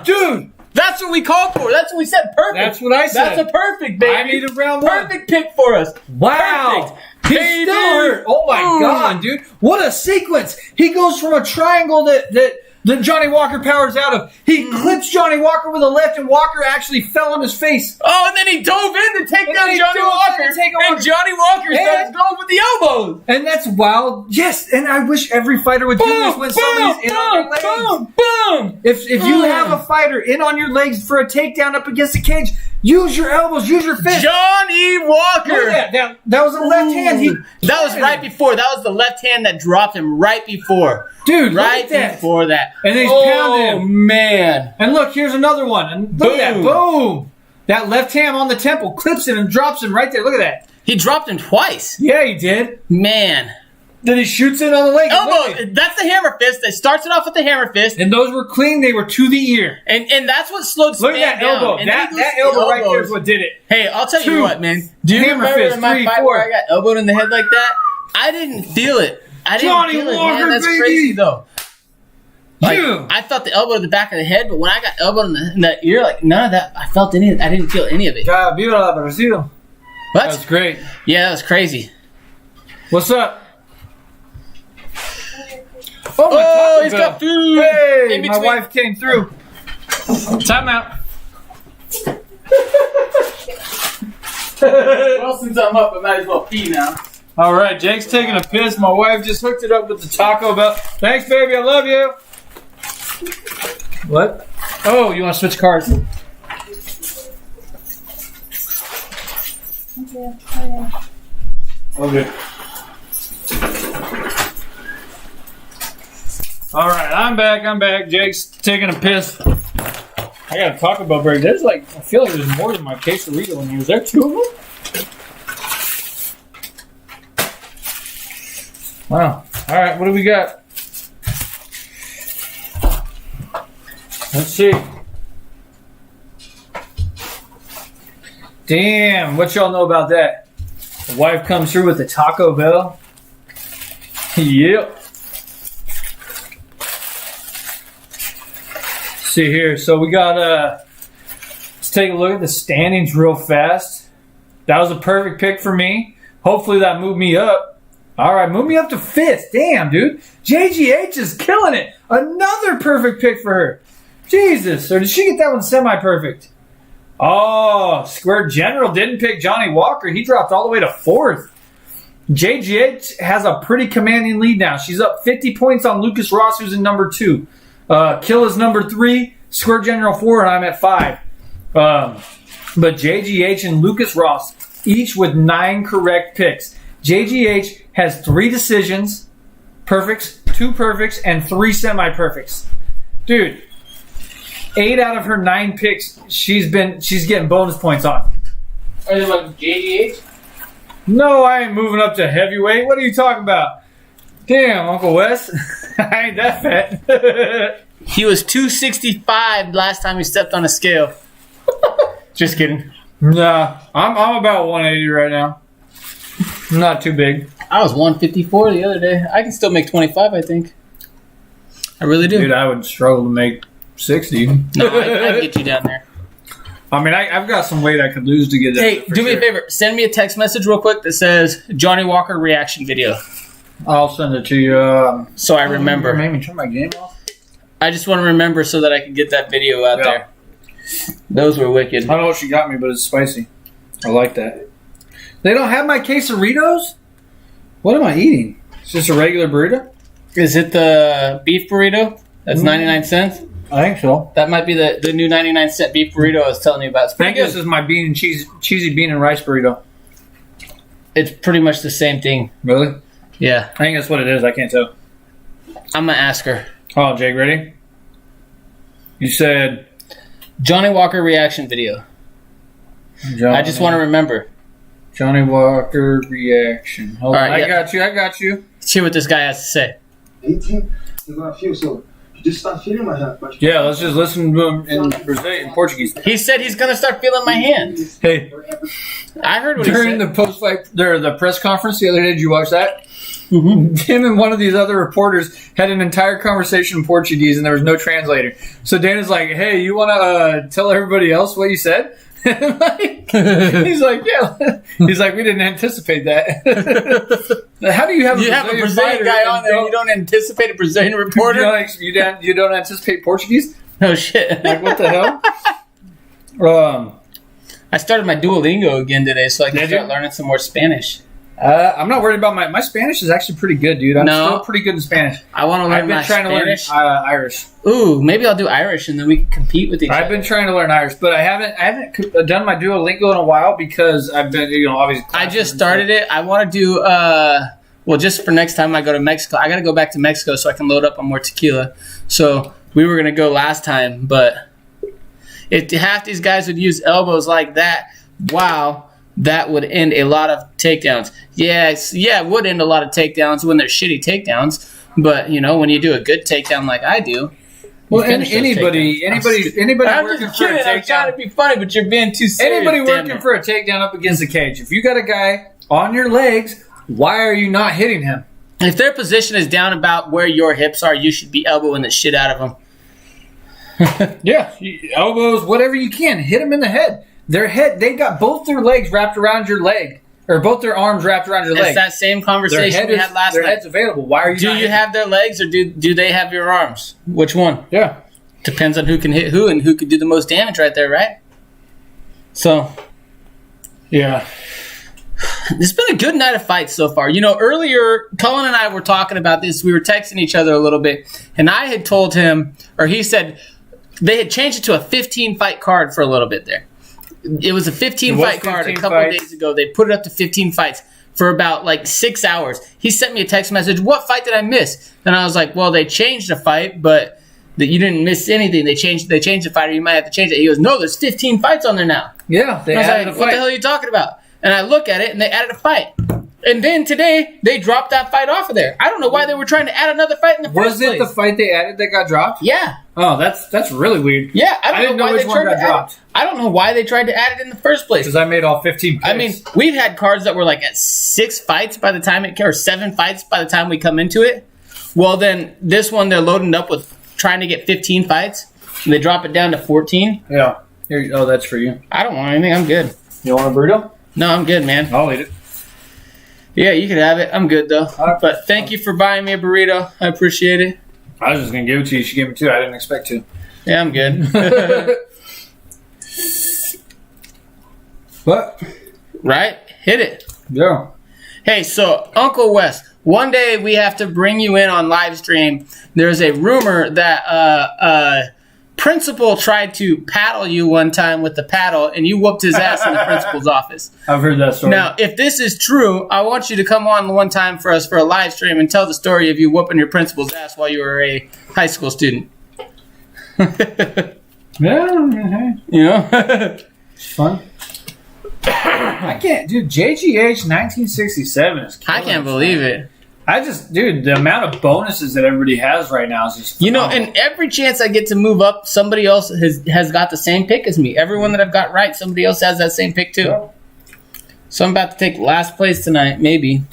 Speaker 2: Dude!
Speaker 1: That's what we called for. That's what we said. Perfect.
Speaker 2: That's what I said.
Speaker 1: That's a perfect, baby.
Speaker 2: I needed round one.
Speaker 1: Perfect pick for us.
Speaker 2: Wow.
Speaker 1: Perfect.
Speaker 2: He's still hurt. Oh, my God, dude. What a sequence. He goes from a triangle that Johnny Walker powers out of. He clips Johnny Walker with a left, and Walker actually fell on his face.
Speaker 1: Oh, and then he dove in to take down Johnny Walker. And Johnny Walker starts going with the elbows.
Speaker 2: And that's wild. Yes, and I wish every fighter would do this when somebody's in on your legs.
Speaker 1: Boom!
Speaker 2: If you have a fighter in on your legs for a takedown up against the cage, use your elbows, use your fists.
Speaker 1: Johnny Walker.
Speaker 2: Look at that. That was a left hand.
Speaker 1: That was right before. That was the left hand that dropped him right before.
Speaker 2: Dude,
Speaker 1: right before that.
Speaker 2: And then he's pounding him.
Speaker 1: Oh, man.
Speaker 2: And look, here's another one. And look at that. Boom. That left hand on the temple clips him and drops him right there. Look at that.
Speaker 1: He dropped him twice.
Speaker 2: Yeah, he did.
Speaker 1: Man.
Speaker 2: Then he shoots it on the leg.
Speaker 1: Elbow. That's the hammer fist. It starts it off with the hammer fist.
Speaker 2: And those were clean. They were to the ear.
Speaker 1: And that's what slowed Span down.
Speaker 2: Look at that elbow. That elbow right there is what did it.
Speaker 1: Hey, I'll tell you what, man. Do you remember in my fight where I got elbowed in the head like that? I didn't feel it.
Speaker 2: Johnny Walker,
Speaker 1: man. That's
Speaker 2: baby.
Speaker 1: crazy, though. I thought the elbow to the back of the head, but when I got elbowed in the ear, none of that, I didn't feel any of it.
Speaker 2: Viva la Brasil.
Speaker 1: What?
Speaker 2: That was great.
Speaker 1: Yeah, that was crazy.
Speaker 2: What's up?
Speaker 1: Oh, he's got food.
Speaker 2: Hey, my wife came through. Time out.
Speaker 1: Well, since I'm up, I might as well pee now.
Speaker 2: All right, Jake's taking a piss. My wife just hooked it up with the Taco Bell. Thanks, baby. I love you. What? Oh, you want to switch cards? Okay. All right, I'm back. Jake's taking a piss. I got a Taco Bell break. I feel like there's more than my quesarito in here. Is there two of them? Wow. All right, what do we got? Let's see. Damn, what y'all know about that? The wife comes through with the Taco Bell. Yep. See here. So we got, let's take a look at the standings real fast. That was a perfect pick for me. Hopefully that moved me up. All right, move me up to 5th. Damn, dude. JGH is killing it. Another perfect pick for her. Jesus. Or did she get that one semi-perfect? Oh, Square General didn't pick Johnny Walker. He dropped all the way to 4th. JGH has a pretty commanding lead now. She's up 50 points on Lucas Ross, who's in number 2. Kill is number 3. Square General 4, and I'm at 5. But JGH and Lucas Ross, each with 9 correct picks. JGH has 3 decisions, perfects, 2 perfects, and 3 semi-perfects. Dude, 8 out of her 9 picks, she's getting bonus points on.
Speaker 1: Are they like JGH?
Speaker 2: No, I ain't moving up to heavyweight. What are you talking about? Damn, Uncle Wes. I ain't that fat.
Speaker 1: He was 265 last time he stepped on a scale. Just kidding.
Speaker 2: Nah, I'm about 180 right now. I'm not too big.
Speaker 1: I was 154 the other day. I can still make 25, I think. I really do.
Speaker 2: Dude, I would struggle to make 60.
Speaker 1: No, I'd get you down there.
Speaker 2: I mean, I've got some weight I could lose to get that.
Speaker 1: Hey, do me a favor. Send me a text message real quick that says Johnny Walker reaction video.
Speaker 2: I'll send it to you.
Speaker 1: So I remember.
Speaker 2: Made me turn my game off.
Speaker 1: I just want to remember so that I can get that video out there. Those were wicked.
Speaker 2: I don't know what she got me, but it's spicy. I like that. They don't have my quesadillas? What am I eating? It's just a regular burrito?
Speaker 1: Is it the beef burrito? That's 99 cents?
Speaker 2: I think so.
Speaker 1: That might be the new 99-cent beef burrito I was telling you about.
Speaker 2: I think this is my cheesy bean and rice burrito.
Speaker 1: It's pretty much the same thing.
Speaker 2: Really?
Speaker 1: Yeah.
Speaker 2: I think that's what it is. I can't tell.
Speaker 1: I'm going to ask her.
Speaker 2: Oh, Jake, ready? You said...
Speaker 1: Johnny Walker reaction video. I just want to remember.
Speaker 2: Johnny Walker reaction. Hold on. I got you.
Speaker 1: Let's hear what this guy has to say.
Speaker 3: 18, you're going to feel so. You just start feeling my hand.
Speaker 2: Yeah, let's just listen to him in Brazilian, Portuguese.
Speaker 1: He said he's going to start feeling my hand.
Speaker 2: Hey.
Speaker 1: I heard what he said.
Speaker 2: During the post-fight, the press conference the other day, did you watch that?
Speaker 1: Mm-hmm.
Speaker 2: Him and one of these other reporters had an entire conversation in Portuguese, and there was no translator. So Dana's like, "Hey, you want to tell everybody else what you said?" He's like, "Yeah." He's like, "We didn't anticipate that." How do you have
Speaker 1: a Brazilian guy on there? You don't anticipate a Brazilian reporter?
Speaker 2: You don't anticipate Portuguese?
Speaker 1: No shit.
Speaker 2: Like what the hell?
Speaker 1: I started my Duolingo again today, so I can start learning some more Spanish.
Speaker 2: I'm not worried about my Spanish is actually pretty good, dude. I'm still pretty good in Spanish.
Speaker 1: I want to learn my Spanish.
Speaker 2: To learn Irish.
Speaker 1: Ooh, maybe I'll do Irish and then we can compete with each other.
Speaker 2: I've been trying to learn Irish, but I haven't done my Duolingo in a while because I've been, obviously.
Speaker 1: I just started it. I want to do just for next time I go to Mexico. I got to go back to Mexico so I can load up on more tequila. So we were gonna go last time, but if half these guys would use elbows like that, wow. That would end a lot of takedowns. Yeah, it would end a lot of takedowns when they're shitty takedowns. But when you do a good takedown like I do,
Speaker 2: well, anybody
Speaker 1: I'm
Speaker 2: working for a takedown.
Speaker 1: I'm trying to be funny, but you're being too serious.
Speaker 2: Anybody working for a takedown up against the cage, if you got a guy on your legs, why are you not hitting him?
Speaker 1: If their position is down about where your hips are, you should be elbowing the shit out of them.
Speaker 2: Yeah, elbows, whatever you can, hit them in the head. They got both their legs wrapped around your leg, or both their arms wrapped around your leg.
Speaker 1: It's that same conversation we had last night.
Speaker 2: Their head's available. Why are you?
Speaker 1: Do you have their legs, or do they have your arms? Which one?
Speaker 2: Yeah,
Speaker 1: depends on who can hit who and who can do the most damage right there, right? So,
Speaker 2: yeah,
Speaker 1: it's been a good night of fights so far. Earlier Cullen and I were talking about this. We were texting each other a little bit, and I had told him, or he said, they had changed it to a 15-fight card for a little bit there. It was a 15-fight card a couple of days ago. They put it up to 15 fights for about 6 hours. He sent me a text message, "What fight did I miss?" And I was like, "Well, they changed the fight, but you didn't miss anything. They changed the fight, or you might have to change it." He goes, "No, there's 15 fights on there now."
Speaker 2: Yeah, they added a fight.
Speaker 1: What the hell are you talking about? And I look at it, and they added a fight. And then today, they dropped that fight off of there. I don't know why they were trying to add another fight in the first place.
Speaker 2: Was it the fight they added that got dropped?
Speaker 1: Yeah.
Speaker 2: Oh, that's really weird.
Speaker 1: Yeah, I
Speaker 2: didn't know which one got dropped.
Speaker 1: I don't know why they tried to add it in the first place.
Speaker 2: Because I made all 15 picks.
Speaker 1: I mean, we've had cards that were at 6 fights by the time or 7 fights by the time we come into it. Well, then this one they're loading up with trying to get 15 fights, and they drop it down to 14.
Speaker 2: Yeah. Here, that's for you.
Speaker 1: I don't want anything. I'm good.
Speaker 2: You want a burrito?
Speaker 1: No, I'm good, man.
Speaker 2: I'll eat it.
Speaker 1: Yeah, you could have it. I'm good, though. But thank you for buying me a burrito. I appreciate it.
Speaker 2: I was just going to give it to you. She gave me 2. I didn't expect to.
Speaker 1: Yeah, I'm good.
Speaker 2: What?
Speaker 1: Right? Hit it.
Speaker 2: Yeah.
Speaker 1: Hey, so Uncle Wes, one day we have to bring you in on live stream. There's a rumor that principal tried to paddle you one time with the paddle, and you whooped his ass in the principal's office.
Speaker 2: I've heard that story.
Speaker 1: Now, if this is true, I want you to come on one time for us for a live stream and tell the story of you whooping your principal's ass while you were a high school student.
Speaker 2: Yeah,
Speaker 1: you know,
Speaker 2: it's fun. I can't, dude. JGH 1967 is.
Speaker 1: I can't believe it.
Speaker 2: Dude, the amount of bonuses that everybody has right now is just phenomenal.
Speaker 1: And every chance I get to move up, somebody else has got the same pick as me. Everyone that I've got right, somebody else has that same pick too. Yeah. So I'm about to take last place tonight, maybe.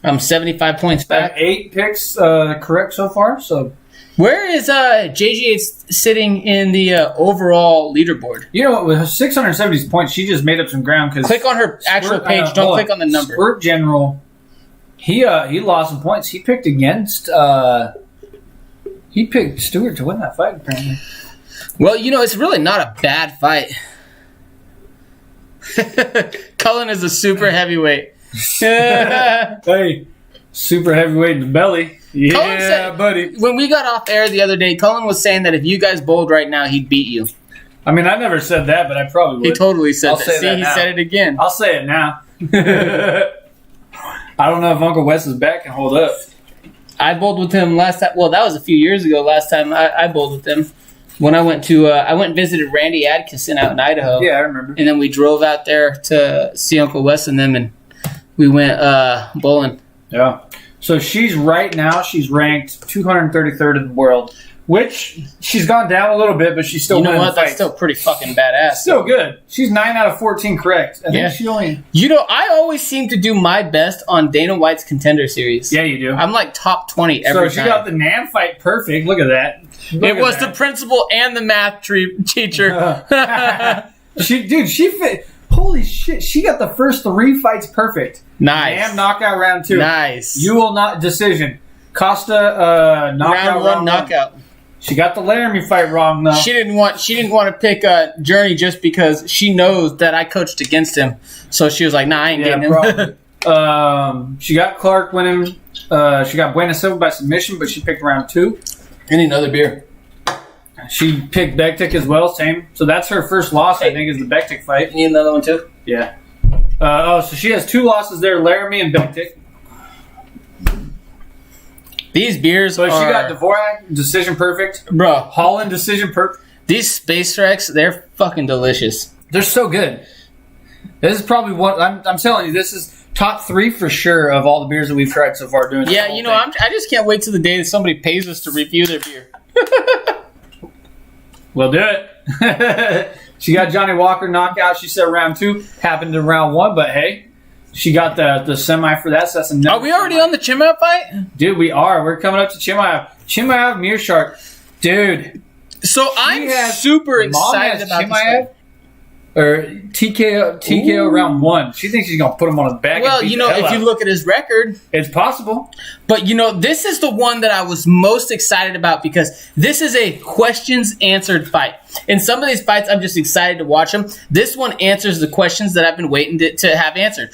Speaker 1: I'm 75 points back.
Speaker 2: 8 picks correct so far. So
Speaker 1: where is JGH sitting in the overall leaderboard?
Speaker 2: You know what? With 670 points, she just made up some ground.
Speaker 1: Click on her actual page. Don't click on the number.
Speaker 2: Squirt General. He lost some points. He picked against. He picked Stewart to win that fight, apparently.
Speaker 1: Well, it's really not a bad fight. Cullen is a super heavyweight.
Speaker 2: Hey, super heavyweight in the belly. Yeah,
Speaker 1: Cullen said,
Speaker 2: buddy.
Speaker 1: When we got off air the other day, Cullen was saying that if you guys bowled right now, he'd beat you.
Speaker 2: I mean, I never said that, but I probably would.
Speaker 1: He totally said that.
Speaker 2: See,
Speaker 1: he said it again.
Speaker 2: I'll say it now. I don't know if Uncle Wes's back can hold up.
Speaker 1: I bowled with him last time. Well, that was a few years ago. Last time I bowled with him, when I went and visited Randy Adkison out in Idaho.
Speaker 2: Yeah, I remember.
Speaker 1: And then we drove out there to see Uncle Wes and them, and we went bowling.
Speaker 2: Yeah. So she's ranked 233rd in the world, which she's gone down a little bit, but she's still winning the fight.
Speaker 1: That's still pretty fucking badass.
Speaker 2: Still good. She's 9 out of 14 correct. I think she only.
Speaker 1: I always seem to do my best on Dana White's Contender Series.
Speaker 2: Yeah, you do.
Speaker 1: I'm like top 20 every time.
Speaker 2: So she got the NAM fight perfect. Look at that.
Speaker 1: It was the principal and the math teacher.
Speaker 2: She fit. Holy shit, she got the first 3 fights perfect.
Speaker 1: Nice.
Speaker 2: NAM knockout round 2.
Speaker 1: Nice.
Speaker 2: Ewell not decision. Costa knockout
Speaker 1: round 1 knockout.
Speaker 2: She got the Laramie fight wrong though.
Speaker 1: She didn't want to pick Journey just because she knows that I coached against him. So she was like, "Nah, I ain't getting him."
Speaker 2: She got Clark winning. She got Buena Silva by submission, but she picked round 2.
Speaker 1: I need another beer.
Speaker 2: She picked Bektik as well, same. So that's her first loss, I think, is the Bektik fight.
Speaker 1: You need another one too?
Speaker 2: Yeah. So she has 2 losses there, Laramie and Bektik.
Speaker 1: These beers
Speaker 2: So she got Dvorak, decision perfect.
Speaker 1: Bro.
Speaker 2: Holland, decision perfect.
Speaker 1: These Space Rex, they're fucking delicious.
Speaker 2: They're so good. This is probably what, I'm telling you, this is top 3 for sure of all the beers that we've tried so far doing this.
Speaker 1: Yeah, I just can't wait till the day that somebody pays us to review their beer.
Speaker 2: We'll do it. She got Johnny Walker knockout. She said round 2. Happened in round 1, but hey, she got the semi for that. So that's
Speaker 1: Are we already on the Chimaev fight?
Speaker 2: Dude, we are. We're coming up to Chimaev. Chimaev, Meerschaert. Dude.
Speaker 1: So I'm super excited about
Speaker 2: Chimaev. Or TKO round 1. She thinks she's going to put him on his back.
Speaker 1: Well, if you look at his record.
Speaker 2: It's possible.
Speaker 1: But, this is the one that I was most excited about because this is a questions answered fight. In some of these fights, I'm just excited to watch them. This one answers the questions that I've been waiting to have answered.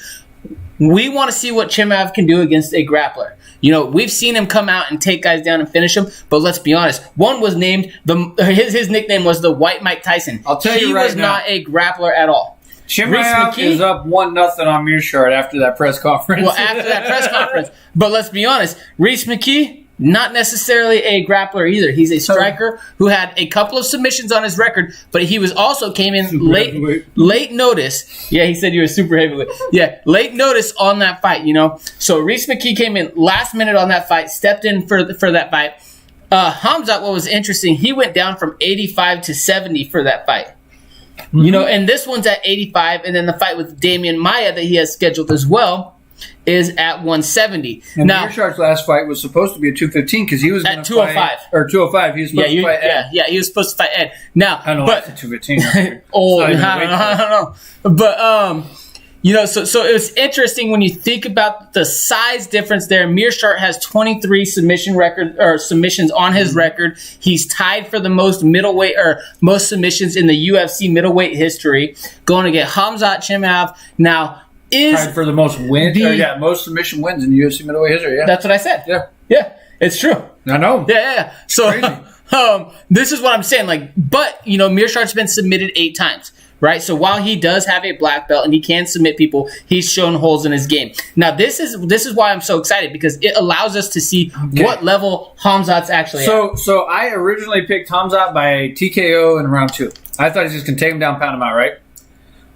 Speaker 1: We want to see what Chimaev can do against a grappler. We've seen him come out and take guys down and finish them, but let's be honest. One was named, his nickname was the White Mike Tyson.
Speaker 2: I'll tell you right now.
Speaker 1: He was not a grappler at all.
Speaker 2: Chimaev is up 1-0 on Meerschaert after that press conference.
Speaker 1: Well, after that press conference. But let's be honest. Reese McKee, not necessarily a grappler either. He's a striker who had a couple of submissions on his record, but he came in late notice. Yeah, he said you were super heavyweight. Yeah, late notice on that fight, So Reese McKee came in last minute on that fight, stepped in for that fight. Hamzat, what was interesting, he went down from 85 to 70 for that fight. Mm-hmm. And this one's at 85, and then the fight with Damian Maia that he has scheduled as well is at 170.
Speaker 2: And now, Meerschaert's last fight was supposed to be at 215 because he was going to
Speaker 1: 205
Speaker 2: or 205. He was supposed to fight Ed.
Speaker 1: Yeah, he was supposed to fight Ed. Now,
Speaker 2: I don't know. 215.
Speaker 1: I don't know. But so it was interesting when you think about the size difference there. Meerschaert has 23 submissions on his record. He's tied for the most middleweight or most submissions in the UFC middleweight history, going to get Hamzat Chimaev. Now,
Speaker 2: tied for the most wins. Most submission wins in UFC middleweight history. Yeah,
Speaker 1: that's what I said.
Speaker 2: Yeah,
Speaker 1: it's true.
Speaker 2: I know.
Speaker 1: Yeah. So, this is what I'm saying. Like, but Mearshardt's been submitted 8 times. Right, so while he does have a black belt and he can submit people, he's shown holes in his game. Now, this is why I'm so excited, because it allows us to see what level Khamzat's actually at.
Speaker 2: So I originally picked Khamzat by TKO in round 2. I thought he was just going to take him down, pound him out, right?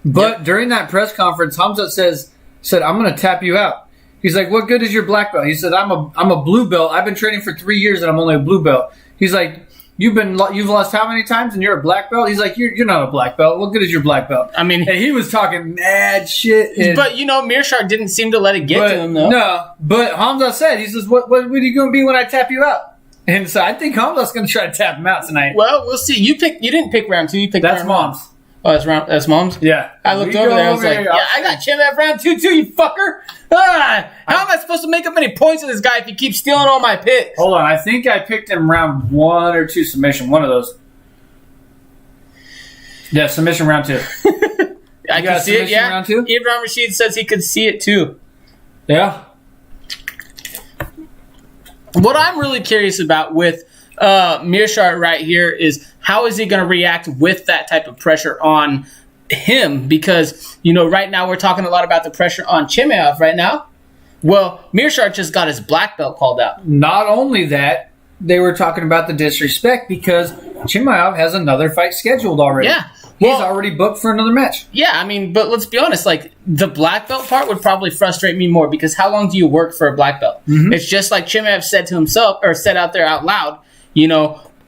Speaker 2: But during that press conference, Khamzat said, I'm going to tap you out. He's like, what good is your black belt? He said, I'm a blue belt. I've been training for 3 years and I'm only a blue belt. He's like, You've lost how many times and you're a black belt? He's like, you're not a black belt. What good is your black belt?
Speaker 1: I mean,
Speaker 2: and he was talking mad shit.
Speaker 1: But Mearshart didn't seem to let it get to him though.
Speaker 2: No, but Khamzat said, he says, what are you going to be when I tap you out? And so I think Khamzat's going to try to tap him out tonight.
Speaker 1: Well, we'll see. You didn't pick round 2. You picked
Speaker 2: That's Mom's.
Speaker 1: Oh, that's Mom's?
Speaker 2: Yeah.
Speaker 1: I looked over there. I was like, I got Chimaev round 2 too, you fucker. How am I supposed to make up any points with this guy if he keeps stealing all my picks?
Speaker 2: Hold on. I think I picked him round 1 or 2 submission. One of those. Yeah, submission round 2.
Speaker 1: I can see it, yeah.
Speaker 2: Round 2?
Speaker 1: Ibrahim Rashid says he could see it too.
Speaker 2: Yeah.
Speaker 1: What I'm really curious about with Mearshart right here is how is he going to react with that type of pressure on him? Because, right now we're talking a lot about the pressure on Chimaev right now. Well, Mearshart just got his black belt called out.
Speaker 2: Not only that, they were talking about the disrespect because Chimaev has another fight scheduled already.
Speaker 1: Yeah.
Speaker 2: He's already booked for another match.
Speaker 1: Yeah, I mean, but let's be honest. Like, the black belt part would probably frustrate me more because how long do you work for a black belt? Mm-hmm. It's just like Chimaev said to himself, or said out there out loud,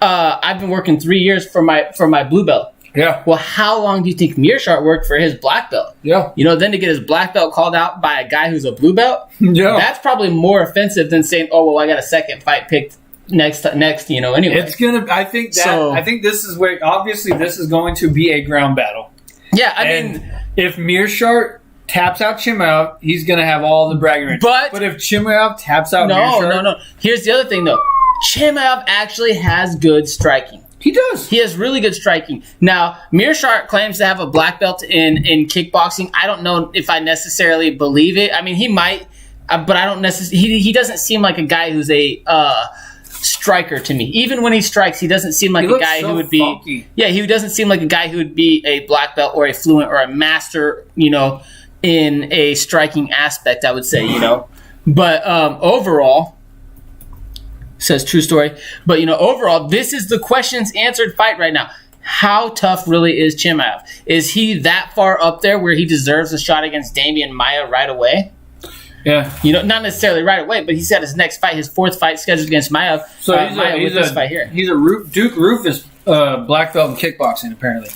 Speaker 1: I've been working 3 years for my blue belt.
Speaker 2: Yeah.
Speaker 1: Well, how long do you think Mearshart worked for his black belt?
Speaker 2: Yeah.
Speaker 1: Then to get his black belt called out by a guy who's a blue belt,
Speaker 2: yeah,
Speaker 1: that's probably more offensive than saying, oh, well, I got a second fight picked next, anyway.
Speaker 2: It's going to, I think this is where, obviously, this is going to be a ground battle.
Speaker 1: Yeah, I mean,
Speaker 2: if Mearshart taps out Chimaev, he's going to have all the bragging rights. But if Chimaev taps out Mearshart...
Speaker 1: No. Here's the other thing, though. Chimaev actually has good striking.
Speaker 2: He does.
Speaker 1: He has really good striking. Now, Mearshart claims to have a black belt in kickboxing. I don't know if I necessarily believe it. I mean, he might, but I don't necessarily... He doesn't seem like a guy who's a striker to me. Even when he strikes, he doesn't seem like a guy who would be...
Speaker 2: funky.
Speaker 1: Yeah, he doesn't seem like a guy who would be a black belt or a fluent or a master, in a striking aspect, I would say, But overall... Says true story. But, overall, this is the questions answered fight right now. How tough really is Chimaev? Is he that far up there where he deserves a shot against Damian Maia right away?
Speaker 2: Yeah.
Speaker 1: Not necessarily right away, but he's got his next fight, his 4th fight scheduled against Maia.
Speaker 2: So he's this fight here. He's a Duke Rufus black belt in kickboxing, apparently.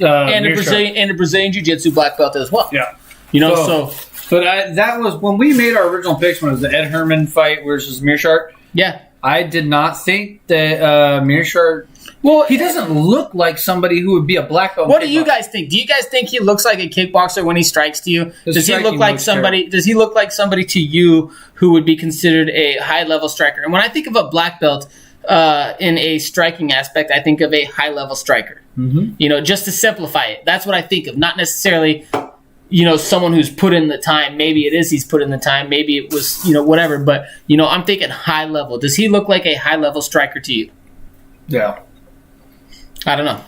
Speaker 1: And a Brazilian Jiu-Jitsu black belt as well.
Speaker 2: Yeah.
Speaker 1: But
Speaker 2: that was when we made our original picks when it was the Ed Herman fight versus Mearshart.
Speaker 1: Yeah.
Speaker 2: I did not think that Mearshart... Well, he doesn't look like somebody who would be a black belt.
Speaker 1: What do you guys think? Do you guys think he looks like a kickboxer when he strikes to you? Does he look like somebody? Terrible. Does he look like somebody to you who would be considered a high-level striker? And when I think of a black belt in a striking aspect, I think of a high-level striker. Mm-hmm. Just to simplify it, that's what I think of. Not necessarily... someone who's put in the time. Maybe it is he's put in the time. Maybe it was, whatever. But, I'm thinking high level. Does he look like a high level striker to you?
Speaker 2: Yeah.
Speaker 1: I don't know.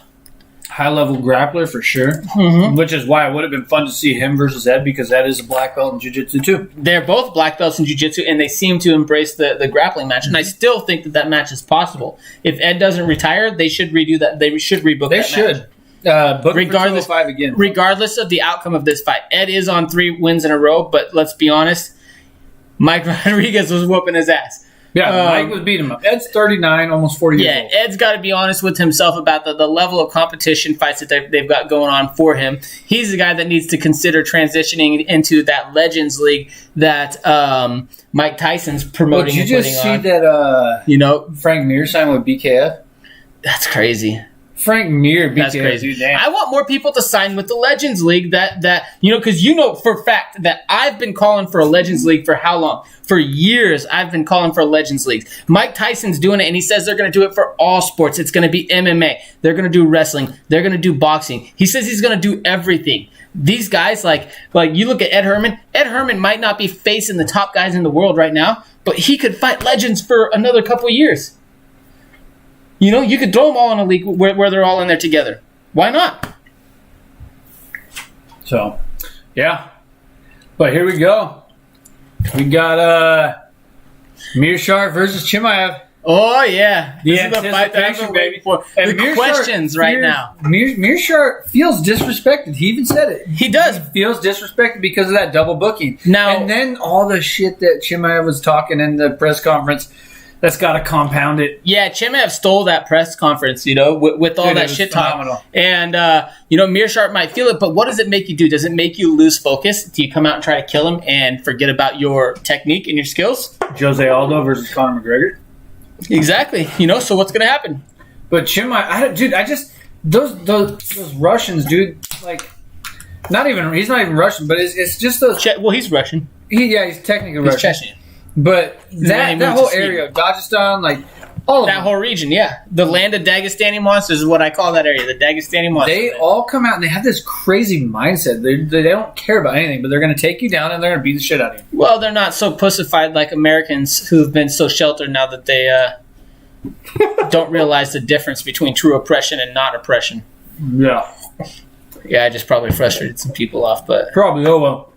Speaker 2: High level grappler for sure. Mm-hmm. Which is why it would have been fun to see him versus Ed because Ed is a black belt in jiu-jitsu too.
Speaker 1: They're both black belts in jiu-jitsu and they seem to embrace the grappling match. And I still think that match is possible. If Ed doesn't retire, they should redo that. They should rebook that match. They should. Regardless of the outcome of this fight, Ed is on 3 wins in a row. But let's be honest, Mike Rodriguez was whooping his ass.
Speaker 2: Yeah, Mike was beating him up. Ed's 39, almost 40 years old.
Speaker 1: Yeah, Ed's got to be honest with himself about the level of competition fights that they've got going on for him. He's the guy that needs to consider transitioning into that Legends League that Mike Tyson's promoting.
Speaker 2: Did you just see that? Frank Mir signed with BKF.
Speaker 1: That's crazy.
Speaker 2: Frank Mir,
Speaker 1: that's crazy. I want more people to sign with the Legends League that because for a fact that I've been calling for a Legends League for how long? For years, I've been calling for a Legends League. Mike Tyson's doing it, and he says they're going to do it for all sports. It's going to be MMA. They're going to do wrestling. They're going to do boxing. He says he's going to do everything. These guys, like you look at Ed Herman. Ed Herman might not be facing the top guys in the world right now, but he could fight legends for another couple of years. You could throw them all in a league where they're all in there together. Why not?
Speaker 2: So, yeah. But here we go. We got Mearshart versus Chimaev.
Speaker 1: Oh, yeah.
Speaker 2: This is the fight that I've been waiting for.
Speaker 1: And the questions right now.
Speaker 2: Mearshart feels disrespected. He even said it.
Speaker 1: He does.
Speaker 2: He feels disrespected because of that double booking.
Speaker 1: Now,
Speaker 2: and then all the shit that Chimaev was talking in the press conference, that's got to compound it.
Speaker 1: Yeah, Chimaev stole that press conference, with all that shit talk. And, Mearshart might feel it, but what does it make you do? Does it make you lose focus? Do you come out and try to kill him and forget about your technique and your skills?
Speaker 2: Jose Aldo versus Conor McGregor.
Speaker 1: Exactly. So what's going to happen?
Speaker 2: But Chimaev, those Russians, dude, like, he's not even Russian, but it's just those.
Speaker 1: He's Russian.
Speaker 2: He's technically Russian.
Speaker 1: He's Chechen.
Speaker 2: But that whole area, Dagestan, like, all of
Speaker 1: that whole region, yeah. The land of Dagestani monsters is what I call that area, the Dagestani monsters.
Speaker 2: They all come out and they have this crazy mindset. They don't care about anything, but they're going to take you down and they're going to beat the shit out of you.
Speaker 1: Well, they're not so pussified like Americans who've been so sheltered now that they don't realize the difference between true oppression and not oppression.
Speaker 2: Yeah.
Speaker 1: Yeah, I just probably frustrated some people off, but...
Speaker 2: Probably, oh well.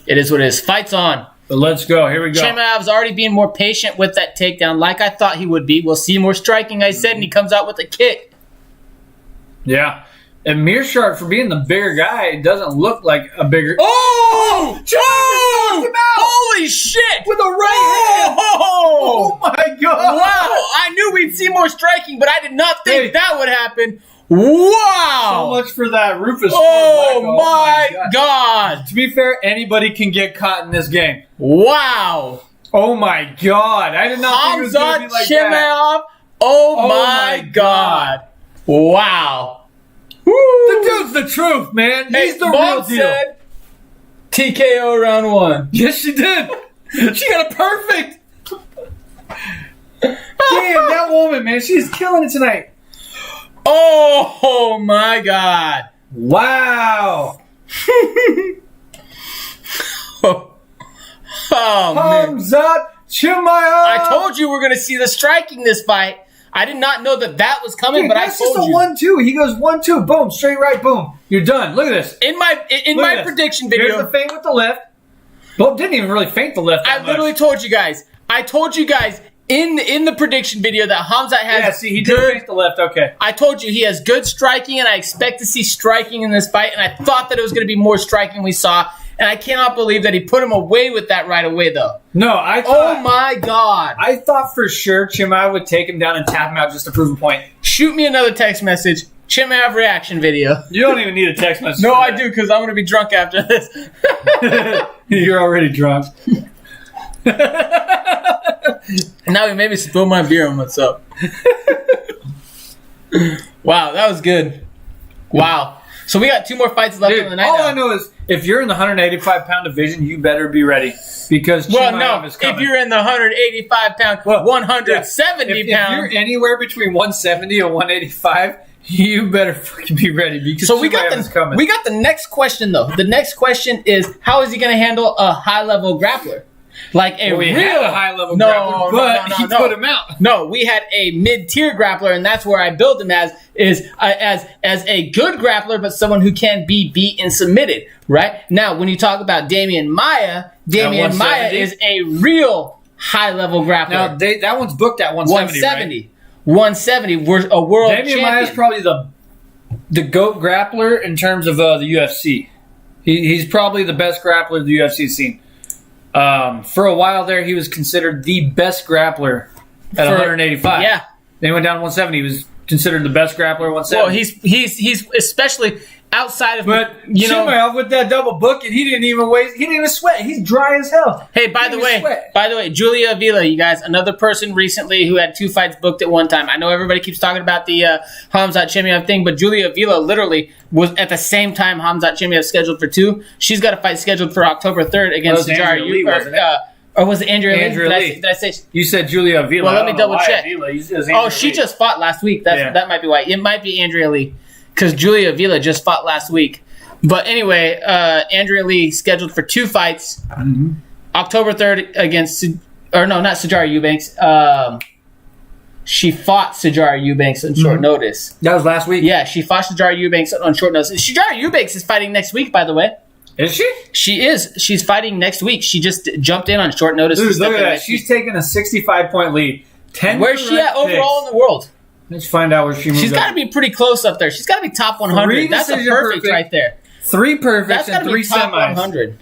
Speaker 1: It is what it is. Fight's on.
Speaker 2: But let's go. Here we go.
Speaker 1: Chimaev's already being more patient with that takedown like I thought he would be. We'll see more striking, I said, and he comes out with a kick.
Speaker 2: Yeah. And Mearshart, for being the bigger guy, doesn't look like a bigger...
Speaker 1: Oh! Joe! Holy shit!
Speaker 2: With a right hand!
Speaker 1: Oh
Speaker 2: my God!
Speaker 1: Wow! I knew we'd see more striking, but I did not think that would happen. Wow!
Speaker 2: So much for that Rufus.
Speaker 1: Oh my God!
Speaker 2: To be fair, anybody can get caught in this game.
Speaker 1: Wow!
Speaker 2: Oh my God! I did not think it was going to be like
Speaker 1: Chimaev.
Speaker 2: that.
Speaker 1: Oh my God! Wow! Woo.
Speaker 2: The dude's the truth, man. He's the real deal.
Speaker 1: Said TKO round 1.
Speaker 2: Yes, she did. She got it perfect. Damn, that woman, man, she's killing it tonight.
Speaker 1: Oh my God!
Speaker 2: Wow! Thumbs up, Chimaev!
Speaker 1: I told you we're going to see the striking this fight. I did not know that was coming,
Speaker 2: dude,
Speaker 1: but I told you.
Speaker 2: That's just a 1-2. He goes 1-2, boom, straight right, boom. You're done. Look at this.
Speaker 1: In my prediction video,
Speaker 2: here's the feint with the left. Well, didn't even really feint the left.
Speaker 1: I literally told you guys. I told you guys. In the prediction video that Hamzat has...
Speaker 2: Yeah, see, he did face the left, okay.
Speaker 1: I told you he has good striking, and I expect to see striking in this fight, and I thought that it was going to be more striking we saw, and I cannot believe that he put him away with that right away, though.
Speaker 2: No, I thought...
Speaker 1: Oh, my God.
Speaker 2: I thought for sure Chimaev would take him down and tap him out just to prove a point.
Speaker 1: Shoot me another text message. Chimaev reaction video.
Speaker 2: You don't even need a text message.
Speaker 1: No, I do, because I'm going to be drunk after this.
Speaker 2: You're already drunk.
Speaker 1: Now he made me spill my beer on what's up. Wow, that was good. Wow. So we got 2 more fights left in the night.
Speaker 2: All I know is if you're in the 185-pound division, you better be ready because Chimaev is coming.
Speaker 1: If you're in the 185-pound, 170 pound,
Speaker 2: if you're anywhere between 170 and 185, you better fucking be ready because Chimaev is coming.
Speaker 1: We got the next question though. The next question is how is he going to handle a high-level grappler? Like
Speaker 2: we had a high-level grappler, but he put him out.
Speaker 1: No, we had a mid-tier grappler, and that's where I built him as a good grappler, but someone who can be beat and submitted. Right now, when you talk about Damian Maia is a real high-level grappler.
Speaker 2: Now that one's booked at 170.
Speaker 1: 170. We're a world champion.
Speaker 2: Damian Maia is probably the GOAT grappler in terms of the UFC. He's probably the best grappler the UFC's seen. For a while there, he was considered the best grappler at 185.
Speaker 1: Yeah.
Speaker 2: Then he went down to 170. He was considered the best grappler at 170.
Speaker 1: Well, he's especially outside of
Speaker 2: Chimaev with that double booking, he didn't even sweat. He's dry as hell.
Speaker 1: Hey, by the way, Julia Avila, you guys, another person recently who had 2 fights booked at one time. I know everybody keeps talking about the Hamzat Chimaev thing, but Julia Avila literally was at the same time Hamzat Chimaev scheduled for 2. She's got a fight scheduled for October 3rd against Sajara Lee, or was it Andrea Lee? Did I say?
Speaker 2: You said Julia Avila.
Speaker 1: Well, let me double check. She
Speaker 2: Lee.
Speaker 1: just fought last week. That might be why. It might be Andrea Lee. Because Julia Avila just fought last week. But anyway, Andrea Lee scheduled for 2 fights. Mm-hmm. October 3rd against... Or no, not Sajara Eubanks. she fought Sajara Eubanks on short notice.
Speaker 2: That was last week.
Speaker 1: Yeah, she fought Sajara Eubanks on short notice. Sajara Eubanks is fighting next week, by the way.
Speaker 2: Is she?
Speaker 1: She is. She's fighting next week. She just jumped in on short notice.
Speaker 2: Dude, look at that. She's taking a 65-point lead.
Speaker 1: Where's she at overall in the world?
Speaker 2: Let's find out where she moves.
Speaker 1: She's got to be pretty close up there. She's got to be top 100. That's a perfect right there.
Speaker 2: 3 perfects and 3
Speaker 1: top
Speaker 2: semis.
Speaker 1: 100.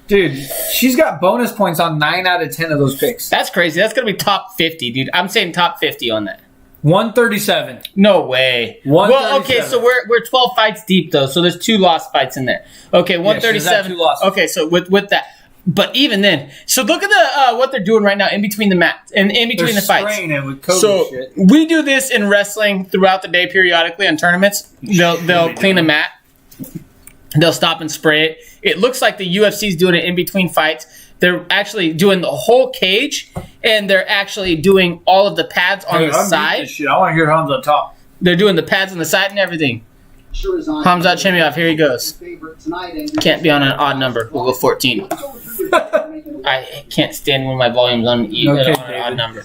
Speaker 2: Dude, she's got bonus points on 9 out of 10 of those picks.
Speaker 1: That's crazy. That's going to be top 50, dude. I'm saying top 50 on that.
Speaker 2: 137.
Speaker 1: No way. Well, okay, so we're 12 fights deep, though, so there's 2 lost fights in there. Okay, 137.
Speaker 2: Yeah, 2 losses.
Speaker 1: Okay, so with that. But even then, so look at the what they're doing right now in between the mats and in between the fights.
Speaker 2: With Kobe
Speaker 1: so
Speaker 2: shit.
Speaker 1: we do this in wrestling throughout the day periodically on tournaments. They'll clean a mat. They'll stop and spray it. It looks like the UFC's doing it in between fights. They're actually doing the whole cage, and they're actually doing all of the pads on the side.
Speaker 2: Shit. I want to hear Hamza talk.
Speaker 1: They're doing the pads on the side and everything. Hamzat Chemiyov, here he goes. Can't be on an odd number. We'll go 14. I can't stand when my volume's on an odd number.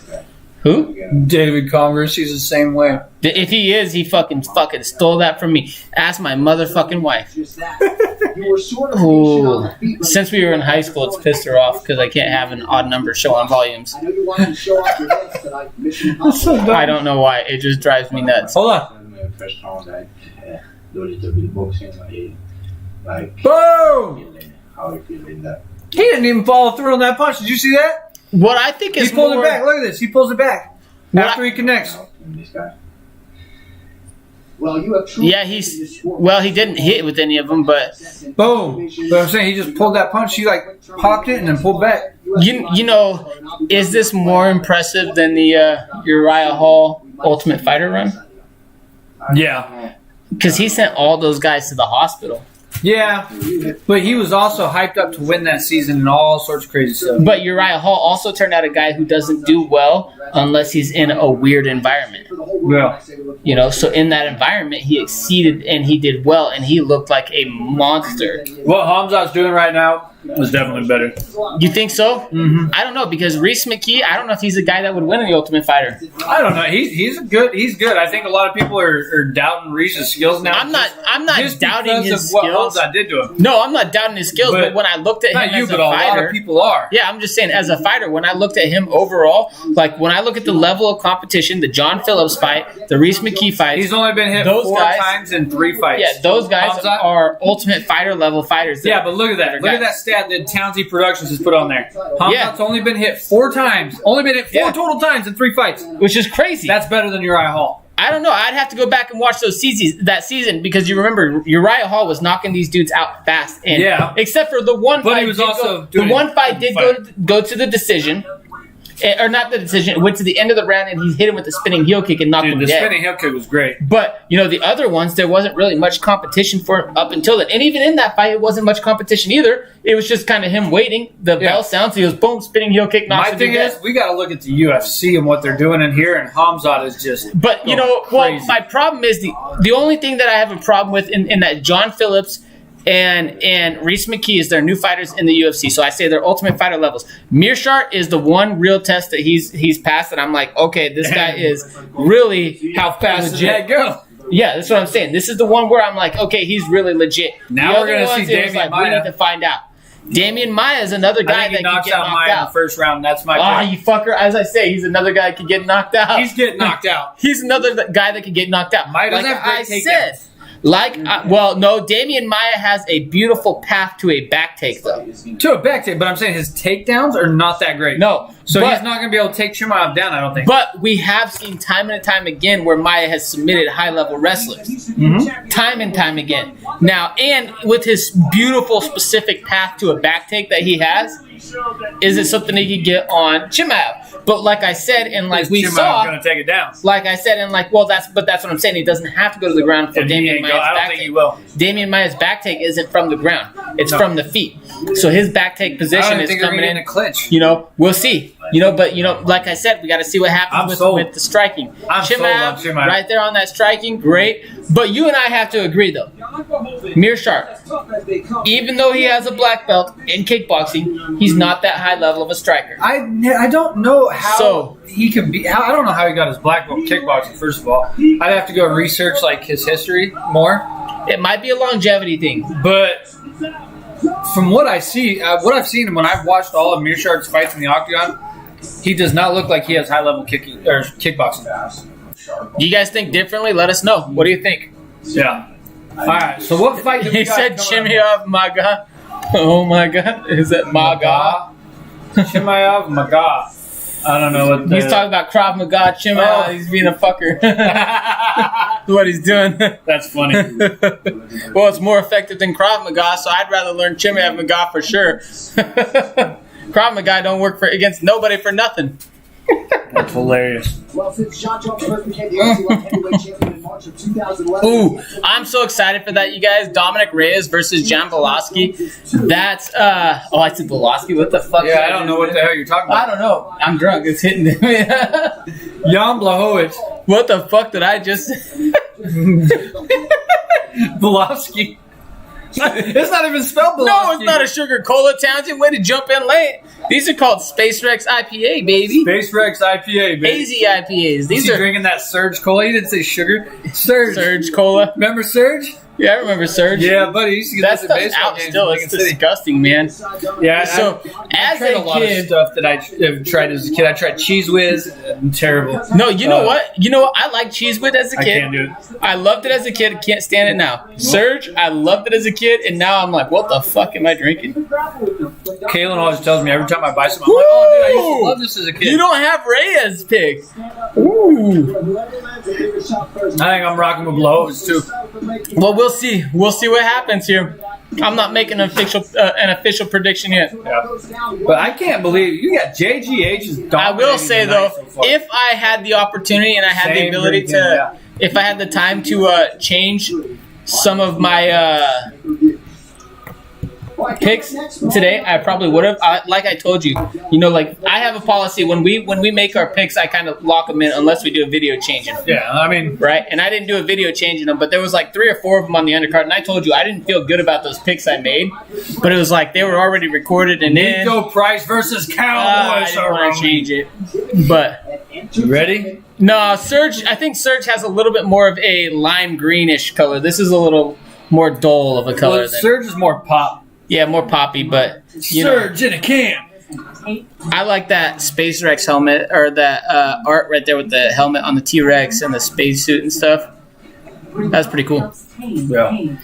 Speaker 1: Who?
Speaker 2: David Converse. He's the same way.
Speaker 1: If he is, he fucking stole that from me. Ask my motherfucking wife. Ooh. Since we were in high school, it's pissed her off because I can't have an odd number show on volumes. I don't know why. It just drives me nuts.
Speaker 2: Hold on. Boom! He didn't even follow through on that punch. Did you see that?
Speaker 1: What I think is
Speaker 2: he pulled it back. Look at this. He pulls it back after he connects.
Speaker 1: Yeah, he didn't hit with any of them, but
Speaker 2: boom. But I'm saying he just pulled that punch. He like popped it and then pulled back.
Speaker 1: You know, is this more impressive than the Uriah Hall Ultimate Fighter run?
Speaker 2: Yeah,
Speaker 1: because he sent all those guys to the hospital.
Speaker 2: Yeah, but he was also hyped up to win that season and all sorts of crazy stuff.
Speaker 1: But Uriah Hall also turned out a guy who doesn't do well unless he's in a weird environment.
Speaker 2: Yeah.
Speaker 1: You know, so in that environment, he exceeded and he did well, and he looked like a monster.
Speaker 2: What Hamzat's doing right now is definitely better.
Speaker 1: You think so?
Speaker 2: Mm-hmm.
Speaker 1: I don't know, because Reese McKee, I don't know if he's a guy that would win in the Ultimate Fighter.
Speaker 2: I don't know. He's good. He's good. I think a lot of people are doubting Reese's skills now.
Speaker 1: I'm not doubting his
Speaker 2: of what
Speaker 1: skills.
Speaker 2: Hamzat did to him.
Speaker 1: No, I'm not doubting his skills, but when I looked at him as a fighter,
Speaker 2: a lot of people are.
Speaker 1: Yeah, I'm just saying, as a fighter, when I looked at him overall, like when I look at the level of competition, the John Phillips fight, the Reese McKee fight,
Speaker 2: he's only been hit 4 times in 3 fights.
Speaker 1: Yeah, those guys are Ultimate Fighter level fighters.
Speaker 2: Yeah, but look at that. Look at that stat that Townsy Productions has put on there. Hamzat's only been hit 4 times. Only been hit 4 total times in 3 fights.
Speaker 1: Which is crazy.
Speaker 2: That's better than Uriah Hall.
Speaker 1: I don't know. I'd have to go back and watch that season because you remember Uriah Hall was knocking these dudes out fast. And except for the one fight.
Speaker 2: But he was also
Speaker 1: the one fight did go to the decision. Or not the decision. It went to the end of the round, and he hit him with the spinning heel kick and knocked him dead.
Speaker 2: The spinning heel kick was great.
Speaker 1: But, you know, the other ones, there wasn't really much competition for him up until then. And even in that fight, it wasn't much competition either. It was just kind of him waiting. The bell sounds. He goes, boom, spinning heel kick, knocks him dead.
Speaker 2: My thing is, we got to look at the UFC and what they're doing in here, and Hamzat is just
Speaker 1: But, you know, crazy. Well, my problem is the only thing that I have a problem with in that John Phillips and Reese McKee is their new fighters in the UFC. So I say they're Ultimate Fighter levels. Mearshart is the one real test that he's passed, and I'm like, okay, this guy is really
Speaker 2: how fast
Speaker 1: legit.
Speaker 2: Did that go?
Speaker 1: Yeah, that's what I'm saying. This is the one where I'm like, okay, he's really legit.
Speaker 2: Now we're going to see Damian Maia.
Speaker 1: We need to find out. Damian Maia is another guy that can get knocked out
Speaker 2: in the first round. That's my
Speaker 1: pick. You fucker. As I say, he's another guy that can get knocked out.
Speaker 2: He's getting knocked out.
Speaker 1: He's another guy that can get knocked out.
Speaker 2: Maia doesn't have great takedowns.
Speaker 1: No, Damian Maia has a beautiful path to a back take, though.
Speaker 2: To a back take, but I'm saying his takedowns are not that great.
Speaker 1: No.
Speaker 2: So he's not going to be able to take Chimaev down, I don't think.
Speaker 1: But we have seen time and time again where Maia has submitted high-level wrestlers.
Speaker 2: Mm-hmm.
Speaker 1: Time and time again. Now, and with his beautiful, specific path to a back take that he has, is it something he could get on Chimaev? But like I said, and like we saw,
Speaker 2: going to take it down.
Speaker 1: Like I said, and like, that's what I'm saying. He doesn't have to go to the ground for Damian Maia's back take. I don't think he will. Damian Maia's back take isn't from the ground; it's from the feet. So his back take position is coming in
Speaker 2: a clinch.
Speaker 1: You know, we'll see. But like I said, we got to see what happens with the striking. Chimaev, right there on that striking, great. But you and I have to agree, though. Meerschaert, even though he has a black belt in kickboxing, he's not that high level of a striker.
Speaker 2: I don't know how he can be. I don't know how he got his black belt in kickboxing. First of all, I'd have to go research like his history more.
Speaker 1: It might be a longevity thing,
Speaker 2: but from what I see, what I've seen, and when I've watched all of Meerschaert's fights in the octagon, he does not look like he has high level kickboxing.
Speaker 1: Do you guys think differently? Let us know. What do you think?
Speaker 2: Yeah. All right. So what fight?
Speaker 1: He said Chimaev Maga. Oh my God, is that Maga?
Speaker 2: Chimaev Maga. I don't know what
Speaker 1: he's talking about. Krav Maga. Chimaev. He's being a fucker. What he's doing.
Speaker 2: That's funny.
Speaker 1: Well, it's more effective than Krav Maga, so I'd rather learn Chimaev Maga for sure. Krav Maga don't work against nobody for nothing.
Speaker 2: That's hilarious.
Speaker 3: Well, since Sean Jones first became the UFC light heavyweight champion in March of 2011.
Speaker 1: Ooh, I'm so excited for that, you guys. Dominic Reyes versus Jan Belowski. That's I said Belowski. What the fuck?
Speaker 2: Yeah, I don't know what the hell you're talking about.
Speaker 1: I don't know. I'm drunk. It's hitting me.
Speaker 2: Jan Blachowicz.
Speaker 1: What the fuck did I just?
Speaker 2: Belowski. It's not even spelled Belowski.
Speaker 1: No, it's not a Sugar Cola Townsend. Way to jump in late. These are called Space Rex IPA, baby.
Speaker 2: Space Rex IPA, baby.
Speaker 1: Hazy IPAs. These are
Speaker 2: drinking that Surge Cola. You didn't say sugar.
Speaker 1: Surge Cola.
Speaker 2: Remember Surge?
Speaker 1: Yeah, I remember Surge.
Speaker 2: Yeah, buddy. Used to get
Speaker 1: that stuff's out still. It's disgusting, man.
Speaker 2: Yeah.
Speaker 1: So
Speaker 2: as a lot of stuff that I have tried as a kid. I tried Cheese Whiz. Terrible.
Speaker 1: No, you know what? I like Cheese Whiz as a kid.
Speaker 2: I can't do it.
Speaker 1: I loved it as a kid. Can't stand it now. Surge, I loved it as a kid, and now I'm like, what the fuck am I drinking?
Speaker 2: Kaylin always tells me every time I buy something, I'm like, oh, dude, I used to love this as a kid.
Speaker 1: You don't have Reyes pick. Ooh.
Speaker 2: I think I'm rocking with Blowers too.
Speaker 1: Well, we'll see. We'll see what happens here. I'm not making an official prediction yet.
Speaker 2: Yeah. But I can't believe you got JGH.
Speaker 1: I will say though, if I had the opportunity and I had the ability to, if I had the time to change some of my picks today, I probably would have. Like I told you, I have a policy when we make our picks, I kind of lock them in unless we do a video changing.
Speaker 2: Yeah, I mean,
Speaker 1: right. And I didn't do a video changing them, but there was like 3 or 4 of them on the undercard, and I told you I didn't feel good about those picks I made, but it was like they were already recorded and in.
Speaker 2: Nico Price versus Cowboys.
Speaker 1: I didn't want to change it, but
Speaker 2: you ready?
Speaker 1: No, Surge. I think Surge has a little bit more of a lime greenish color. This is a little more dull of a color.
Speaker 2: Surge is more pop.
Speaker 1: Yeah, more poppy, but
Speaker 2: Surge in a can.
Speaker 1: I like that Space Rex helmet, or that art right there with the helmet on the T-Rex and the spacesuit and stuff. That's pretty cool.
Speaker 2: Yeah.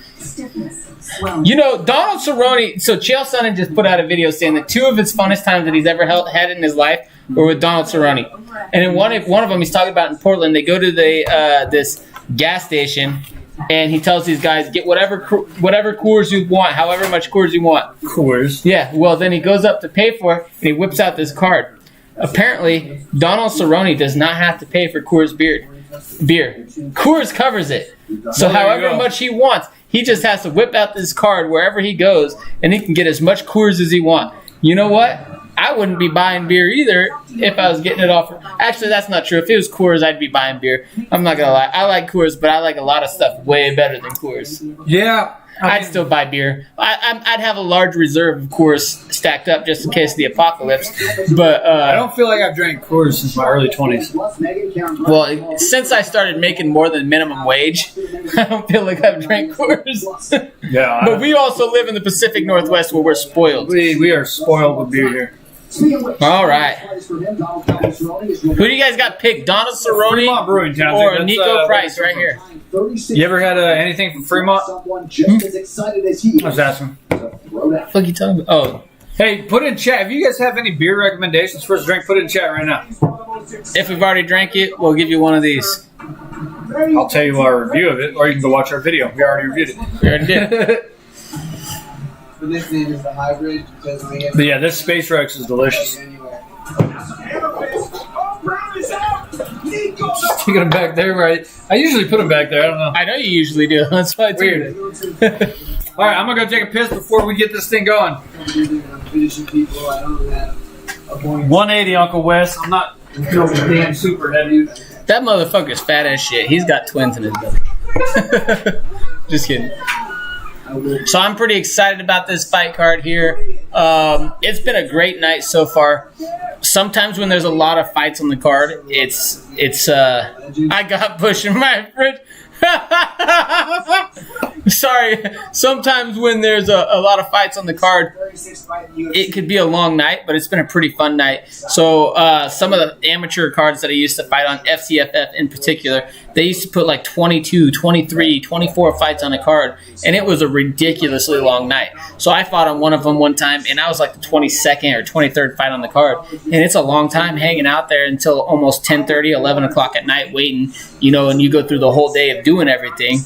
Speaker 1: Donald Cerrone. So Chael Sonnen just put out a video saying that 2 of his funnest times that he's ever had in his life were with Donald Cerrone, and in one of them he's talking about in Portland. They go to this gas station. And he tells these guys, get whatever Coors you want, however much Coors you want.
Speaker 2: Coors?
Speaker 1: Yeah, well, then he goes up to pay for it, and he whips out this card. Apparently, Donald Cerrone does not have to pay for Coors beer. Coors covers it. So however much he wants, he just has to whip out this card wherever he goes, and he can get as much Coors as he wants. You know what? I wouldn't be buying beer either if I was getting it off. Actually, that's not true. If it was Coors, I'd be buying beer. I'm not going to lie. I like Coors, but I like a lot of stuff way better than Coors.
Speaker 2: Yeah.
Speaker 1: I'd still buy beer. I'd have a large reserve of Coors stacked up just in case of the apocalypse. But
Speaker 2: I don't feel like I've drank Coors since my early 20s.
Speaker 1: Well, since I started making more than minimum wage, I don't feel like I've drank Coors.
Speaker 2: Yeah.
Speaker 1: But we also live in the Pacific Northwest where we're spoiled.
Speaker 2: We are spoiled with beer here.
Speaker 1: All right. Who do you guys got picked? Donald Cerrone
Speaker 2: Freemont Brewing,
Speaker 1: or Nico Price right here?
Speaker 2: You ever had anything from Fremont? I was asking.
Speaker 1: What are you talking about? Oh.
Speaker 2: Hey, put in chat. If you guys have any beer recommendations for us to drink, put it in chat right now.
Speaker 1: If we've already drank it, we'll give you one of these.
Speaker 2: I'll tell you our review of it, or you can go watch our video. We already reviewed it.
Speaker 1: We already did.
Speaker 5: But this name is the hybrid because
Speaker 2: but yeah, this Space Rex is delicious. Sticking them back there, right? I usually put them back there. I don't know.
Speaker 1: I know you usually do. That's why it's
Speaker 2: weird. All right, I'm gonna go take a piss before we get this thing going.
Speaker 5: I'm finishing people. I don't have a
Speaker 2: 180, Uncle Wes. I'm not damn super heavy.
Speaker 1: That motherfucker's fat as shit. He's got twins in his belly. Just kidding. So I'm pretty excited about this fight card here. It's been a great night so far. Sometimes when there's a lot of fights on the card, it's I got Bush in my fridge. Sorry. Sometimes when there's a lot of fights on the card, it could be a long night, but it's been a pretty fun night. So some of the amateur cards that I used to fight on, FCFF in particular, they used to put like 22, 23, 24 fights on a card, and it was a ridiculously long night. So I fought on one of them one time, and I was like the 22nd or 23rd fight on the card, and it's a long time hanging out there until almost 10:30, 11 o'clock at night waiting, and you go through the whole day of doing everything.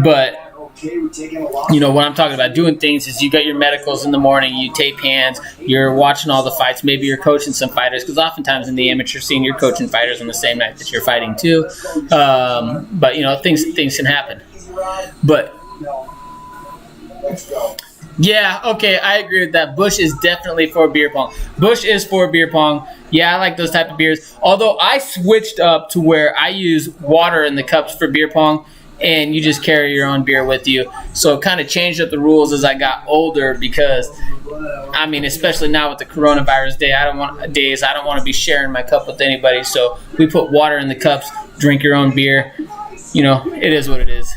Speaker 1: But what I'm talking about doing things is you got your medicals in the morning, you tape hands, you're watching all the fights, maybe you're coaching some fighters, because oftentimes in the amateur scene you're coaching fighters on the same night that you're fighting too. But things can happen. But yeah, okay, I agree with that. Bush is definitely for beer pong. Bush is for beer pong. Yeah, I like those type of beers. Although I switched up to where I use water in the cups for beer pong, and you just carry your own beer with you. So it kind of changed up the rules as I got older because, especially now with the coronavirus days, I don't want to be sharing my cup with anybody. So we put water in the cups, drink your own beer. It is what it is.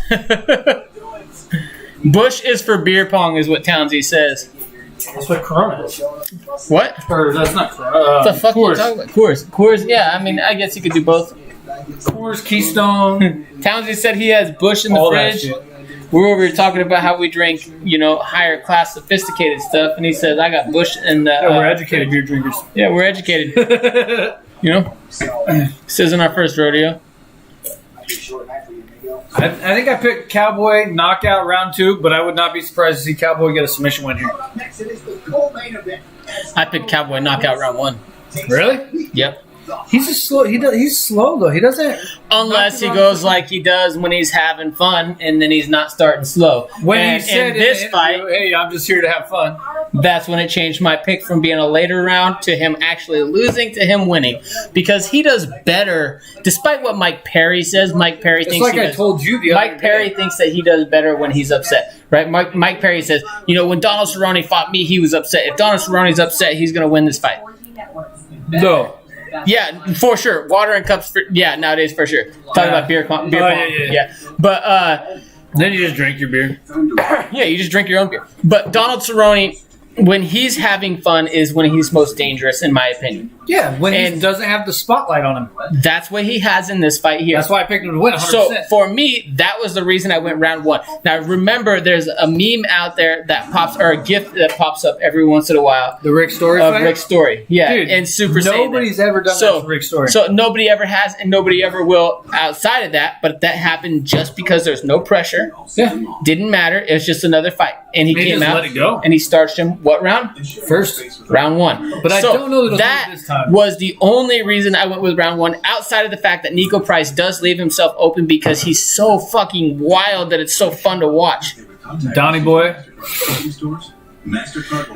Speaker 1: Bush is for beer pong is what Townsy says.
Speaker 2: That's what Corona is.
Speaker 1: What?
Speaker 2: Or that's not Corona.
Speaker 1: What the fuck are you talking about? Coors, yeah. I guess you could do both.
Speaker 2: Coors, Keystone.
Speaker 1: Townsy said he has Bush in the fridge. We're over here talking about how we drink, higher class, sophisticated stuff, and he says, I got Bush in the...
Speaker 2: we're educated beer drinkers.
Speaker 1: Yeah, we're educated. This isn't our first rodeo.
Speaker 2: I think I picked Cowboy knockout round 2, but I would not be surprised to see Cowboy get a submission win here.
Speaker 1: I picked Cowboy knockout round 1.
Speaker 2: Really?
Speaker 1: Yep.
Speaker 2: He's slow though. He doesn't.
Speaker 1: Unless he goes like he does when he's having fun, and then he's not starting slow.
Speaker 2: When he said
Speaker 1: in this fight,
Speaker 2: "Hey, I'm just here to have fun,"
Speaker 1: that's when it changed my pick from being a later round to him actually losing to him winning, because he does better. Despite what Mike Perry says, Mike Perry thinks
Speaker 2: like I told you the other day.
Speaker 1: Mike Perry thinks that he does better when he's upset, right? Mike Perry says, when Donald Cerrone fought me, he was upset. If Donald Cerrone's upset, he's going to win this fight.
Speaker 2: No.
Speaker 1: Yeah, for sure. Water and cups. Nowadays for sure. Talking about beer pong. Yeah. But
Speaker 2: then you just drink your beer.
Speaker 1: Yeah, you just drink your own beer. But Donald Cerrone, when he's having fun, is when he's most dangerous, in my opinion.
Speaker 2: Yeah, when he doesn't have the spotlight on him.
Speaker 1: That's what he has in this fight here.
Speaker 2: That's why I picked him to win 100%.
Speaker 1: So, for me, that was the reason I went round 1. Now, remember, there's a meme out there that or a GIF that pops up every once in a while.
Speaker 2: The Rick Story fight?
Speaker 1: Rick Story, yeah.
Speaker 2: Dude,
Speaker 1: and Super Saiyan.
Speaker 2: Nobody's ever done that to Rick Story.
Speaker 1: So, nobody ever has, and nobody ever will outside of that, but that happened just because there's no pressure.
Speaker 2: Yeah.
Speaker 1: Didn't matter. It was just another fight. And he came out,
Speaker 2: let it go.
Speaker 1: and he starched him, what round?
Speaker 2: First.
Speaker 1: Round 1.
Speaker 2: But I don't know
Speaker 1: that
Speaker 2: this time.
Speaker 1: was the only reason I went with round 1, outside of the fact that Nico Price does leave himself open because he's so fucking wild that it's so fun to watch.
Speaker 2: Donnie boy.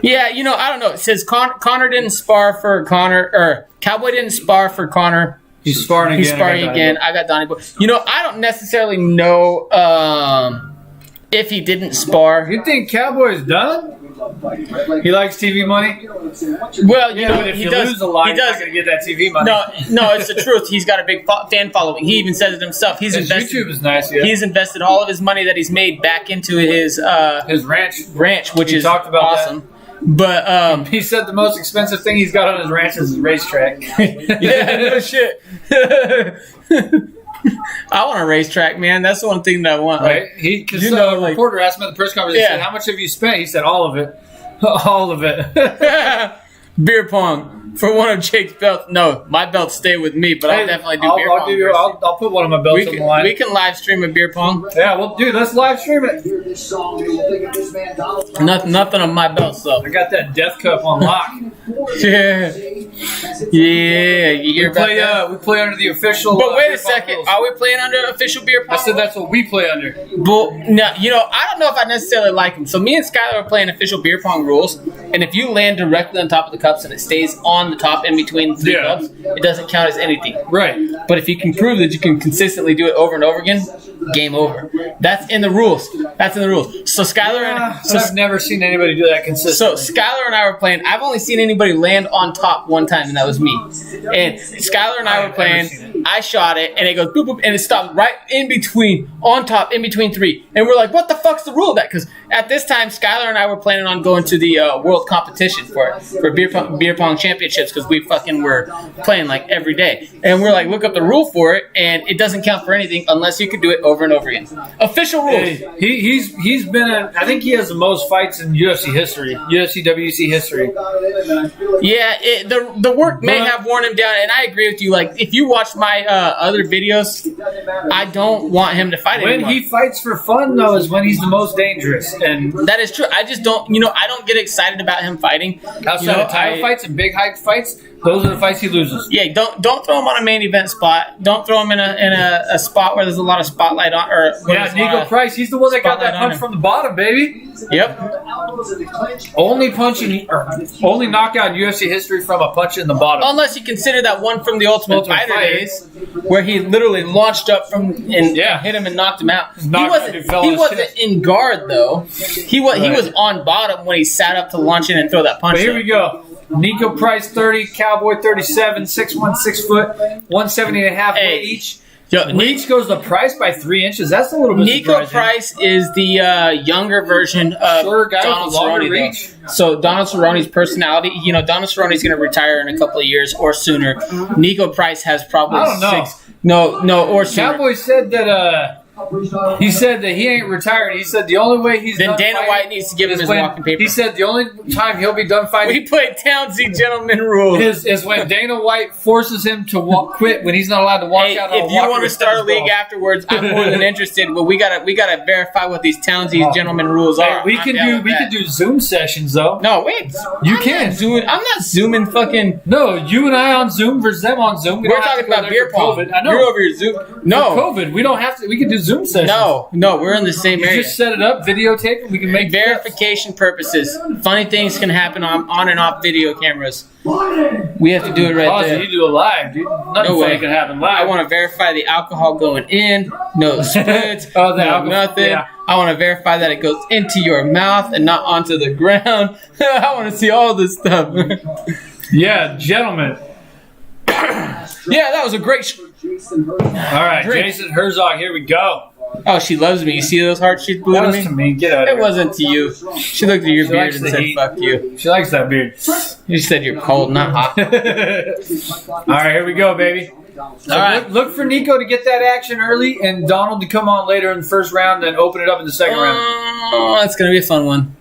Speaker 1: Yeah, I don't know. It says Connor didn't spar for Connor, or Cowboy didn't spar for Connor.
Speaker 2: He's sparring again.
Speaker 1: He's sparring again. I got Donnie boy. I don't necessarily know if he didn't spar.
Speaker 2: You think Cowboy's done? He likes TV money?
Speaker 1: Well,
Speaker 2: but if you lose a lot, you're not going to get that TV money.
Speaker 1: No, it's the truth. He's got a big fan following. He even says it himself.
Speaker 2: His YouTube is nice, yeah.
Speaker 1: He's invested all of his money that he's made back into his ranch, which is awesome. But
Speaker 2: he said the most expensive thing he's got on his ranch is his racetrack.
Speaker 1: Yeah, no shit. I want a racetrack, man. That's the one thing that I want.
Speaker 2: Right? Because the reporter asked him at the press conference, he said, how much have you spent? He said, all of it. All of it.
Speaker 1: Beer pong for one of Jake's belts. No, my belts stay with me, but I'll definitely do beer pong.
Speaker 2: I'll put one of my belts on the line.
Speaker 1: We can live stream a beer pong.
Speaker 2: Yeah, well, dude, let's live stream it.
Speaker 1: Nothing on my belts, though.
Speaker 2: I got that death cup on lock.
Speaker 1: Yeah. Yeah, you hear about that?
Speaker 2: We play under the official.
Speaker 1: But wait a second, rules. Are we playing under official beer pong?
Speaker 2: I said that's what we play under.
Speaker 1: But no, I don't know if I necessarily like them. So me and Skylar are playing official beer pong rules, and if you land directly on top of the cups and it stays on the top in between three cups, it doesn't count as anything.
Speaker 2: Right.
Speaker 1: But if you can prove that you can consistently do it over and over again, game over. That's in the rules. So Skylar
Speaker 2: I've never seen anybody do that consistently.
Speaker 1: So Skylar and I were playing. I've only seen anybody land on top one time, and that was me. And Skylar and I were playing. I shot it, and it goes boop, boop, and it stopped right in between, on top, in between three. And we're like, what the fuck's the rule of that? Because at this time, Skylar and I were planning on going to the world competition for beer pong championships because we fucking were playing like every day. And we're like, look up the rule for it, and it doesn't count for anything unless you can do it over and over again. Official rules.
Speaker 2: Hey, he's been I think he has the most fights in UFC history, UFC WC history.
Speaker 1: Yeah, the work may have worn him down, and I agree with you. Like, if you watch my other videos, I don't want him to fight anymore.
Speaker 2: When he fights for fun, though, is when he's the most dangerous, and
Speaker 1: that is true. I just don't, I don't get excited about him fighting.
Speaker 2: Outside of title fights and big hype fights, those are the fights he loses.
Speaker 1: Yeah, don't throw him on a main event spot. Don't throw him in a spot where there's a lot of spotlight on.
Speaker 2: Nico Price, he's the one that got that punch from the bottom, baby.
Speaker 1: Yep.
Speaker 2: Only knockout in UFC history from a punch in the bottom.
Speaker 1: Unless you consider that one from the Ultimate Fighter days, where he literally launched up from and hit him and knocked him out. He wasn't in guard though. He was on bottom when he sat up to launch in and throw that punch.
Speaker 2: But here we go. Nico Price 30, Cowboy 37, 6'1", 6 foot, 170 and a half weight each. Reach goes the Price by 3 inches. That's a little bit
Speaker 1: Nico Price is the younger version of Donald Cerrone. So Donald Cerrone's personality, Donald Cerrone's going to retire in a couple of years or sooner. Nico Price has probably or sooner.
Speaker 2: Cowboy said that he said that he ain't retired. He said the only way he's
Speaker 1: then Dana White needs to give him his walking paper.
Speaker 2: He said the only time he'll be done fighting.
Speaker 1: We play Townsy gentleman rules.
Speaker 2: Is when Dana White forces him to quit when he's not allowed to walk out.
Speaker 1: If you want to start a league afterwards, I'm more than interested. But we gotta verify what these Townsy gentleman rules are.
Speaker 2: We can do Zoom sessions though.
Speaker 1: No, wait.
Speaker 2: You can
Speaker 1: Zoom. I'm not zooming fucking.
Speaker 2: No, you and I on Zoom versus them on Zoom.
Speaker 1: We're talking about beer pong.
Speaker 2: COVID. I know.
Speaker 1: You're over your Zoom. No,
Speaker 2: for COVID. We don't have to. We can do Zoom sessions.
Speaker 1: No, we're in the same area.
Speaker 2: Just set it up, videotape it. We can make
Speaker 1: verification purposes. Funny things can happen on and off video cameras. We have to do it right there.
Speaker 2: You do it live, dude. Nothing funny can happen live.
Speaker 1: I want to verify the alcohol going in, no splits, nothing. Yeah. I want to verify that it goes into your mouth and not onto the ground. I want to see all this stuff.
Speaker 2: Yeah, gentlemen.
Speaker 1: Yeah, that was a great.
Speaker 2: All right, Jason Herzog, here we go.
Speaker 1: Oh, she loves me. You see those hearts she's blew to
Speaker 2: me? Get out of here.
Speaker 1: It wasn't to you. She looked at your beard and said, fuck you.
Speaker 2: She likes that beard.
Speaker 1: You said you're cold, not hot.
Speaker 2: All right, here we go, baby. So look for Nico to get that action early and Donald to come on later in the first round and open it up in the second round.
Speaker 1: Oh, that's going to be a fun one.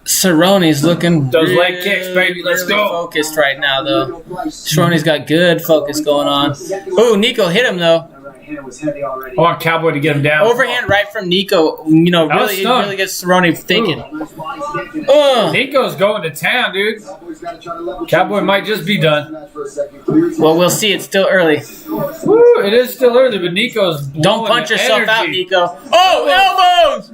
Speaker 1: Cerrone's looking
Speaker 2: those leg kicks, baby. Let's go.
Speaker 1: Focused right now, though. Cerrone's got good focus going on. Oh, Nico hit him though.
Speaker 2: I want Cowboy to get him down.
Speaker 1: Overhand right from Nico. Really gets Cerrone thinking.
Speaker 2: Nico's going to town, dude. Cowboy might just be done.
Speaker 1: Well, we'll see. It's still early.
Speaker 2: Woo, it is still early, but Nico's
Speaker 1: don't punch yourself out, Nico. Oh, elbows!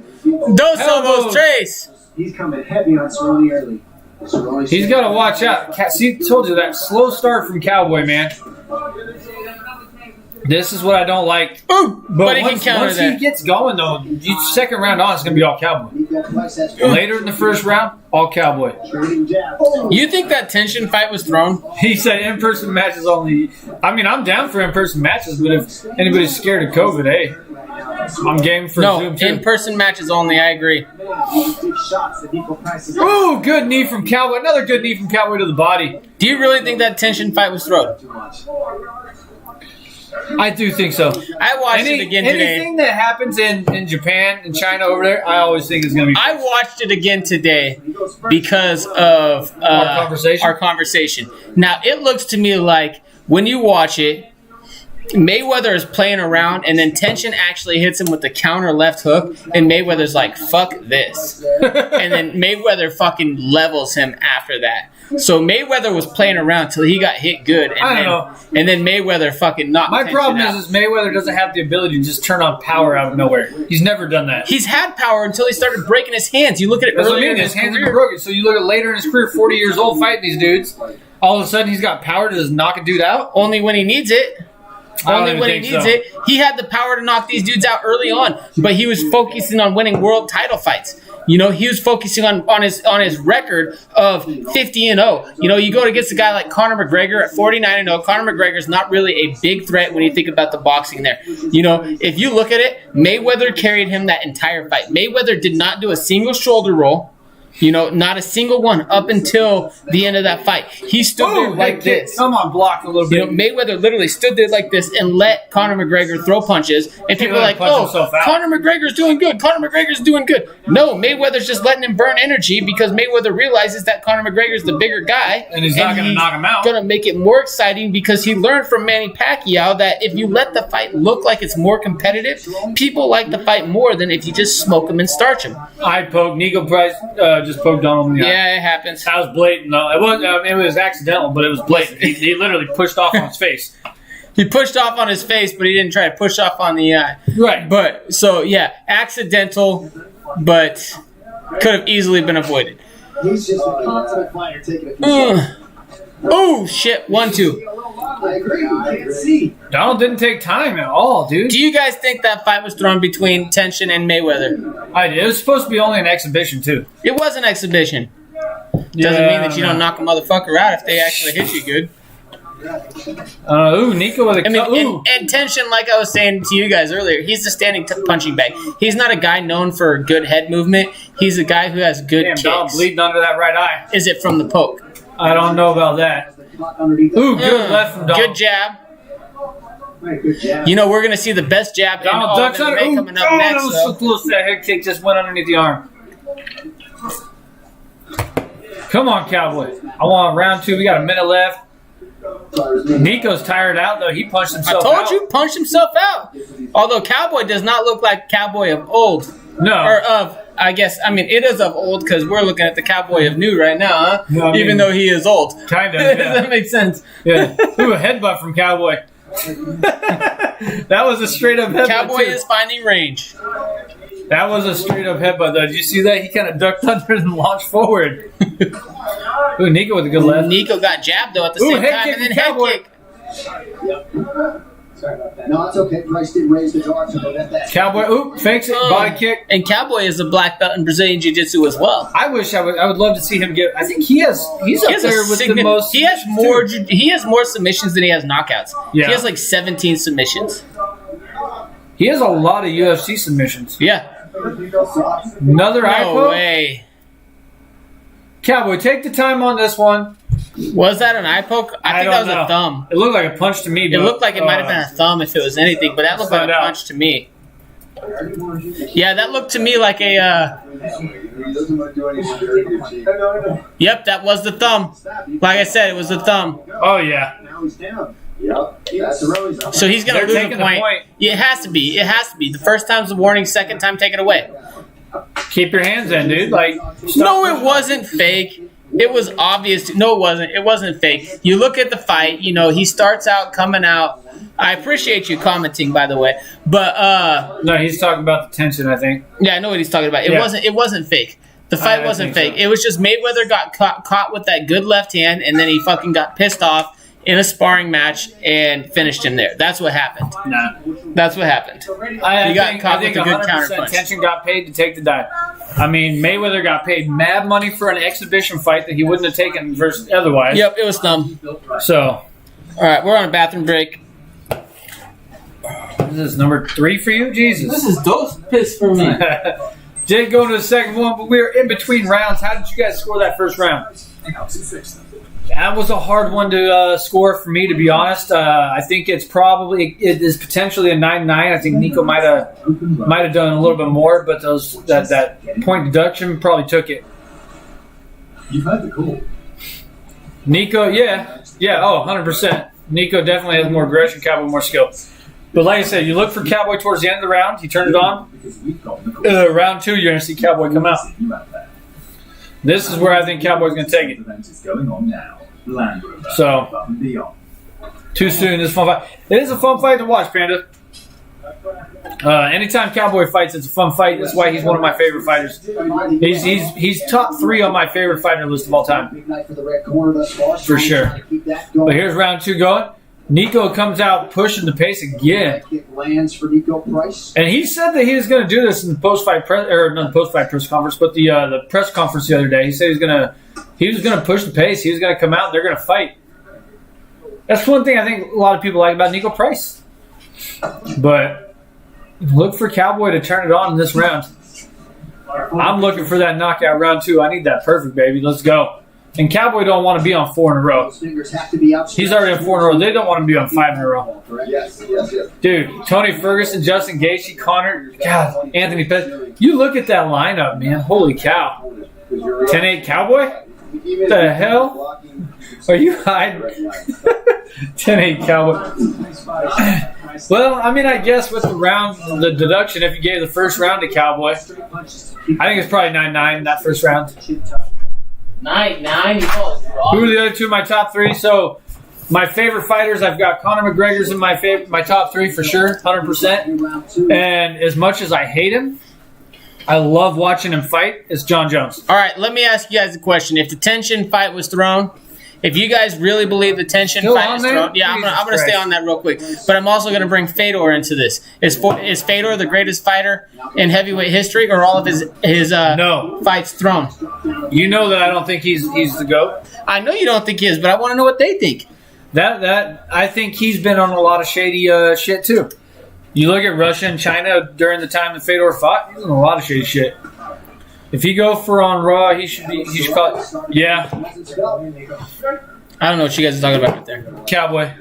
Speaker 1: Dos elbows, Trace.
Speaker 3: He's coming heavy on Cerrone early.
Speaker 2: He's got to watch out. See, told you that slow start from Cowboy, man. This is what I don't like.
Speaker 1: Ooh, but once
Speaker 2: he gets going, though, second round on, it's going to be all Cowboy. Later in the first round, all Cowboy.
Speaker 1: You think that tension fight was thrown?
Speaker 2: He said in-person matches only. I mean, I'm down for in-person matches, but if anybody's scared of COVID, hey, I'm game for Zoom too.
Speaker 1: In-person matches only, I agree.
Speaker 2: Ooh, good knee from Cowboy. Another good knee from Cowboy to the body.
Speaker 1: Do you really think that tension fight was thrown?
Speaker 2: I do think so.
Speaker 1: I watched it again today.
Speaker 2: Anything that happens in Japan and China over there, I always think is going to be.
Speaker 1: I watched it again today because of
Speaker 2: our conversation.
Speaker 1: Now, it looks to me like when you watch it, Mayweather is playing around, and then Tension actually hits him with the counter left hook, and Mayweather's like, fuck this. And then Mayweather fucking levels him after that. So Mayweather was playing around till he got hit good, and then Mayweather fucking knocked
Speaker 2: My
Speaker 1: Tension
Speaker 2: problem
Speaker 1: out.
Speaker 2: is Mayweather doesn't have the ability to just turn on power out of nowhere. He's never done that.
Speaker 1: He's had power until he started breaking his hands. You look at it
Speaker 2: That's what I
Speaker 1: earlier
Speaker 2: mean.
Speaker 1: in
Speaker 2: His
Speaker 1: his
Speaker 2: hands have
Speaker 1: career.
Speaker 2: been broken. So you look at later in his career, 40 years old, fighting these dudes. All of a sudden, he's got power to just knock a dude out.
Speaker 1: Only when he needs it. Only when he needs
Speaker 2: so.
Speaker 1: it. He had the power to knock these dudes out early on, but he was focusing on winning world title fights. You know, he was focusing on his record of 50-0. You know, you go against a guy like Conor McGregor at 49-0. Conor McGregor's not really a big threat when you think about the boxing there. You know, if you look at it, Mayweather carried him that entire fight. Mayweather did not do a single shoulder roll. You know, not a single one up until the end of that fight. He stood there like this.
Speaker 2: Come on, block a little bit.
Speaker 1: You know, Mayweather literally stood there like this and let Conor McGregor throw punches. And people are like, oh, Conor McGregor's doing good. Conor McGregor's doing good. No, Mayweather's just letting him burn energy because Mayweather realizes that Conor McGregor's the bigger guy.
Speaker 2: And he's not going to knock him out.
Speaker 1: Going to make it more exciting because he learned from Manny Pacquiao that if you let the fight look like it's more competitive, people like the fight more than if you just smoke him and starch him.
Speaker 2: I poked. Nico Price just poked Donald in the eye.
Speaker 1: Yeah, it happens.
Speaker 2: That was blatant, though. It was accidental, but it was blatant. He literally pushed off on his face.
Speaker 1: He pushed off on his face, but he didn't try to push off on the eye.
Speaker 2: Right.
Speaker 1: But, so, yeah, accidental, but could have easily been avoided.
Speaker 3: He's just a consummate fighter taking a few shots.
Speaker 1: Oh, shit. 1-2.
Speaker 3: I agree. You can't see.
Speaker 2: Donald didn't take time at all, dude.
Speaker 1: Do you guys think that fight was thrown between Tension and Mayweather?
Speaker 2: I did. It was supposed to be only an exhibition, too.
Speaker 1: It was an exhibition. Doesn't mean that you don't knock a motherfucker out if they actually hit you good.
Speaker 2: Nico with a
Speaker 1: and Tension, like I was saying to you guys earlier, he's the standing punching bag. He's not a guy known for good head movement. He's a guy who has good kicks.
Speaker 2: Donald bleeding under that right eye.
Speaker 1: Is it from the poke?
Speaker 2: I don't know about that. Ooh, good left from Donald.
Speaker 1: Good jab.
Speaker 3: Good jab.
Speaker 1: You know, we're going to see the best jab in all of MMA coming up next.
Speaker 2: That was so close. That head kick just went underneath the arm. Come on, Cowboy. I want round 2. We got a minute left. Nico's tired out, though. He punched himself out.
Speaker 1: I told you, punched himself out. Although Cowboy does not look like Cowboy of old.
Speaker 2: No.
Speaker 1: Or of, I guess, I mean, it is of old because we're looking at the Cowboy of new right now, huh?
Speaker 2: No,
Speaker 1: even though he is old.
Speaker 2: Kind of,
Speaker 1: Does that make sense?
Speaker 2: Yeah. Ooh, a headbutt from Cowboy. That was a straight-up headbutt,
Speaker 1: Cowboy is finding range.
Speaker 2: That was a straight-up headbutt, though. Did you see that? He kind of ducked under and launched forward. Ooh, Nico with a good left.
Speaker 1: Nico got jabbed, though, at the same time, and then head kick.
Speaker 3: Sorry about that. No, it's okay. Price didn't raise the guard, so let that.
Speaker 2: Cowboy, fakes it, body kick.
Speaker 1: And Cowboy is a black belt in Brazilian Jiu-Jitsu as well.
Speaker 2: I would love to see him get. I think he's up there with the most.
Speaker 1: He has more submissions than he has knockouts.
Speaker 2: Yeah.
Speaker 1: He has like 17 submissions.
Speaker 2: He has a lot of UFC submissions.
Speaker 1: Yeah.
Speaker 2: Another eye
Speaker 1: No
Speaker 2: poke?
Speaker 1: way.
Speaker 2: Cowboy, take the time on this one.
Speaker 1: Was that an eye poke? I think that was a thumb.
Speaker 2: It looked like a punch to me.
Speaker 1: It looked like it might have been a thumb if it was anything, but that looked like a punch to me. Yeah, that looked to me like a... Yep, that was the thumb. Like I said, it was the thumb.
Speaker 2: Oh, yeah.
Speaker 3: Now he's down. Yep.
Speaker 1: So he's going to lose a point. Yeah, it has to be. It has to be. The first time's the warning, second time take it away.
Speaker 2: Keep your hands in, dude.
Speaker 1: No, it wasn't fake. It was obvious. No, it wasn't. It wasn't fake. You look at the fight, you know, he starts out coming out. I appreciate you commenting, by the way. But
Speaker 2: no, he's talking about the tension, I think.
Speaker 1: Yeah, I know what he's talking about. It wasn't fake. The fight wasn't fake. So. It was just Mayweather got caught with that good left hand, and then he fucking got pissed off in a sparring match and finished him there. That's what happened.
Speaker 2: Nah.
Speaker 1: That's what happened.
Speaker 2: I think 100% Tension got paid to take the dive. I mean, Mayweather got paid mad money for an exhibition fight that he wouldn't have taken versus otherwise.
Speaker 1: Yep, it was thumb.
Speaker 2: So.
Speaker 1: All right, we're on a bathroom break.
Speaker 2: This is number 3 for you? Jesus.
Speaker 1: This is dose piss for me.
Speaker 2: Jake going to the second one, but we were in between rounds. How did you guys score that first round? That was a hard one to score for me, to be honest. I think it is potentially a 9-9. I think Nico might have done a little bit more, but that point deduction probably took it.
Speaker 3: You've had the goal.
Speaker 2: Nico, yeah, 100%. Nico definitely has more aggression, Cowboy more skill. But like I said, you look for Cowboy towards the end of the round. He turned it on. Round 2, you're going to see Cowboy come out. This is where I think Cowboy's going to take it. So, too soon. This is a fun fight. It is a fun fight to watch, Panda. Anytime Cowboy fights, it's a fun fight. That's why he's one of my favorite fighters. He's top 3 on my favorite fighter list of all time. For sure. But here's round 2 going. Nico comes out pushing the pace again. And he said that he was going to do this in the post-fight press, or not the post-fight press conference, but the press conference the other day. He said he was going to push the pace. He was going to come out and they're going to fight. That's one thing I think a lot of people like about Nico Price. But look for Cowboy to turn it on in this round. I'm looking for that knockout round 2. I need that perfect, baby. Let's go. And Cowboy don't want to be on 4 in a row. He's already on 4 in a row. They don't want to be on 5 in a row. Dude, Tony Ferguson, Justin Gaethje, Connor, God, Anthony Pettis. You look at that lineup, man. Holy cow. 10-8 Cowboy? What the hell? Are you hiding? 10-8 Cowboy. Well, I mean, I guess with the deduction, if you gave the first round to Cowboy, I think it's probably 9-9 that first round.
Speaker 1: 9-9. You call it draw.
Speaker 2: Who are the other 2 of my top 3? So, my favorite fighters, I've got Conor McGregor's in my top 3 for sure, 100%. And as much as I hate him, I love watching him fight. It's John Jones.
Speaker 1: All right, let me ask you guys a question. If the tension fight was thrown, if you guys really believe the tension fight was thrown, yeah, I'm gonna stay on that real quick. But I'm also gonna bring Fedor into this. Is Fedor the greatest fighter in heavyweight history, or all of his
Speaker 2: no
Speaker 1: fights thrown?
Speaker 2: You know that I don't think he's the GOAT.
Speaker 1: I know you don't think he is, but I want to know what they think.
Speaker 2: That I think he's been on a lot of shady shit too. You look at Russia and China during the time that Fedor fought, he was in a lot of shady shit. If he go for on Raw, he should probably, yeah.
Speaker 1: I don't know what you guys are talking about right there.
Speaker 2: Cowboy.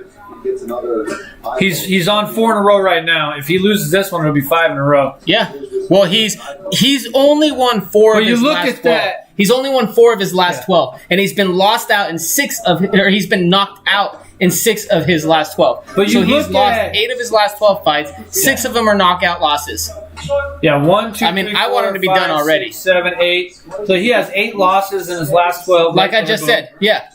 Speaker 2: He's on 4 in a row right now. If he loses this one, it'll be 5 in a row.
Speaker 1: Yeah. Well, he's only won 4 of his last 12. He's only won 4 of his last 12, and he's been lost out in he's been knocked out in 6 of his last 12.
Speaker 2: But
Speaker 1: so he's lost 8 of his last 12 fights. 6 of them are knockout losses.
Speaker 2: Yeah, 1, 2,
Speaker 1: I mean,
Speaker 2: 3,
Speaker 1: I want him to be
Speaker 2: 5,
Speaker 1: done already.
Speaker 2: 6, 7, 8. So he has 8 losses in his last 12.
Speaker 1: Like I just said, yeah.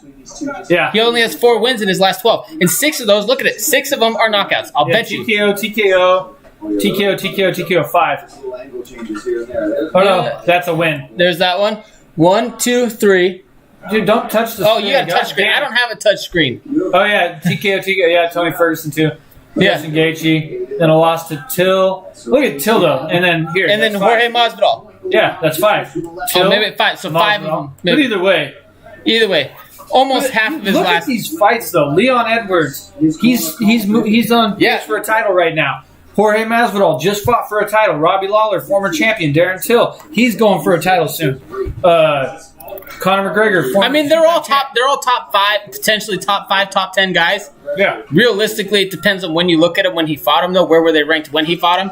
Speaker 2: Yeah.
Speaker 1: He only has 4 wins in his last 12. And 6 of those, look at it, 6 of them are knockouts. I'll bet you.
Speaker 2: TKO, 5. Oh, no, that's a win.
Speaker 1: There's that one. 1, 2, 3.
Speaker 2: Dude, don't touch the screen.
Speaker 1: Oh, you got a touch screen. I don't have a touch screen.
Speaker 2: Oh, yeah, TKO, yeah, Tony Ferguson, too.
Speaker 1: Yeah.
Speaker 2: Justin Gaethje. Then a loss to Till. Look at Till, though. And then here.
Speaker 1: And then Jorge Masvidal.
Speaker 2: Yeah, that's 5.
Speaker 1: Till, maybe 5. So 5 of them.
Speaker 2: But either way.
Speaker 1: Almost half of his
Speaker 2: look
Speaker 1: last.
Speaker 2: Look at these fights, though. Leon Edwards. He's on pace for a title right now. Jorge Masvidal just fought for a title. Robbie Lawler, former champion. Darren Till. He's going for a title soon. Conor McGregor.
Speaker 1: I mean, they're all top 5, potentially top 5, top 10 guys.
Speaker 2: Yeah.
Speaker 1: Realistically, it depends on when you look at them. When he fought him, though, where were they ranked when he fought him?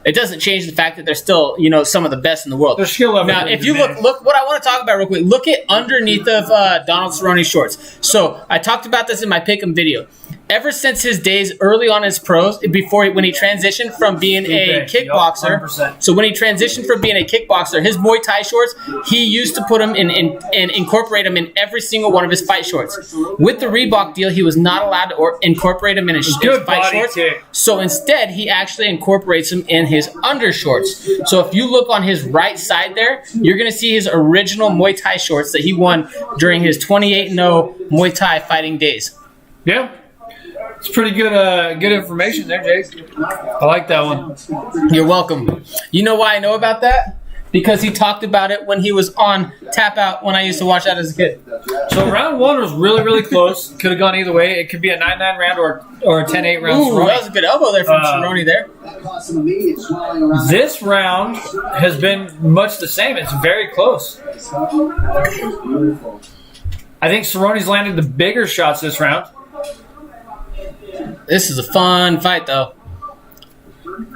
Speaker 1: It doesn't change the fact that they're still, some of the best in the world.
Speaker 2: Their skill level.
Speaker 1: Now, if you look, what I want to talk about real quick. Look at underneath of Donald Cerrone's shorts. So I talked about this in my Pick'em video. Ever since his days early on as pros, when he transitioned from being a kickboxer,
Speaker 2: 100%.
Speaker 1: So when he transitioned from being a kickboxer, his Muay Thai shorts, he used to put them in and incorporate them in every single one of his fight shorts. With the Reebok deal, he was not allowed to incorporate them in his fight shorts. So instead, he actually incorporates them in his undershorts. So if you look on his right side there, you're going to see his original Muay Thai shorts that he won during his 28-0 Muay Thai fighting days.
Speaker 2: Yeah. It's pretty good information there, Jake. I like that one.
Speaker 1: You're welcome. You know why I know about that? Because he talked about it when he was on Tap Out when I used to watch that as a kid.
Speaker 2: So round 1 was really, really close. Could have gone either way. It could be a 9-9 round or a 10-8 round.
Speaker 1: Ooh, that was a good elbow there from Cerrone there.
Speaker 2: This round has been much the same. It's very close. I think Cerrone's landed the bigger shots this round.
Speaker 1: This is a fun fight, though.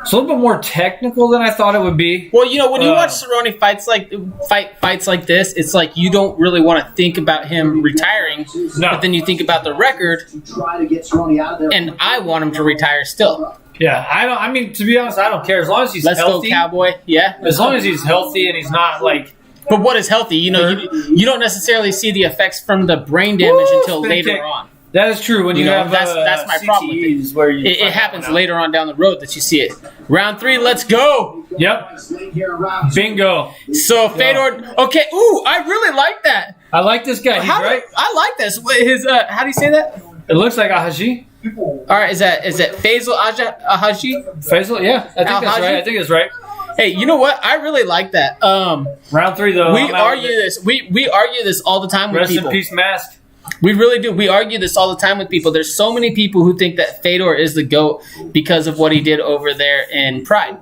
Speaker 2: It's a little bit more technical than I thought it would be.
Speaker 1: Well, when you watch Cerrone fights like this, it's like you don't really want to think about him retiring, but then you think about the record, and I want him to retire still.
Speaker 2: Yeah, I mean, to be honest, I don't care as long as he's healthy.
Speaker 1: Let's go, Cowboy. Yeah,
Speaker 2: as long as he's healthy and he's not like.
Speaker 1: But what is healthy? You don't necessarily see the effects from the brain damage until later on.
Speaker 2: That is true. When you have
Speaker 1: that's my problem with it. Where it happens later on down the road that you see it. Round 3, let's go.
Speaker 2: Yep. Bingo.
Speaker 1: So Fedor. Okay. Ooh, I really like that.
Speaker 2: I like this guy. He's right.
Speaker 1: I like this. His how do you say that?
Speaker 2: It looks like Hazy.
Speaker 1: All right. Is that Faisal Hazy?
Speaker 2: Faisal. Yeah. I think that's right. I think it's right.
Speaker 1: Hey, you know what? I really like that.
Speaker 2: Round 3 though.
Speaker 1: We argue this. We argue this all the time with people.
Speaker 2: Rest in peace, Mask.
Speaker 1: We really do. We argue this all the time with people. There's so many people who think that Fedor is the GOAT because of what he did over there in Pride.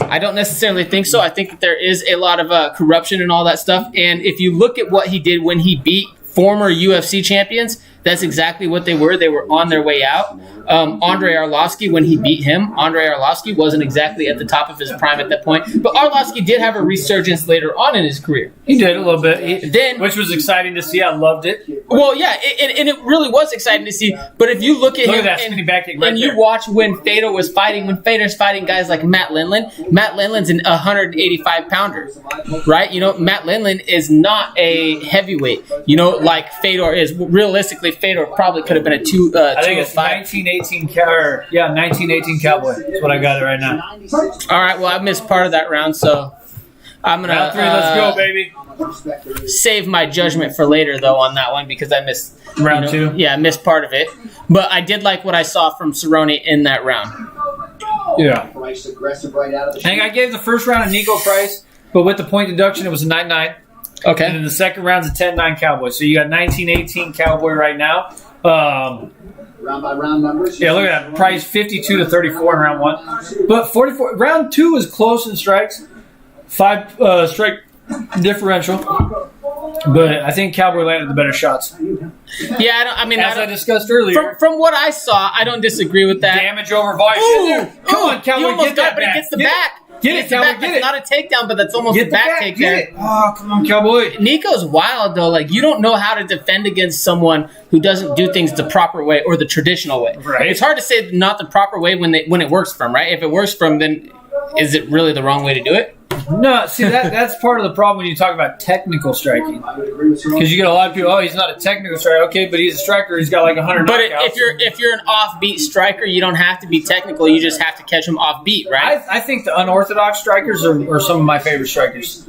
Speaker 1: I don't necessarily think so. I think that there is a lot of corruption and all that stuff. And if you look at what he did when he beat former UFC champions, that's exactly what they were. They were on their way out. Andrei Arlovski, when he beat him, Andrei Arlovski wasn't exactly at the top of his prime at that point. But Arlovski did have a resurgence later on in his career.
Speaker 2: He did a little bit. Which was exciting to see. I loved it.
Speaker 1: Well, yeah, and it really was exciting to see. But if you look at him and you watch when Fedor was fighting, when Fedor's fighting guys like Matt Lindland's an 185-pounder, right? Matt Lindland is not a heavyweight, like Fedor is. Realistically, Fedor probably could have been a 205.
Speaker 2: I think it's 1918 Cowboy. That's what I got it right now.
Speaker 1: All right, well, I missed part of that round, so I'm going to
Speaker 2: round 3, let's go, baby.
Speaker 1: Save my judgment for later, though, on that one because I missed
Speaker 2: round 2.
Speaker 1: Yeah, I missed part of it. But I did like what I saw from Cerrone in that round.
Speaker 2: Yeah. I think I gave the first round a Nico Price, but with the point deduction, it was a 9-9.
Speaker 1: Okay.
Speaker 2: And then the second round's a 10-9 Cowboy. So you got 19-18 Cowboy right now.
Speaker 3: Round by round numbers.
Speaker 2: Yeah, look at that. Price 52-34 in round 1. But 44. Round 2 is close in strikes. 5 strike differential. But I think Cowboy landed the better shots.
Speaker 1: Yeah,
Speaker 2: I discussed earlier.
Speaker 1: From what I saw, I don't disagree with that.
Speaker 2: Damage over volume. Come on, Cowboy,
Speaker 1: he almost
Speaker 2: get that
Speaker 1: but
Speaker 2: back.
Speaker 1: he gets the back.
Speaker 2: Get it, Cowboy, get it.
Speaker 1: That's not a takedown, but that's almost a back take there.
Speaker 2: Oh, come on, Cowboy.
Speaker 1: Nico's wild, though. Like, you don't know how to defend against someone who doesn't do things the proper way or the traditional way.
Speaker 2: Right.
Speaker 1: It's hard to say not the proper way when it works for him, right? If it works for him, then is it really the wrong way to do it?
Speaker 2: No, see, that's part of the problem when you talk about technical striking. Because you get a lot of people, he's not a technical striker. Okay, but he's a striker. He's got like 100
Speaker 1: But
Speaker 2: knockouts.
Speaker 1: if you're an offbeat striker, you don't have to be technical. You just have to catch him offbeat, right?
Speaker 2: I think the unorthodox strikers are some of my favorite strikers.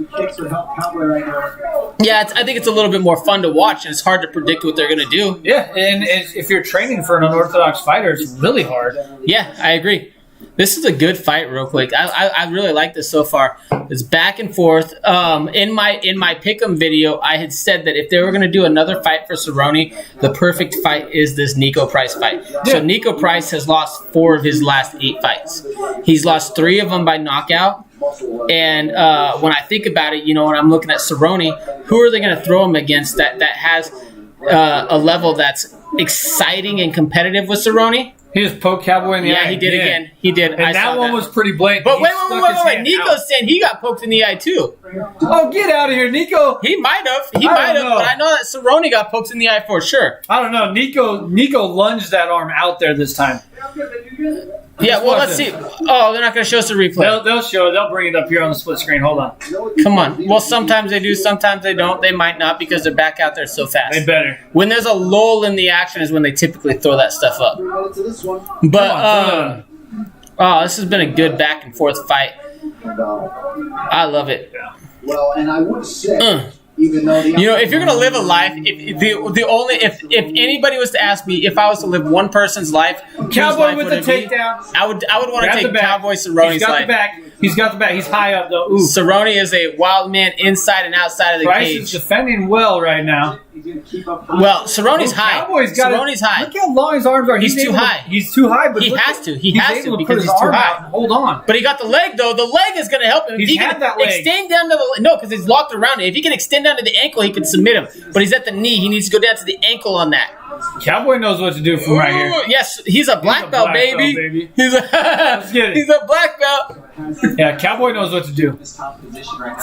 Speaker 1: Yeah, I think it's a little bit more fun to watch, and it's hard to predict what they're going to do.
Speaker 2: Yeah, and if you're training for an unorthodox fighter, it's really hard.
Speaker 1: Yeah, I agree. This is a good fight, real quick. I really like this so far. It's back and forth. In my pick'em video, I had said that if they were going to do another fight for Cerrone, the perfect fight is this Nico Price fight. Yeah. So Nico Price has lost 4 of his last 8 fights. He's lost 3 of them by knockout. And when I think about it, when I'm looking at Cerrone, who are they going to throw him against that has a level that's exciting and competitive with Cerrone?
Speaker 2: He just poked Cowboy in the eye.
Speaker 1: Yeah, he did again. He did.
Speaker 2: And that one was pretty blatant.
Speaker 1: But wait. Nico's saying he got poked in the eye too.
Speaker 2: Oh, get out of here, Nico.
Speaker 1: He might have. But I know that Cerrone got poked in the eye for sure.
Speaker 2: I don't know. Nico lunged that arm out there this time.
Speaker 1: Yeah, well, let's see. Oh, they're not going to show us the replay.
Speaker 2: They'll show it. They'll bring it up here on the split screen. Hold on.
Speaker 1: Come on. Well, sometimes they do. Sometimes they don't. They might not because they're back out there so fast.
Speaker 2: They better.
Speaker 1: When there's a lull in the action is when they typically throw that stuff up. But, this has been a good back and forth fight. I love it.
Speaker 3: Well, and I would say...
Speaker 1: if you're gonna live a life, if anybody was to ask me if I was to live one person's life,
Speaker 2: Cowboy with the takedown,
Speaker 1: I would want to take Cowboy Cerrone's life.
Speaker 2: He's got the back. He's high up though. Ooh.
Speaker 1: Cerrone is a wild man inside and outside of the
Speaker 2: Price
Speaker 1: cage.
Speaker 2: is defending well right now.
Speaker 1: Well, Cerrone's high. Cerrone's high.
Speaker 2: Look how long his arms are.
Speaker 1: He's too high.
Speaker 2: He's too high, but
Speaker 1: he has to. He has to because he's too high.
Speaker 2: Hold on.
Speaker 1: But he got the leg though. The leg is going to help him.
Speaker 2: He's had that leg.
Speaker 1: Extend down to the because he's locked around it. If he can extend down to the ankle, he can submit him. But he's at the knee. He needs to go down to the ankle on that.
Speaker 2: Cowboy knows what to do from right here.
Speaker 1: Yes, he's a black belt, baby. He's a black belt.
Speaker 2: Yeah, Cowboy knows what to do.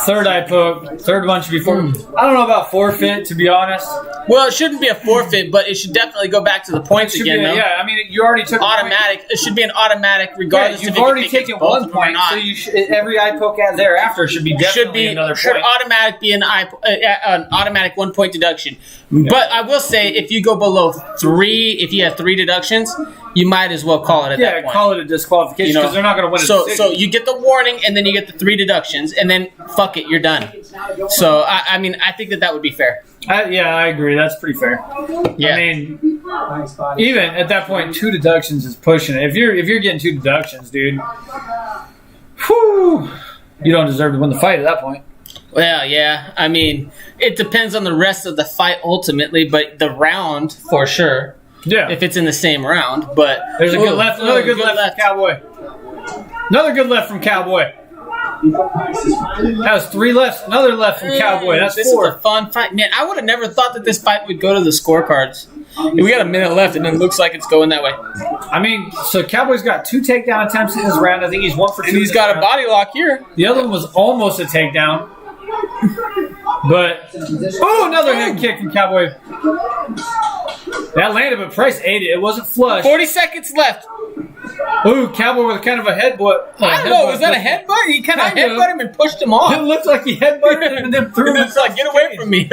Speaker 2: Third eye poke. Third one should be forfeit. I don't know about forfeit, to be honest.
Speaker 1: Well, it shouldn't be a forfeit, but it should definitely go back to the points again. Though.
Speaker 2: Yeah, I mean, you already took
Speaker 1: automatic. It should be an automatic, regardless.
Speaker 2: You've already taken 1 point, so every eye poke out thereafter should be another point.
Speaker 1: Should automatic be an automatic 1 point deduction. Yeah. But I will say, if you go below 3, if you have 3 deductions, you might as well call it at that point.
Speaker 2: Yeah, call it a disqualification because they're not going to win a decision.
Speaker 1: So you get the warning, and then you get the 3 deductions, and then fuck it, you're done. So, I mean, I think that would be fair.
Speaker 2: I agree. That's pretty fair.
Speaker 1: Yeah.
Speaker 2: I mean, even at that point, 2 deductions is pushing it. If you're getting 2 deductions, dude, whew, you don't deserve to win the fight at that point.
Speaker 1: Well, yeah. I mean, it depends on the rest of the fight ultimately, but the round for sure.
Speaker 2: Yeah.
Speaker 1: If it's in the same round, but
Speaker 2: there's a good left. Another good left from Cowboy. Another good left from Cowboy. That was 3 lefts. Another left from Cowboy. That's 4.
Speaker 1: This is a fun fight, man. I would have never thought that this fight would go to the scorecards. We got a minute left, and it looks like it's going that way.
Speaker 2: I mean, so Cowboy's got 2 takedown attempts in this round. I think he's 1 for 2.
Speaker 1: And he's got a body lock here.
Speaker 2: The other one was almost a takedown. But another head kick from Cowboy. That landed, but Price ate it. It wasn't flush.
Speaker 1: 40 seconds left.
Speaker 2: Ooh, Cowboy with kind of a headbutt.
Speaker 1: I don't know. Was that a headbutt? He kind of headbutted him and pushed him off.
Speaker 2: It looked like he headbutted him and then threw him.
Speaker 1: It's like, get away from me.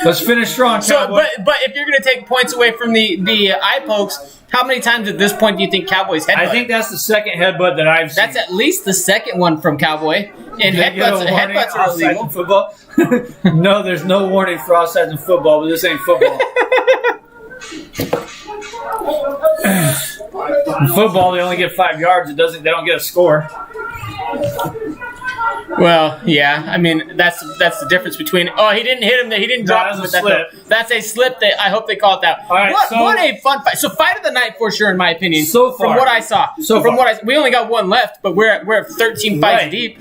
Speaker 2: Let's finish strong, Cowboy.
Speaker 1: So, but if you're going to take points away from the eye pokes, how many times at this point do you think Cowboy's headbutt?
Speaker 2: I think that's the second headbutt that I've seen.
Speaker 1: That's at least the second one from Cowboy. And headbutts are illegal.
Speaker 2: Football? No, there's no warning for offsides in football, but this ain't football. In football, they only get 5 yards. They don't get a score.
Speaker 1: Well, yeah. I mean, that's the difference between. Oh, he didn't hit him. He didn't drop him with that. Slip. That's a slip. I hope they call it that.
Speaker 2: All right,
Speaker 1: what a fun fight! So, fight of the night for sure, in my opinion.
Speaker 2: So far,
Speaker 1: from what I saw. We only got 1 left, but we're at 13 fights deep.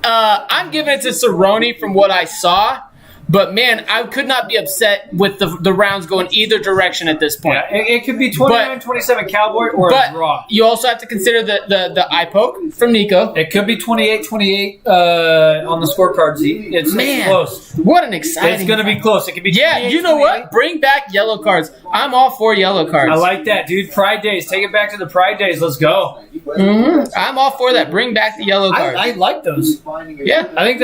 Speaker 1: I'm giving it to Cerrone from what I saw. But, man, I could not be upset with the rounds going either direction at this point.
Speaker 2: Yeah, it could be 29-27 Cowboy or a draw.
Speaker 1: You also have to consider the eye poke from Nico.
Speaker 2: It could be 28-28 on the scorecard. It's close.
Speaker 1: What an exciting
Speaker 2: It's going to be close. It could be 28-28.
Speaker 1: Yeah, you know what? Bring back yellow cards. I'm all for yellow cards.
Speaker 2: I like that, dude. Pride Days. Take it back to the Pride Days. Let's go.
Speaker 1: Mm-hmm. I'm all for that. Bring back the yellow cards.
Speaker 2: I like those.
Speaker 1: Yeah.
Speaker 2: I think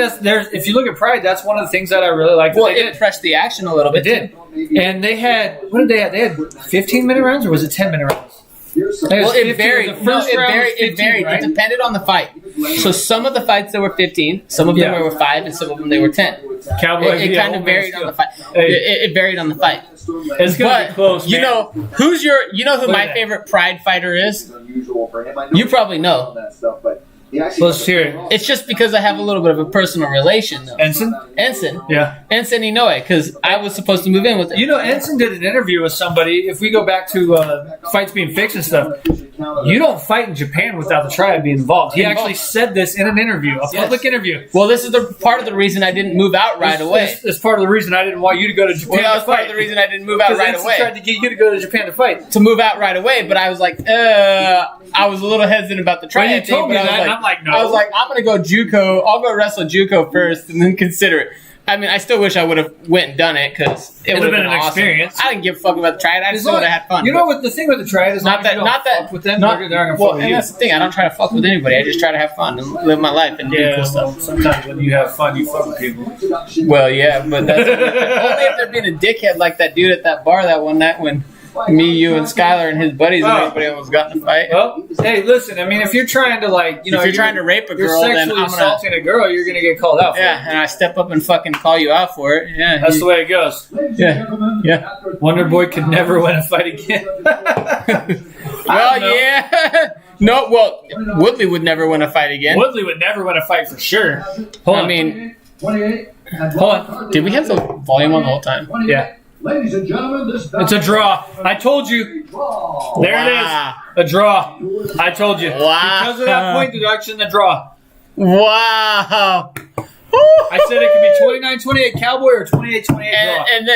Speaker 2: if you look at Pride, that's one of the things that I really like.
Speaker 1: Well, it pressed the action a little bit.
Speaker 2: It did. And they had, what did they have? They had 15-minute rounds, or was it 10-minute rounds?
Speaker 1: Well, it varied. It varied. Right? It depended on the fight. So some of the fights there were 15, some of them were 5, and some of them they were 10.
Speaker 2: Cowboy.
Speaker 1: It kind of varied on the fight. It varied on the fight.
Speaker 2: It's gonna be close, man.
Speaker 1: You know who my favorite Pride fighter is? You probably know.
Speaker 2: Let's hear it.
Speaker 1: It's just because I have a little bit of a personal relation, though.
Speaker 2: Ensign? Yeah.
Speaker 1: Ensign Inoue, because I was supposed to move in with him.
Speaker 2: You know, Ensign did an interview with somebody. If we go back to fights being fixed and stuff, you don't fight in Japan without the tribe being involved. He actually said this in an interview, a public interview.
Speaker 1: Well, this is the part of the reason I didn't move out right away.
Speaker 2: It's part of the reason I didn't want you to go to Japan.
Speaker 1: Well, that was part of the reason I didn't move out right away.
Speaker 2: Tried to get you to go to Japan to fight.
Speaker 1: To move out right away, but I was like, I was a little hesitant about the tribe
Speaker 2: thing. You told me that, and I'm like, no.
Speaker 1: I was like, I'm gonna go JUCO. I'll go wrestle JUCO first, and then consider it. I mean, I still wish I would have went and done it because it would have been an awesome
Speaker 2: experience.
Speaker 1: I didn't give a fuck about the triad. I just would have had fun.
Speaker 2: You know what the thing with the triad is?
Speaker 1: Not that
Speaker 2: fuck with them. They're gonna fuck with you.
Speaker 1: That's the thing. I don't try to fuck with anybody. I just try to have fun and live my life and do cool stuff.
Speaker 2: Sometimes when you have fun, you fuck with people.
Speaker 1: Well, yeah, but that's only if they're being a dickhead like that dude at that bar that one night when me, you, and Skylar and his buddies and everybody almost got in a fight.
Speaker 2: Well, hey, listen. I mean, if you're trying to if
Speaker 1: you're trying to rape a girl,
Speaker 2: then
Speaker 1: I'm
Speaker 2: assaulting a girl, you're gonna get called out for it.
Speaker 1: Yeah, and I step up and fucking call you out for it. Yeah,
Speaker 2: that's the way it goes.
Speaker 1: Yeah.
Speaker 2: Wonder Boy could never win a fight again.
Speaker 1: Well, yeah. No, well, Woodley would never win a fight again.
Speaker 2: Woodley would never win a fight for sure. Hold on.
Speaker 1: Hold on. Did we have the volume on the whole time?
Speaker 2: Yeah.
Speaker 3: Ladies and gentlemen,
Speaker 2: it's a draw. I told you. There it is. A draw. I told you.
Speaker 1: Wow.
Speaker 2: Because of that point deduction, the draw.
Speaker 1: Wow.
Speaker 2: I said it could be 29-28 Cowboy or 28-28 draw.
Speaker 1: And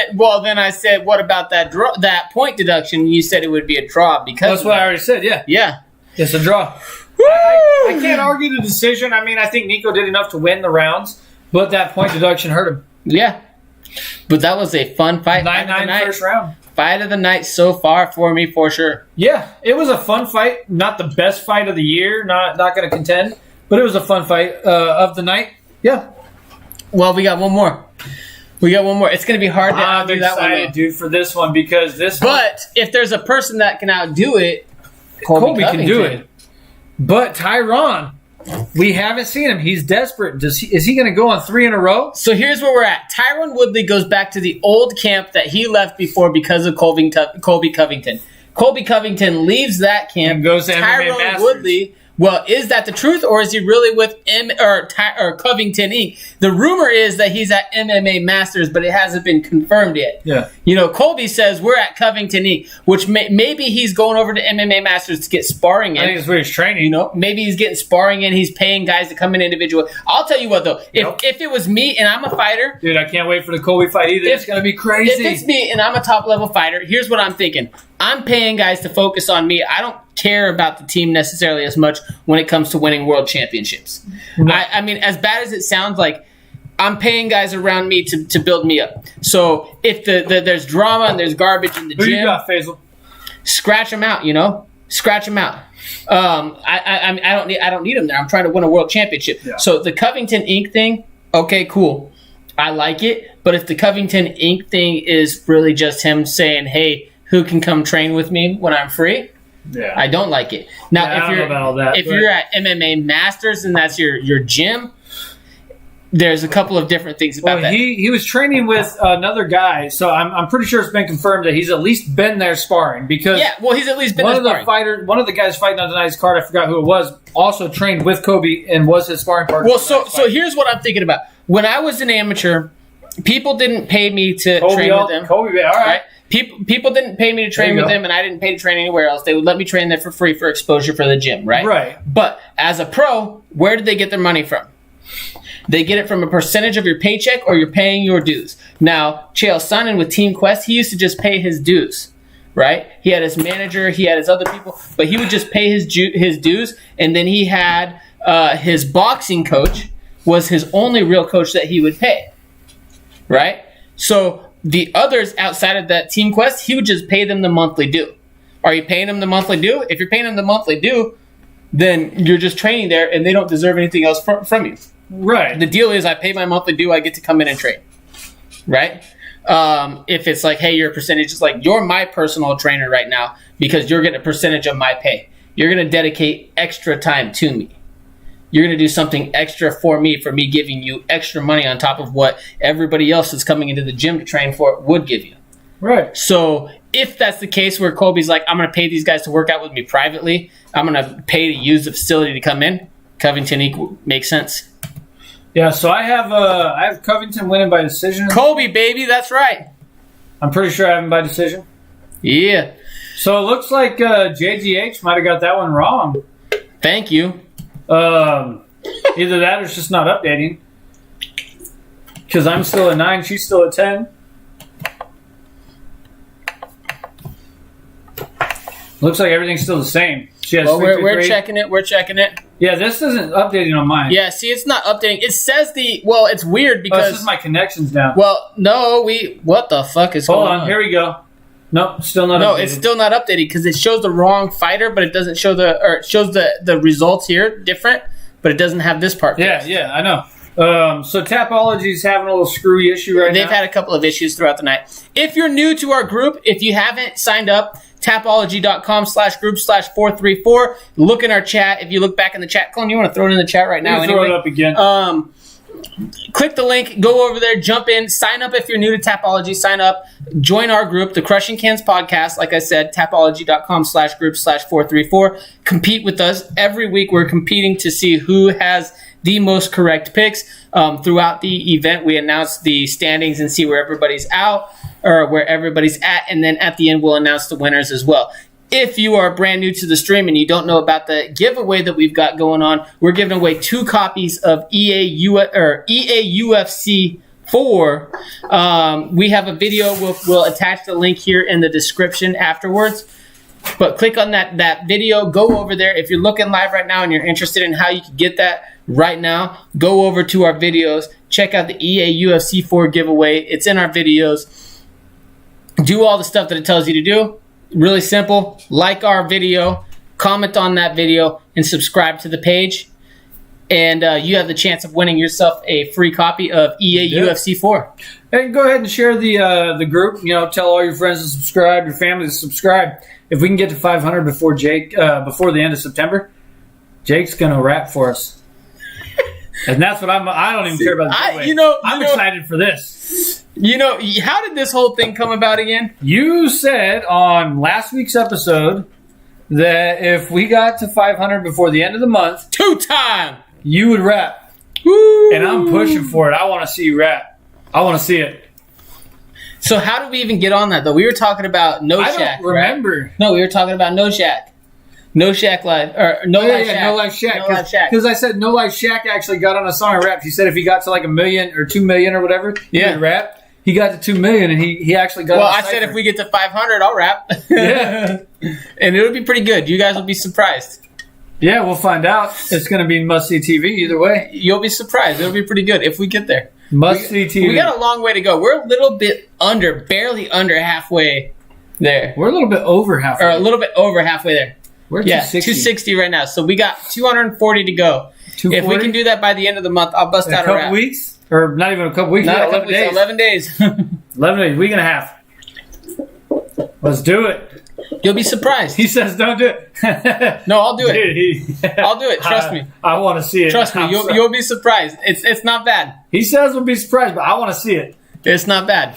Speaker 1: then I said, what about that point deduction? You said it would be a draw because
Speaker 2: that's what I already said. Yeah.
Speaker 1: Yeah.
Speaker 2: It's a draw. I can't argue the decision. I mean, I think Nico did enough to win the rounds, but that point deduction hurt him.
Speaker 1: Yeah. But that was a fun fight.
Speaker 2: 9-9 first round.
Speaker 1: Fight of the night so far for me, for sure.
Speaker 2: Yeah, it was a fun fight. Not the best fight of the year. Not going to contend, but it was a fun fight of the night. Yeah.
Speaker 1: Well, we got one more. It's going to be hard to outdo that one. I'm excited,
Speaker 2: dude, for this one because this.
Speaker 1: But if there's a person that can outdo it, Colby
Speaker 2: can do it. But Tyron, we haven't seen him. He's desperate. Is he going to go on 3 in a row?
Speaker 1: So here's where we're at. Tyron Woodley goes back to the old camp that he left before because of Colby Covington. Colby Covington leaves that camp.
Speaker 2: And goes to
Speaker 1: Tyron
Speaker 2: MMA Masters.
Speaker 1: Woodley. Well, is that the truth, or is he really with Covington Inc.? The rumor is that he's at MMA Masters, but it hasn't been confirmed yet.
Speaker 2: Yeah.
Speaker 1: Colby says we're at Covington Inc., which maybe he's going over to MMA Masters to get sparring in.
Speaker 2: I think it's where he's training.
Speaker 1: Maybe he's getting sparring in. He's paying guys to come in individually. I'll tell you what, though. If it was me and I'm a fighter.
Speaker 2: Dude, I can't wait for the Colby fight either. It's going to be crazy.
Speaker 1: If it's me and I'm a top-level fighter, here's what I'm thinking. I'm paying guys to focus on me. I don't care about the team necessarily as much when it comes to winning world championships. No. I mean, as bad as it sounds, like I'm paying guys around me to build me up. So if there's drama and there's garbage in the gym,
Speaker 2: who you got, Faisal?
Speaker 1: Scratch them out. Scratch them out. I don't need them there. I'm trying to win a world championship. Yeah. So the Covington Inc. thing, okay, cool. I like it. But if the Covington Inc. thing is really just him saying, hey, who can come train with me when I'm free?
Speaker 2: Yeah.
Speaker 1: I don't like it. Now, if you're at MMA Masters and that's your gym, there's a couple of different things about that.
Speaker 2: He was training with another guy, so I'm pretty sure it's been confirmed that he's at least been there sparring because
Speaker 1: he's at least been
Speaker 2: there
Speaker 1: sparring.
Speaker 2: One of the guys fighting on tonight's card, I forgot who it was, also trained with Colby and was his sparring partner.
Speaker 1: Well, so here's what I'm thinking about. When I was an amateur, people didn't pay me to train with them.
Speaker 2: Colby, all right.
Speaker 1: People didn't pay me to train with them, and I didn't pay to train anywhere else. They would let me train there for free for exposure for the gym, right?
Speaker 2: Right.
Speaker 1: But as a pro, where did they get their money from? They get it from a percentage of your paycheck, or you're paying your dues. Now, Chael Sonnen with Team Quest, he used to just pay his dues, right? He had his manager, he had his other people, but he would just pay his dues, and then he had his boxing coach was his only real coach that he would pay, right? So the others outside of that Team Quest, he would just pay them the monthly due. Are you paying them the monthly due? If you're paying them the monthly due, then you're just training there, and they don't deserve anything else from you.
Speaker 2: Right.
Speaker 1: The deal is I pay my monthly due, I get to come in and train. Right? If it's like, hey, your percentage is like, you're my personal trainer right now because you're getting a percentage of my pay. You're going to dedicate extra time to me. You're going to do something extra for me giving you extra money on top of what everybody else that's coming into the gym to train for would give you.
Speaker 2: Right.
Speaker 1: So if that's the case where Colby's like, I'm going to pay these guys to work out with me privately, I'm going to pay to use the facility to come in, Covington makes sense.
Speaker 2: Yeah, so I have Covington winning by decision.
Speaker 1: Colby, baby, that's right.
Speaker 2: I'm pretty sure I have him by decision.
Speaker 1: Yeah.
Speaker 2: So it looks like JGH might have got that one wrong.
Speaker 1: Thank you.
Speaker 2: Either that or it's just not updating. Because I'm still at 9, she's still at 10. Looks like everything's still the same. She has
Speaker 1: we're checking it. We're checking it.
Speaker 2: Yeah, this isn't updating on mine.
Speaker 1: Yeah, see, it's not updating. It says it's weird because...
Speaker 2: this is my connection's down.
Speaker 1: Well, no, what the fuck is going on?
Speaker 2: Hold on, here we go. Nope, still not updated.
Speaker 1: No, it's still not updated because it shows the wrong fighter, but it doesn't show it shows the results here different, but it doesn't have this part.
Speaker 2: Yeah, I know. So Tapology's having a little screwy issue right now.
Speaker 1: They've had a couple of issues throughout the night. If you're new to our group, if you haven't signed up, tapology.com/group/434. Look in our chat. If you look back in the chat, Cullen, you want to throw it in the chat right now?
Speaker 2: Anyway? Throw it up again.
Speaker 1: Click the link, go over there, jump in, sign up if you're new to Tapology, sign up, join our group, the Crushing Cans Podcast. Like I said, tapology.com/group/434. Compete with us. Every week we're competing to see who has the most correct picks. Throughout the event, we announce the standings and see where everybody's out or where everybody's at, and then at the end we'll announce the winners as well. if you are brand new to the stream and you don't know about the giveaway that we've got going on, we're giving away 2 copies of EA UFC 4. We have a video. We'll attach the link here in the description afterwards. But click on that video. Go over there. If you're looking live right now and you're interested in how you can get that right now, go over to our videos. Check out the EA UFC 4 giveaway. It's in our videos. Do all the stuff that it tells you to do. Really simple. Like our video, comment on that video, and subscribe to the page. And you have the chance of winning yourself a free copy of EA UFC 4.
Speaker 2: And go ahead and share the group. Tell all your friends to subscribe, your family to subscribe. If we can get to 500 before before the end of September, Jake's gonna rap for us. And that's what I don't even care about the giveaway. I'm excited for this.
Speaker 1: How did this whole thing come about again?
Speaker 2: You said on last week's episode that if we got to 500 before the end of the month,
Speaker 1: 2-time,
Speaker 2: you would rap.
Speaker 1: Woo.
Speaker 2: And I'm pushing for it. I want to see you rap. I want to see it.
Speaker 1: So how did we even get on that, though? We were talking about No Shack,
Speaker 2: I don't remember.
Speaker 1: Right? No, we were talking about No Shack. No Shack Live. Or No Life Shack.
Speaker 2: No Life Shack. Because I said No Life Shack actually got on a song and rapped. He said if he got to like 1 million or 2 million or whatever, he would rap. He got to 2 million and he actually got on a
Speaker 1: I said if we get to 500, I'll rap.
Speaker 2: Yeah.
Speaker 1: And it'll be pretty good. You guys will be surprised.
Speaker 2: Yeah, we'll find out. It's going to be must-see TV either way.
Speaker 1: You'll be surprised. It'll be pretty good if we get there.
Speaker 2: Must-see TV.
Speaker 1: We got a long way to go. We're a little bit barely under halfway there.
Speaker 2: We're a little bit over halfway.
Speaker 1: Or a little bit over halfway there.
Speaker 2: We're 260.
Speaker 1: 260 right now. So we got 240 to go. 240? If we can do that by the end of the month, I'll bust out a rap.
Speaker 2: A couple weeks? Or not even a couple weeks.
Speaker 1: Not a couple weeks. 11 days.
Speaker 2: 11 days. Week and a half. Let's do it.
Speaker 1: You'll be surprised.
Speaker 2: He says don't do it.
Speaker 1: No, I'll do it. I'll do it. Trust me.
Speaker 2: I want to see it.
Speaker 1: Trust me. You'll be surprised. It's not bad.
Speaker 2: He says we'll be surprised, but I want to see it.
Speaker 1: It's not bad.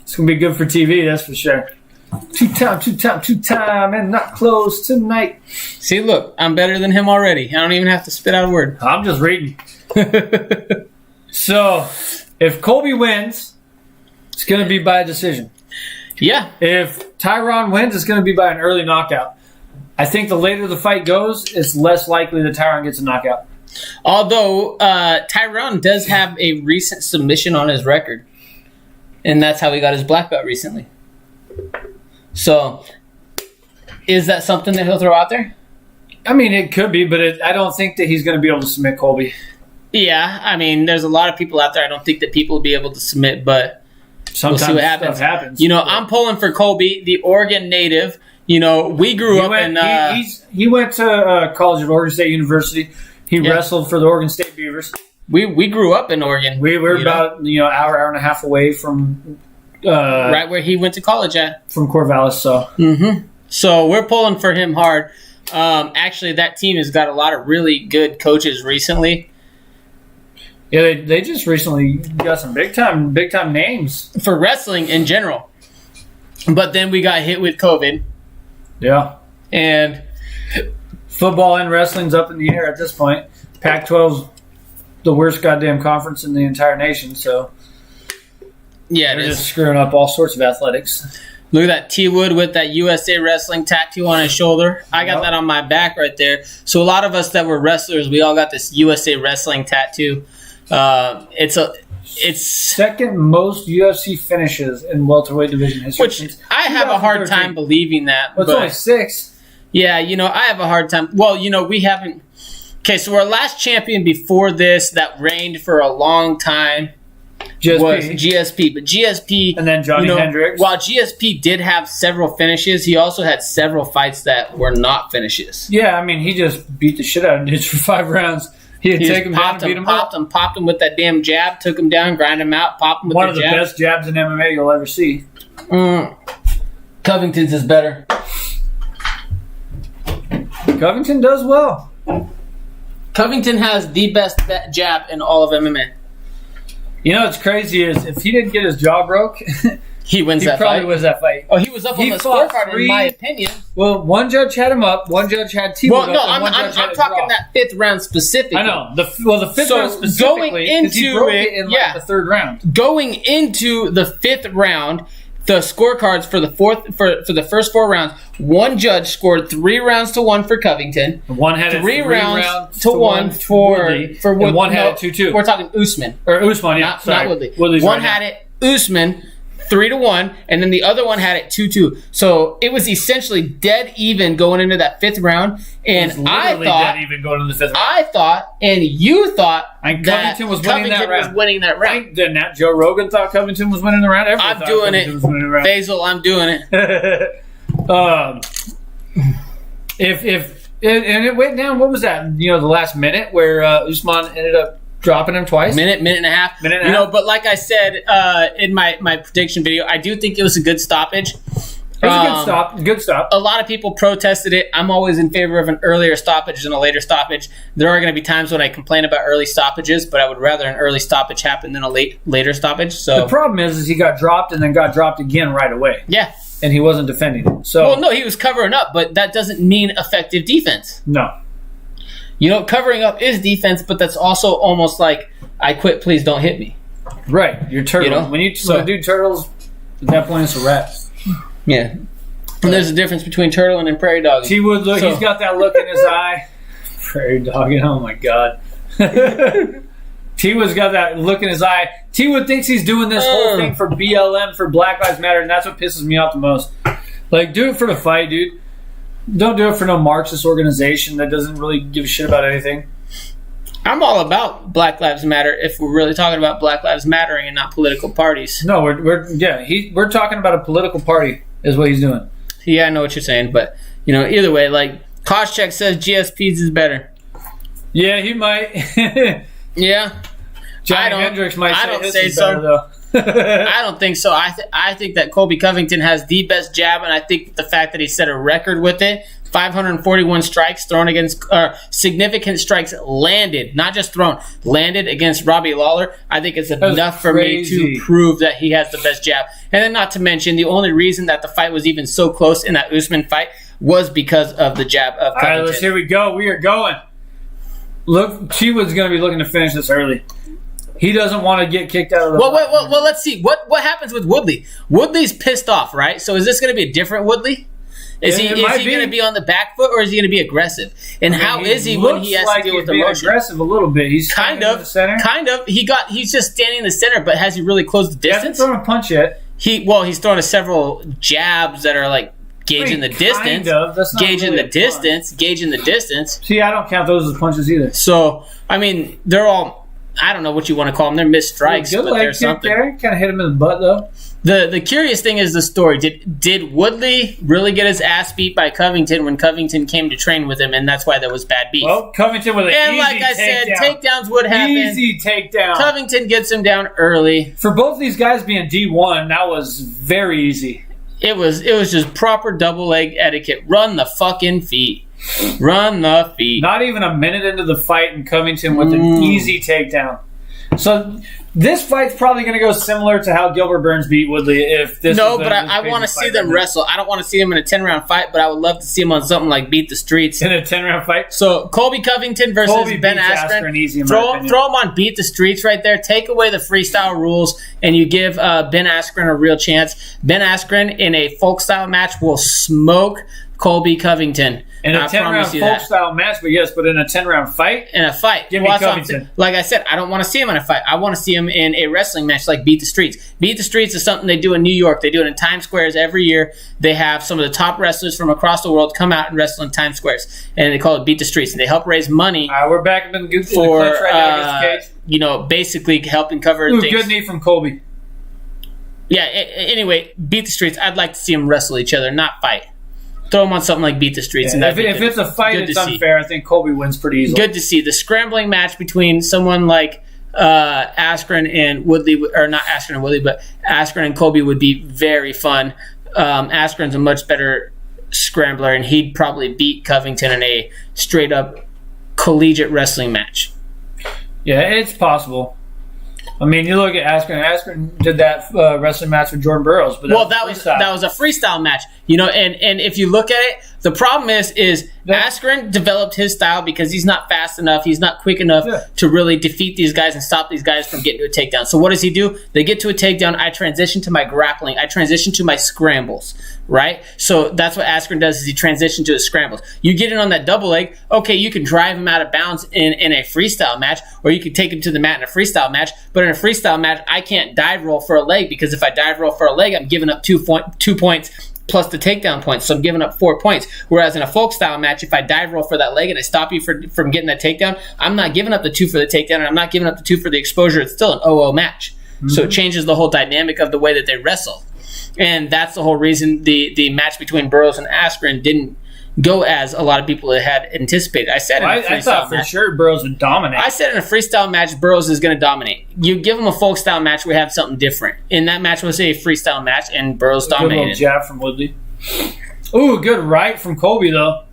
Speaker 2: It's going to be good for TV, that's for sure. Two-time, and not close tonight.
Speaker 1: See, look, I'm better than him already. I don't even have to spit out a word.
Speaker 2: I'm just reading. So, if Colby wins, it's going to be by a decision.
Speaker 1: Yeah.
Speaker 2: If Tyron wins, it's going to be by an early knockout. I think the later the fight goes, it's less likely that Tyron gets a knockout.
Speaker 1: Although, Tyron does have a recent submission on his record. And that's how he got his black belt recently. So, is that something that he'll throw out there?
Speaker 2: I mean, it could be, but I don't think that he's going to be able to submit Colby.
Speaker 1: Yeah, I mean, there's a lot of people out there. I don't think that people will be able to submit, but
Speaker 2: sometimes
Speaker 1: we'll see what happens.
Speaker 2: Stuff happens.
Speaker 1: I'm pulling for Colby, the Oregon native. We grew up in...
Speaker 2: he went to college at Oregon State University. He wrestled for the Oregon State Beavers.
Speaker 1: We grew up in Oregon.
Speaker 2: We were about hour and a half away from...
Speaker 1: right where he went to college at.
Speaker 2: From Corvallis, so...
Speaker 1: Mm-hmm. So we're pulling for him hard. Actually, that team has got a lot of really good coaches recently.
Speaker 2: Yeah, they just recently got some big time names
Speaker 1: for wrestling in general. But then we got hit with COVID.
Speaker 2: Yeah,
Speaker 1: and
Speaker 2: football and wrestling's up in the air at this point. Pac-12's the worst goddamn conference in the entire nation, so
Speaker 1: yeah,
Speaker 2: they're just screwing up all sorts of athletics.
Speaker 1: Look at that T Wood with that USA Wrestling tattoo on his shoulder. I got that on my back right there. So a lot of us that were wrestlers, we all got this USA Wrestling tattoo. It's
Speaker 2: second most UFC finishes in welterweight division history.
Speaker 1: Which I have a hard time believing that.
Speaker 2: Well, it's only 6.
Speaker 1: Yeah, I have a hard time. Well, we haven't. Okay, so our last champion before this that reigned for a long time was GSP. But GSP...
Speaker 2: And then Johnny Hendricks.
Speaker 1: While GSP did have several finishes, he also had several fights that were not finishes.
Speaker 2: Yeah, I mean, he just beat the shit out of Ditch for 5 rounds. He take him down, beat him
Speaker 1: popped him with that damn jab, took him down, grind him out, popped him with
Speaker 2: one of the best jabs in MMA you'll ever see.
Speaker 1: Covington's is better.
Speaker 2: Covington does well.
Speaker 1: Covington has the best jab in all of MMA.
Speaker 2: What's crazy is if he didn't get his jaw broke,
Speaker 1: he wins
Speaker 2: that fight. He probably wins that fight.
Speaker 1: Oh, he was up on the scorecard, in my opinion.
Speaker 2: Well, one judge had him up, one judge had T.
Speaker 1: Well, no, I'm talking that 5th round specifically.
Speaker 2: I know. The 5th round specifically,
Speaker 1: going into
Speaker 2: he broke it in the 3rd round.
Speaker 1: Going into the 5th round, the scorecards for the first 4 rounds. One judge scored 3 rounds to 1 for Covington.
Speaker 2: One had
Speaker 1: 3 rounds to 1 for Woodley.
Speaker 2: And one had it 2-2.
Speaker 1: We're talking Usman.
Speaker 2: Or Usman, yeah.
Speaker 1: Not Woodley.
Speaker 2: Woodley's
Speaker 1: one
Speaker 2: right
Speaker 1: had
Speaker 2: now.
Speaker 1: it Usman 3-1, and then the other one had it 2-2. So it was essentially dead even going into that 5th round. And I thought,
Speaker 2: dead even going into the 5th round.
Speaker 1: I thought, and you thought that
Speaker 2: Covington was winning that round.
Speaker 1: Then
Speaker 2: Joe Rogan thought Covington was winning the round.
Speaker 1: I'm doing it, Basil. I'm doing it.
Speaker 2: If it went down, what was that? The last minute where Usman ended up dropping him twice.
Speaker 1: Minute and a half. But like I said in my prediction video, I do think it was a good stoppage.
Speaker 2: It was a good stop.
Speaker 1: A lot of people protested it. I'm always in favor of an earlier stoppage than a later stoppage. There are going to be times when I complain about early stoppages, but I would rather an early stoppage happen than a later stoppage. So
Speaker 2: the problem is he got dropped and then got dropped again right away.
Speaker 1: Yeah.
Speaker 2: And he wasn't defending it. So
Speaker 1: no, he was covering up, but that doesn't mean effective defense.
Speaker 2: No.
Speaker 1: Covering up is defense, but that's also almost like, I quit, please don't hit me.
Speaker 2: Right. You're turtling. When a dude turtles, at that point it's a wrap.
Speaker 1: Yeah. And there's a difference between turtling and prairie dogging.
Speaker 2: He would look. He's got that look in his eye. Prairie dogging. Oh my god. T-Wood's got that look in his eye. T-Wood thinks he's doing this whole thing for BLM, for Black Lives Matter, and that's what pisses me off the most. Like, do it for the fight, dude. Don't do it for no Marxist organization that doesn't really give a shit about anything.
Speaker 1: I'm all about Black Lives Matter if we're really talking about Black Lives Mattering and not political parties.
Speaker 2: No, we're talking about a political party is what he's doing.
Speaker 1: Yeah, I know what you're saying, but either way, like Koscheck says, GSP's is better.
Speaker 2: Yeah, he might.
Speaker 1: Yeah,
Speaker 2: Johnny Hendricks might say
Speaker 1: I don't
Speaker 2: his
Speaker 1: say
Speaker 2: is
Speaker 1: so.
Speaker 2: better, though.
Speaker 1: I don't think so. I think that Colby Covington has the best jab, and I think the fact that he set a record with it, 541 strikes thrown against, significant strikes landed, not just thrown, landed against Robbie Lawler. I think it's enough for me to prove that he has the best jab. And then not to mention, the only reason that the fight was even so close in that Usman fight was because of the jab of Covington.
Speaker 2: All right, here we go. We are going. Look, T-Wood's going to be looking to finish this early. He doesn't want to get kicked out of the
Speaker 1: Well, let's see. What happens with Woodley? Woodley's pissed off, right? So is this going to be a different Woodley? Is he going to be on the back foot, or is he going to be aggressive? And how is he when he has to deal with emotion?
Speaker 2: Aggressive a little bit. He's
Speaker 1: kind
Speaker 2: of in the center.
Speaker 1: Kind of. He's just standing in the center, but has he really closed the distance?
Speaker 2: He hasn't thrown a punch yet.
Speaker 1: He's thrown several jabs that are like gauging the distance. Gauging the distance.
Speaker 2: See, I don't count those as punches either.
Speaker 1: So, I mean, they're all, I don't know what you want to call them. They're missed strikes,
Speaker 2: but
Speaker 1: there's something.
Speaker 2: There. Kind of hit him in the butt, though.
Speaker 1: The curious thing is the story. Did Woodley really get his ass beat by Covington when Covington came to train with him, and that's why there was bad beef?
Speaker 2: Well, Covington with an easy takedown. And like I said,
Speaker 1: takedowns would happen.
Speaker 2: Easy takedown.
Speaker 1: Covington gets him down early.
Speaker 2: For both these guys being D1, that was very easy.
Speaker 1: It was just proper double leg etiquette. Run the fucking feet. Run the feet.
Speaker 2: Not even a minute into the fight, and Covington with an easy takedown. So this fight's probably going to go similar to how Gilbert Burns beat Woodley.
Speaker 1: I want to see them wrestle. I don't want to see them in a 10-round fight, but I would love to see them on something like Beat the Streets.
Speaker 2: In a 10-round fight?
Speaker 1: So Colby Covington versus Ben Askren.
Speaker 2: Easy,
Speaker 1: throw him on Beat the Streets right there. Take away the freestyle rules, and you give Ben Askren a real chance. Ben Askren in a folk style match will smoke Colby Covington.
Speaker 2: In a 10-round folk-style match, but in a 10-round fight?
Speaker 1: In a fight.
Speaker 2: Give me Covington.
Speaker 1: Like I said, I don't want to see him in a fight. I want to see him in a wrestling match like Beat the Streets. Beat the Streets is something they do in New York. They do it in Times Squares every year. They have some of the top wrestlers from across the world come out and wrestle in Times Squares. And they call it Beat the Streets. And they help raise money.
Speaker 2: We're back in the clinch right now against the cage.
Speaker 1: Basically helping cover things.
Speaker 2: Good knee from Colby.
Speaker 1: Yeah, anyway, Beat the Streets. I'd like to see them wrestle each other, not fight. Throw them on something like Beat the Streets.
Speaker 2: Yeah, and if it's a fight, it's unfair. I think Colby wins pretty easily.
Speaker 1: Good to see. The scrambling match between someone like Askren and Woodley, or not Askren and Woodley, but Askren and Colby would be very fun. Askren's a much better scrambler, and he'd probably beat Covington in a straight-up collegiate wrestling match.
Speaker 2: Yeah, it's possible. I mean, you look at Askren. Askren did that wrestling match with Jordan Burroughs, but
Speaker 1: that was a freestyle match, and if you look at it, The problem is Askren developed his style because he's not fast enough. He's not quick enough to really defeat these guys and stop these guys from getting to a takedown. So what does he do? They get to a takedown. I transition to my grappling. I transition to my scrambles, right? So that's what Askren does is he transitions to his scrambles. You get in on that double leg. Okay, you can drive him out of bounds in a freestyle match, or you can take him to the mat in a freestyle match. But in a freestyle match, I can't dive roll for a leg because if I dive roll for a leg, I'm giving up 2 points plus the takedown points. So I'm giving up 4 points. Whereas in a folk style match, if I dive roll for that leg and I stop you from getting that takedown, I'm not giving up the 2 for the takedown and I'm not giving up the 2 for the exposure. It's still an 0-0 match. Mm-hmm. So it changes the whole dynamic of the way that they wrestle. And that's the whole reason the match between Burroughs and Askren didn't go as a lot of people had anticipated. I said
Speaker 2: I thought for sure Burroughs would dominate.
Speaker 1: I said in a freestyle match, Burroughs is going to dominate. You give him a folk style match, we have something different. In that match was a freestyle match, and Burroughs dominated.
Speaker 2: Good little jab from Woodley. Ooh, good right from Colby, though.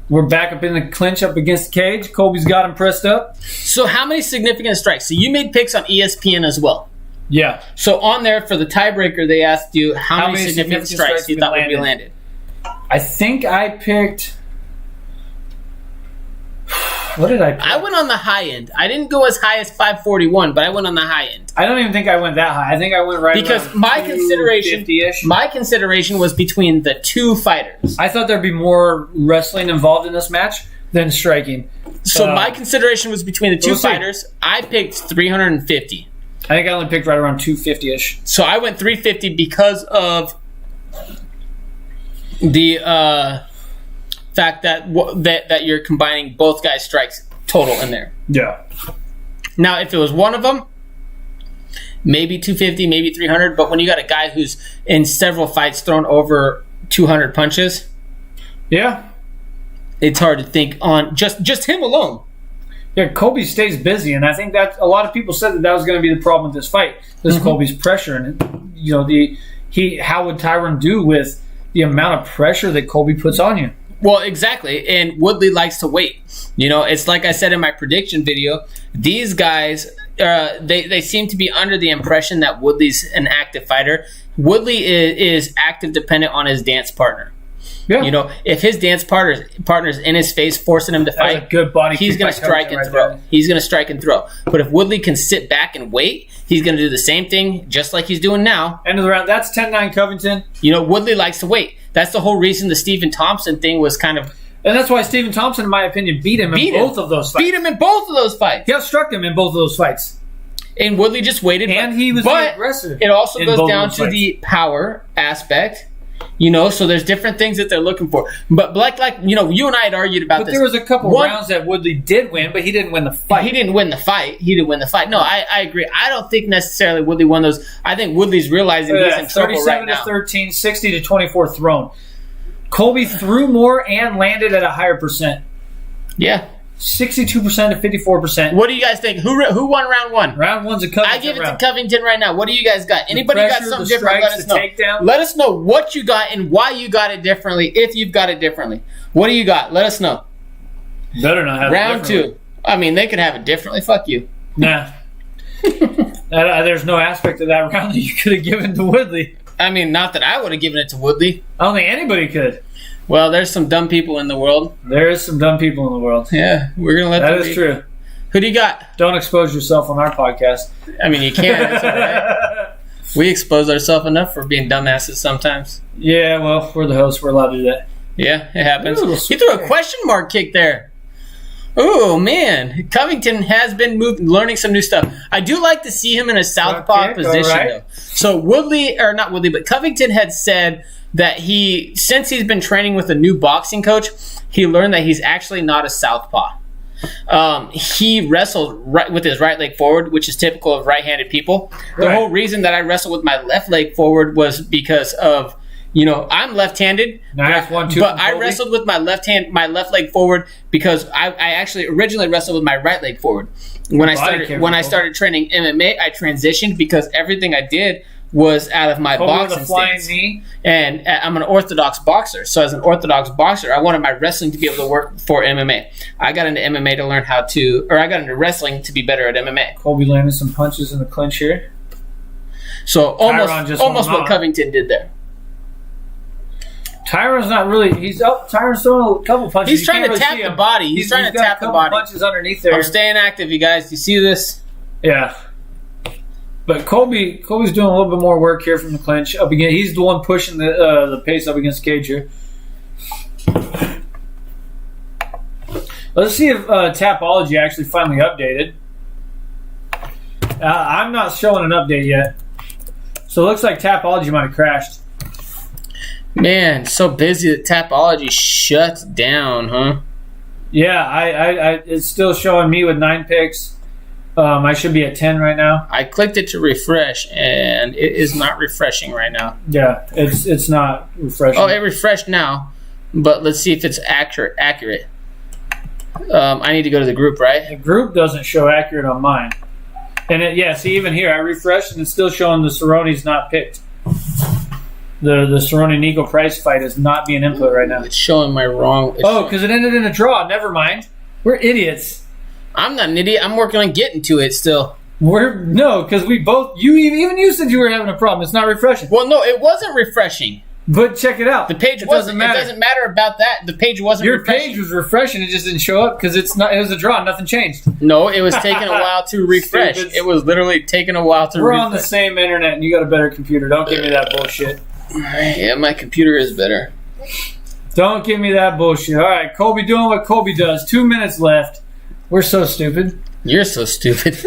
Speaker 2: We're back up in the clinch up against the cage. Colby's got him pressed up.
Speaker 1: So how many significant strikes? So you made picks on ESPN as well.
Speaker 2: Yeah.
Speaker 1: So on there, for the tiebreaker, they asked you how many significant strikes you thought would be landed.
Speaker 2: I think I picked... What did I pick?
Speaker 1: I went on the high end. I didn't go as high as 541, but I went on the high end.
Speaker 2: I don't even think I went that high. I think I went right
Speaker 1: because
Speaker 2: around
Speaker 1: my consideration was between the two fighters.
Speaker 2: I thought there'd be more wrestling involved in this match than striking.
Speaker 1: So my consideration was between the two fighters. I picked 350.
Speaker 2: I think I only picked right around 250-ish.
Speaker 1: So I went 350 because of the fact that you're combining both guys' strikes total in there.
Speaker 2: Yeah.
Speaker 1: Now, if it was one of them, maybe 250, maybe 300. But when you got a guy who's in several fights thrown over 200 punches,
Speaker 2: yeah,
Speaker 1: it's hard to think on just him alone.
Speaker 2: Yeah, Colby stays busy, and I think that a lot of people said that was going to be the problem with this fight. Colby's pressure, and how would Tyron do with the amount of pressure that Colby puts on you?
Speaker 1: Well, exactly, and Woodley likes to wait. It's like I said in my prediction video. These guys, they seem to be under the impression that Woodley's an active fighter. Woodley is active dependent on his dance partner. Yeah. If his dance partner's in his face forcing him to fight,
Speaker 2: a good body
Speaker 1: he's going to strike and throw. He's going to strike and throw. But if Woodley can sit back and wait, he's going to do the same thing just like he's doing now.
Speaker 2: End of the round. That's 10-9 Covington.
Speaker 1: Woodley likes to wait. That's the whole reason the Stephen Thompson thing was kind of...
Speaker 2: And that's why Stephen Thompson, in my opinion, beat him in both of those fights.
Speaker 1: Beat him in both of those fights.
Speaker 2: He outstruck him in both of those fights.
Speaker 1: And Woodley just waited.
Speaker 2: And he was aggressive.
Speaker 1: It also goes down to the power aspect. So there's different things that they're looking for. But you and I had argued about this.
Speaker 2: But there was a couple rounds that Woodley did win, but he didn't win the fight.
Speaker 1: He didn't win the fight. No, I agree. I don't think necessarily Woodley won those. I think Woodley's realizing he's in trouble right now.
Speaker 2: 37-13, 60-24 thrown. Colby threw more and landed at a higher percent.
Speaker 1: Yeah.
Speaker 2: 62% to 54%.
Speaker 1: What do you guys think? Who won round one?
Speaker 2: Round one's a Covington.
Speaker 1: I give it to Covington right now. What do you guys got? Anybody got something different? Let us know.
Speaker 2: Takedown.
Speaker 1: Let us know what you got and why you got it differently, if you've got it differently. What do you got? Let us know.
Speaker 2: Better not have
Speaker 1: round two. I mean, they could have it differently. Fuck you.
Speaker 2: Nah. There's no aspect of that round that you could have given to Woodley.
Speaker 1: I mean, not that I would have given it to Woodley.
Speaker 2: I don't think anybody could.
Speaker 1: Well, there's some dumb people in the world.
Speaker 2: There is some dumb people in the world.
Speaker 1: Yeah, we're going to let
Speaker 2: that is true.
Speaker 1: Who do you got?
Speaker 2: Don't expose yourself on our podcast.
Speaker 1: I mean, you can. It's all right. We expose ourselves enough for being dumbasses sometimes.
Speaker 2: Yeah, well, we're the hosts. We're allowed to do that.
Speaker 1: Yeah, it happens. Ooh, you threw a question mark kick there. Oh, man. Covington has been learning some new stuff. I do like to see him in a southpaw position, though. So but Covington had said that since he's been training with a new boxing coach, he learned that he's actually not a southpaw. He wrestled with his right leg forward, which is typical of right-handed people. The whole reason that I wrestled with my left leg forward was because of, I'm left-handed, but I wrestled with my left leg forward because I actually originally wrestled with my right leg forward. When I started training MMA, I transitioned because everything I did was out of my boxing stance.
Speaker 2: Knee.
Speaker 1: And I'm an orthodox boxer. So as an orthodox boxer, I wanted my wrestling to be able to work for MMA. I got into MMA to learn I got into wrestling to be better at MMA.
Speaker 2: Colby landed some punches in the clinch here.
Speaker 1: So almost what Covington did there.
Speaker 2: Tyron's not really. Tyron's throwing a couple punches.
Speaker 1: He's trying to tap the body. He's trying to tap the body.
Speaker 2: Punches underneath there.
Speaker 1: I'm staying active, you guys. You see this?
Speaker 2: Yeah. But Colby's doing a little bit more work here from the clinch up again. He's the one pushing the pace up against Cage here. Let's see if Tapology actually finally updated. I'm not showing an update yet. So it looks like Tapology might have crashed.
Speaker 1: Man, so busy that Tapology shut down, huh?
Speaker 2: Yeah, I it's still showing me with 9 picks. I should be at 10 right now.
Speaker 1: I clicked it to refresh, and it is not refreshing right now.
Speaker 2: Yeah, it's not refreshing.
Speaker 1: Oh, it refreshed now, but let's see if it's accurate. I need to go to the group, right?
Speaker 2: The group doesn't show accurate on mine. And see, even here, I refreshed, and it's still showing the Cerrone's not picked. The Cerrone-Nico price fight is not being input right now.
Speaker 1: It's showing my wrong...
Speaker 2: because it ended in a draw. Never mind. We're idiots.
Speaker 1: I'm not an idiot. I'm working on getting to it still.
Speaker 2: Because we both... Even you said you were having a problem. It's not refreshing.
Speaker 1: Well, no, it wasn't refreshing.
Speaker 2: But check it out.
Speaker 1: The page wasn't. It doesn't matter about that. The page wasn't.
Speaker 2: Your page was refreshing. It just didn't show up because it's not. It was a draw. Nothing changed.
Speaker 1: No, it was taking a while to refresh.
Speaker 2: Stupid.
Speaker 1: It was literally taking a while to.
Speaker 2: We're on the same internet, and you got a better computer. Don't give me that bullshit.
Speaker 1: Yeah, my computer is better.
Speaker 2: Don't give me that bullshit. All right, Colby doing what Colby does. 2 minutes left. We're so stupid.
Speaker 1: You're so stupid.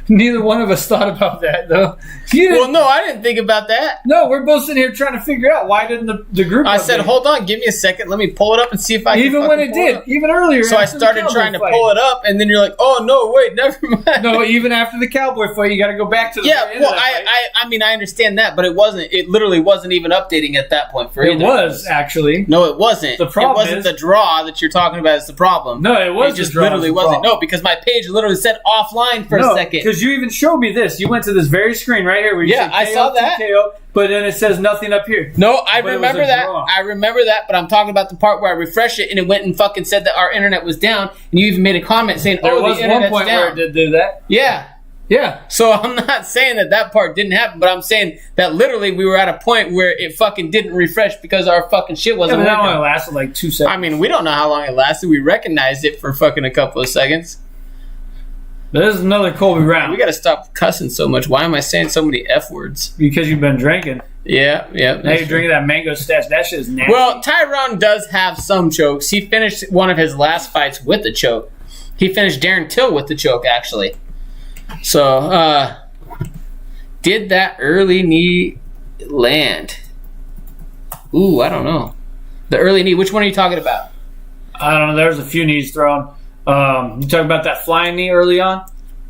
Speaker 2: Neither one of us thought about that, though.
Speaker 1: Well, no, I didn't think about that.
Speaker 2: No, we're both sitting here trying to figure out why didn't the group...
Speaker 1: I said, hold on, give me a second. Let me pull it up and see if I can...
Speaker 2: Even when it did. Even earlier.
Speaker 1: So I started trying to pull it up, and then you're like, oh, no, wait, never mind.
Speaker 2: No, even after the Cowboy fight, you got to go back to the...
Speaker 1: Yeah, well, I mean, I understand that, but it literally wasn't even updating at that point for either.
Speaker 2: It was, actually.
Speaker 1: No, it wasn't.
Speaker 2: The problem
Speaker 1: It wasn't the draw that you're talking about is the problem.
Speaker 2: No, it was.
Speaker 1: It just literally wasn't. No, because my page literally said offline for a second.
Speaker 2: Because you even showed me this. You went to this very screen right here where you said
Speaker 1: I saw that.
Speaker 2: TKO, but then it says nothing up here.
Speaker 1: No, I remember that. I remember that, but I'm talking about the part where I refreshed it and it went and fucking said that our internet was down, and you even made a comment saying,
Speaker 2: there was
Speaker 1: the internet's
Speaker 2: one point
Speaker 1: down.
Speaker 2: where it did do that.
Speaker 1: Yeah.
Speaker 2: Yeah.
Speaker 1: So I'm not saying that part didn't happen, but I'm saying that literally we were at a point where it fucking didn't refresh because our fucking shit wasn't working.
Speaker 2: That only lasted like 2 seconds.
Speaker 1: I mean, we don't know how long it lasted. We recognized it for fucking a couple of seconds.
Speaker 2: But this is another Colby round.
Speaker 1: We got to stop cussing so much. Why am I saying so many F words?
Speaker 2: Because you've been drinking.
Speaker 1: Yeah.
Speaker 2: Now you're drinking that mango stash. That shit is nasty.
Speaker 1: Well, Tyron does have some chokes. He finished one of his last fights with the choke. He finished Darren Till with the choke, actually. So, did that early knee land? Ooh, I don't know. The early knee, which one are you talking about?
Speaker 2: I don't know. There's a few knees thrown. You talking about that flying knee early on?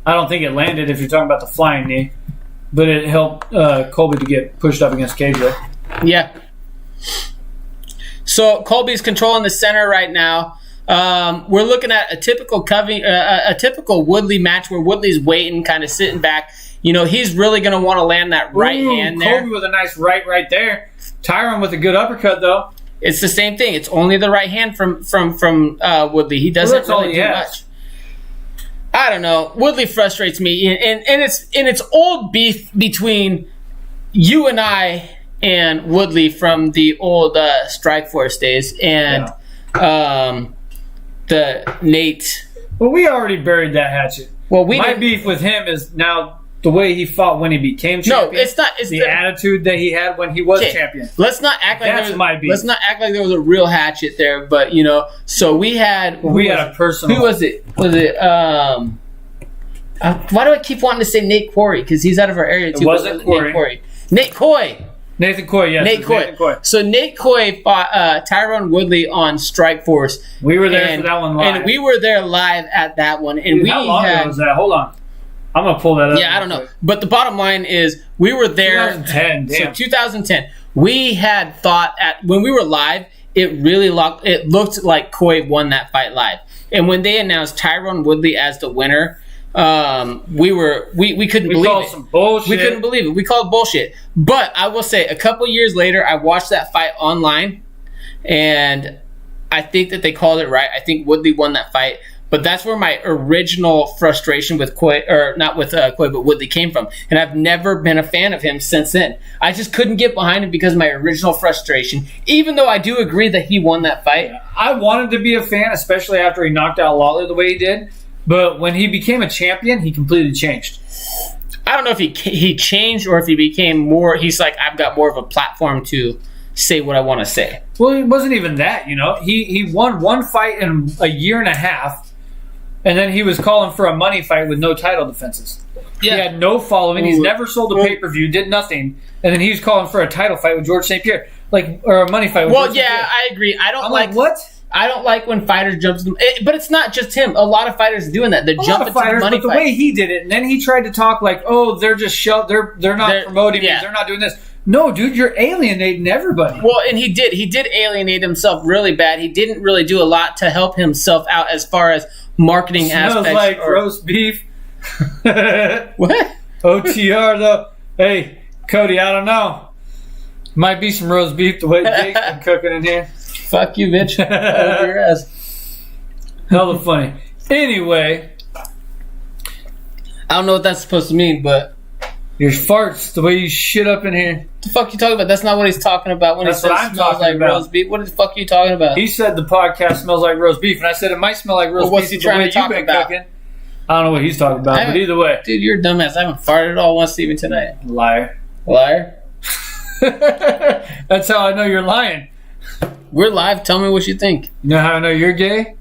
Speaker 2: I don't think it landed if you're talking about the flying knee, but it helped Colby to get pushed up against KJ.
Speaker 1: Yeah. So Colby's controlling the center right now. We're looking at a typical Woodley match where Woodley's waiting, kind of sitting back. You know, he's really going to want to land that right hand there.
Speaker 2: Colby with a nice right there. Tyron with a good uppercut, though.
Speaker 1: It's the same thing. It's only the right hand from Woodley. He doesn't really do much. I don't know. Woodley frustrates me, and it's old beef between you and I and Woodley from the old Strikeforce days, and the Nate.
Speaker 2: Well, we already buried that hatchet.
Speaker 1: Well,
Speaker 2: my beef with him is now the way he fought when he became champion.
Speaker 1: No, it's not. It's
Speaker 2: the attitude that he had when he was champion.
Speaker 1: Let's not act like
Speaker 2: that's my beef.
Speaker 1: Let's not act like there was a real hatchet there. But you know, so we had.
Speaker 2: We had a personal.
Speaker 1: Who was it? Was it? Why do I keep wanting to say Nate Quarry? Because he's out of our area too.
Speaker 2: It wasn't Quarry.
Speaker 1: Nate Coy.
Speaker 2: Nathan Coy, yes.
Speaker 1: Nate Coy. So Nate Coy fought Tyron Woodley on Strikeforce.
Speaker 2: We were there for that one live.
Speaker 1: And we were there live at that one. And
Speaker 2: how long ago was that? Hold on. I'm going to pull that up.
Speaker 1: Yeah, I don't know. But the bottom line is we were there.
Speaker 2: 2010. Damn.
Speaker 1: So 2010. We had thought when we were live, it looked like Coy won that fight live. And when they announced Tyron Woodley as the winner, we couldn't believe
Speaker 2: called
Speaker 1: it.
Speaker 2: Some bullshit.
Speaker 1: We couldn't believe it. We called bullshit. But I will say, a couple years later, I watched that fight online, and I think that they called it right. I think Woodley won that fight. But that's where my original frustration with Coy, or not with Coy, but Woodley came from. And I've never been a fan of him since then. I just couldn't get behind him because of my original frustration, even though I do agree that he won that fight.
Speaker 2: I wanted to be a fan, especially after he knocked out Lawler the way he did. But when he became a champion, he completely changed.
Speaker 1: I don't know if he changed or if he became more, he's like, I've got more of a platform to say what I want to say.
Speaker 2: Well, it wasn't even that, He won one fight in a year and a half. And then he was calling for a money fight with no title defenses. Yeah. He had no following. He's never sold a pay-per-view, did nothing. And then he's calling for a title fight with George St. Pierre. Or a money fight with George St. Pierre.
Speaker 1: I agree. I'm
Speaker 2: like, what?
Speaker 1: I don't like when fighters jump. But it's not just him. A lot of fighters are doing that. They're jumping to money
Speaker 2: fights. But the way he did it, and then he tried to talk like, oh, they're just they're not promoting me. They're not doing this. No, dude, you're alienating everybody.
Speaker 1: Well, and he did. He did alienate himself really bad. He didn't really do a lot to help himself out as far as marketing aspects.
Speaker 2: Smells like roast beef.
Speaker 1: What?
Speaker 2: OTR, though. Hey, Cody, I don't know. Might be some roast beef the way Jake's been cooking in here.
Speaker 1: Fuck you, bitch. Over your ass.
Speaker 2: Hella funny. Anyway.
Speaker 1: I don't know what that's supposed to mean, but...
Speaker 2: Your farts, the way you shit up in here.
Speaker 1: What the fuck are you talking about? That's not what he's talking about when
Speaker 2: That's
Speaker 1: he says it smells like roast beef. What the fuck are you talking about?
Speaker 2: He said the podcast smells like roast beef, and I said it might smell like roast beef.
Speaker 1: What's he trying to talk about?
Speaker 2: Cooking. I don't know what he's talking about, but either way.
Speaker 1: Dude, you're a dumbass. I haven't farted at all once even tonight.
Speaker 2: Liar. That's how I know you're lying.
Speaker 1: We're live. Tell me what you think.
Speaker 2: You know how I know you're gay?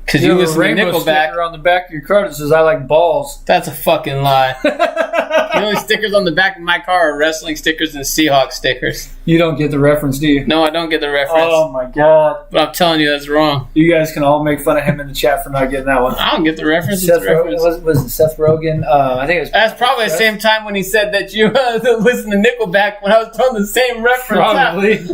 Speaker 1: Because you listen to
Speaker 2: Nickelback. Sticker on the back of your car that says I like balls.
Speaker 1: That's a fucking lie. The only stickers on the back of my car are wrestling stickers and Seahawks stickers.
Speaker 2: You don't get the reference, do you?
Speaker 1: No, I don't get the reference.
Speaker 2: Oh my god.
Speaker 1: But I'm telling you, that's wrong.
Speaker 2: You guys can all make fun of him in the chat for not getting that one.
Speaker 1: I don't get the reference.
Speaker 2: Was it Seth Rogen? I think it was.
Speaker 1: That's probably the same time when he said that you listen to Nickelback when I was throwing the same reference.
Speaker 2: Probably.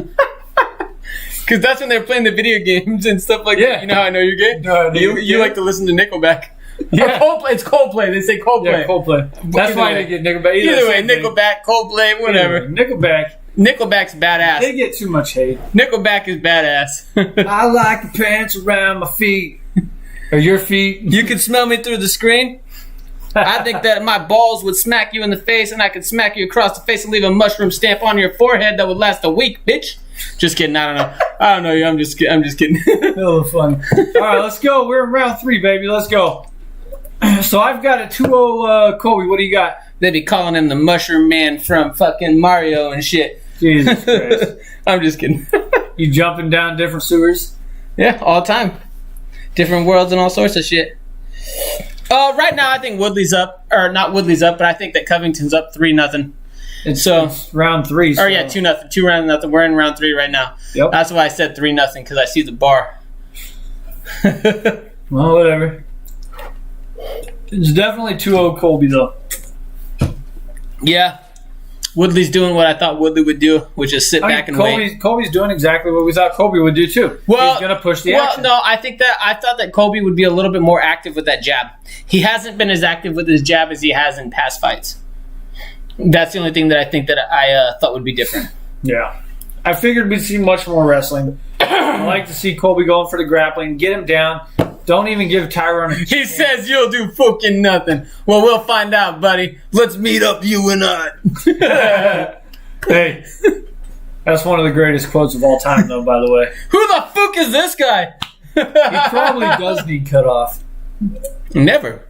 Speaker 1: Because that's when they're playing the video games and stuff like that. You know how I know you're gay?
Speaker 2: No,
Speaker 1: you like to listen to Nickelback. Yeah. Coldplay. It's Coldplay. They say Coldplay.
Speaker 2: Yeah, Coldplay. That's why they get Nickelback.
Speaker 1: Either way, Nickelback, Coldplay, whatever.
Speaker 2: Nickelback.
Speaker 1: Nickelback's badass.
Speaker 2: They get too much hate.
Speaker 1: Nickelback is badass.
Speaker 2: I like the pants around my feet. Or your feet.
Speaker 1: You can smell me through the screen. I think that my balls would smack you in the face and I could smack you across the face and leave a mushroom stamp on your forehead that would last a week, bitch. Just kidding. I don't know. I don't know you. I'm just kidding.
Speaker 2: Hella fun. All right, let's go. We're in round 3, baby. Let's go. So I've got a 2-0 Colby. What do you got?
Speaker 1: They be calling him the Mushroom Man from fucking Mario and shit.
Speaker 2: Jesus Christ.
Speaker 1: I'm just kidding.
Speaker 2: You jumping down different sewers?
Speaker 1: Yeah, all the time. Different worlds and all sorts of shit. Right now, I think Woodley's up. Or not Woodley's up, but I think that Covington's up 3-0.
Speaker 2: It's round 3.
Speaker 1: So. Or yeah, 2-0. 2-0. We're in round 3 right now.
Speaker 2: Yep.
Speaker 1: That's why I said 3-0 because I see the bar.
Speaker 2: Well, whatever. It's definitely 2-0 Colby though.
Speaker 1: Yeah. Woodley's doing what I thought Woodley would do, which is sit back and wait.
Speaker 2: Colby's doing exactly what we thought Colby would do too.
Speaker 1: Well,
Speaker 2: he's going to push the action.
Speaker 1: Well, no, I thought that Colby would be a little bit more active with that jab. He hasn't been as active with his jab as he has in past fights. That's the only thing that I think that I thought would be different.
Speaker 2: Yeah. I figured we'd see much more wrestling. I like to see Colby going for the grappling, get him down. Don't even give Tyron a chance.
Speaker 1: He says you'll do fucking nothing. Well, we'll find out, buddy. Let's meet up, you and I.
Speaker 2: Hey, that's one of the greatest quotes of all time, though, by the way.
Speaker 1: Who the fuck is this guy?
Speaker 2: He probably does need cut off.
Speaker 1: Never.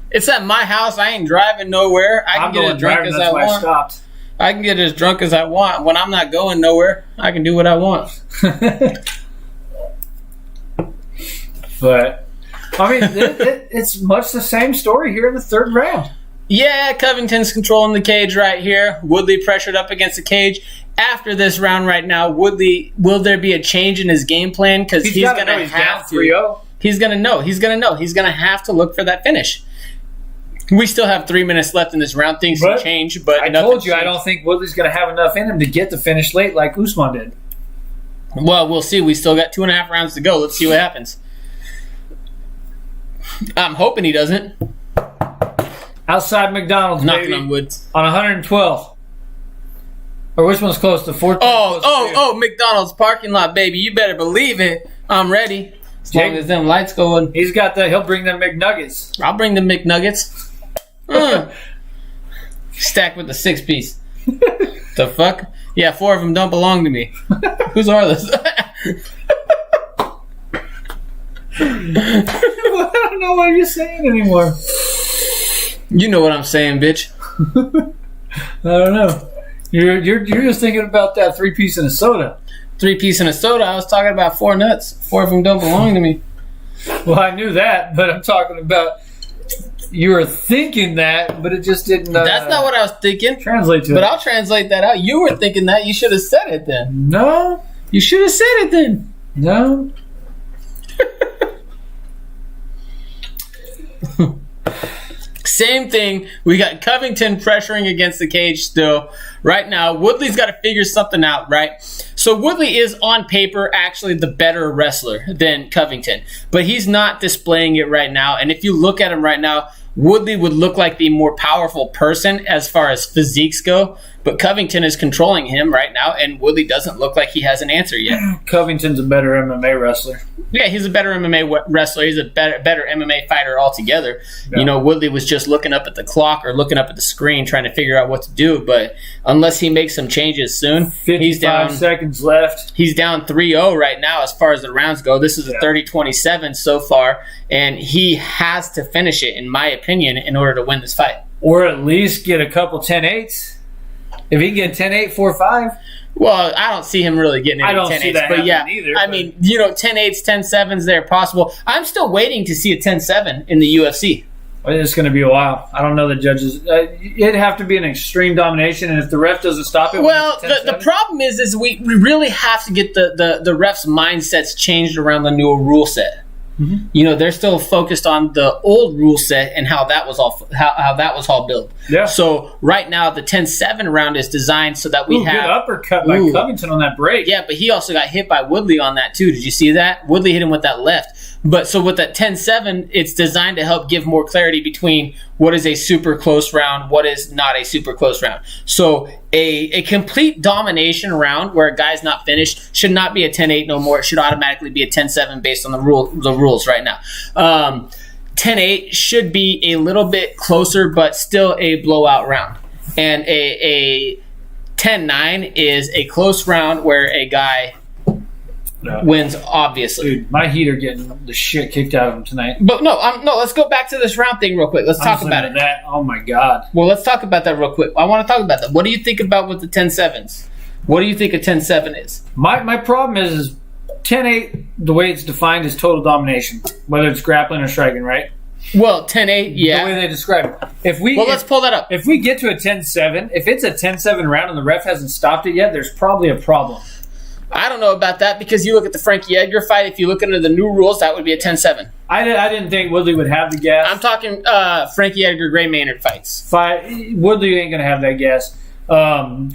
Speaker 1: It's at my house. I ain't driving nowhere. I can get as drunk as I want. I can get as drunk as I want. When I'm not going nowhere, I can do what I want.
Speaker 2: But, I mean, it's much the same story here in the 3rd round.
Speaker 1: Yeah, Covington's controlling the cage right here. Woodley pressured up against the cage. After this round right now, Woodley, will there be a change in his game plan? Because he's going to have to. He's going to know. He's going to know. He's going to have to look for that finish. We still have 3 minutes left in this round. Things can change, but
Speaker 2: I told you, I don't think Woodley's going to have enough in him to get the finish late like Usman did.
Speaker 1: Well, we'll see. We still got 2.5 rounds to go. Let's see what happens. I'm hoping he doesn't.
Speaker 2: Outside McDonald's,
Speaker 1: knocking on wood.
Speaker 2: On 112. Or which one's close to 14?
Speaker 1: Oh, McDonald's parking lot, baby. You better believe it. I'm ready. As long as them lights going.
Speaker 2: He'll bring them McNuggets.
Speaker 1: I'll bring the McNuggets. Stacked with the 6-piece. The fuck? Yeah, 4 of them don't belong to me. Whose are those?
Speaker 2: I don't know what you're saying anymore.
Speaker 1: You know what I'm saying, bitch.
Speaker 2: I don't know. You're just thinking about that 3-piece and a soda.
Speaker 1: 3-piece and a soda. I was talking about 4 nuts. 4 of them don't belong to me.
Speaker 2: Well, I knew that, but I'm talking about you were thinking that, but it just didn't.
Speaker 1: That's not what I was thinking.
Speaker 2: Translate to it.
Speaker 1: But I'll translate that out. You were thinking that. You should have said it then.
Speaker 2: No.
Speaker 1: You should have said it then.
Speaker 2: No.
Speaker 1: Same thing. We got Covington pressuring against the cage still. Right now, Woodley's got to figure something out, right? So Woodley is on paper actually the better wrestler than Covington, but he's not displaying it right now. And if you look at him right now, Woodley would look like the more powerful person as far as physiques go, but Covington is controlling him right now, and Woodley doesn't look like he has an answer yet.
Speaker 2: Covington's a better MMA wrestler.
Speaker 1: Yeah, he's a better MMA wrestler. He's a better MMA fighter altogether. Yeah. You know, Woodley was just looking up at the clock or looking up at the screen trying to figure out what to do, but unless he makes some changes soon,
Speaker 2: 55 seconds left.
Speaker 1: He's down 3-0 right now as far as the rounds go. This is a 30-27 so far, and he has to finish it, in my opinion, in order to win this fight.
Speaker 2: Or at least get a couple 10-8s. If he can get 10-8, 4-5.
Speaker 1: Well, I don't see him really getting any 10-8s, but yeah,
Speaker 2: either,
Speaker 1: I mean, you know, 10-8s, 10-7s, they're possible. I'm still waiting to see a 10-7 in the UFC.
Speaker 2: It's going to be a while. I don't know the judges. It'd have to be an extreme domination, and if the ref doesn't stop it...
Speaker 1: Well, the problem is we really have to get the refs' mindsets changed around the new rule set. Mm-hmm. You know, they're still focused on the old rule set and how that was all built.
Speaker 2: Yeah.
Speaker 1: So right now the 10-7 round is designed so that we have
Speaker 2: good uppercut by Covington on that break.
Speaker 1: Yeah, but he also got hit by Woodley on that too. Did you see that? Woodley hit him with that left. But so with that 10-7, it's designed to help give more clarity between what is a super close round, what is not a super close round. So a complete domination round where a guy's not finished should not be a 10-8 no more. It should automatically be a 10-7 based on the rules right now. 10-8 should be a little bit closer, but still a blowout round. And a 10-9 is a close round where a guy wins, obviously.
Speaker 2: Dude, my Heat are getting the shit kicked out of them tonight.
Speaker 1: But no, let's go back to this round thing real quick. Let's talk about it.
Speaker 2: That. Oh my God.
Speaker 1: Well, let's talk about that real quick. I want to talk about that. What do you think about with the 10-7s? What do you think a 10-7 is?
Speaker 2: My problem is 10-8, the way it's defined is total domination, whether it's grappling or striking, right?
Speaker 1: Well, 10-8, yeah.
Speaker 2: The way they describe it.
Speaker 1: Let's pull that up.
Speaker 2: If we get to a 10-7, if it's a 10-7 round and the ref hasn't stopped it yet, there's probably a problem.
Speaker 1: I don't know about that because you look at the Frankie Edgar fight. If you look into the new rules, that would be a 10-7.
Speaker 2: I didn't think Woodley would have the gas.
Speaker 1: I'm talking Frankie Edgar, Gray Maynard fights.
Speaker 2: Woodley ain't going to have that gas.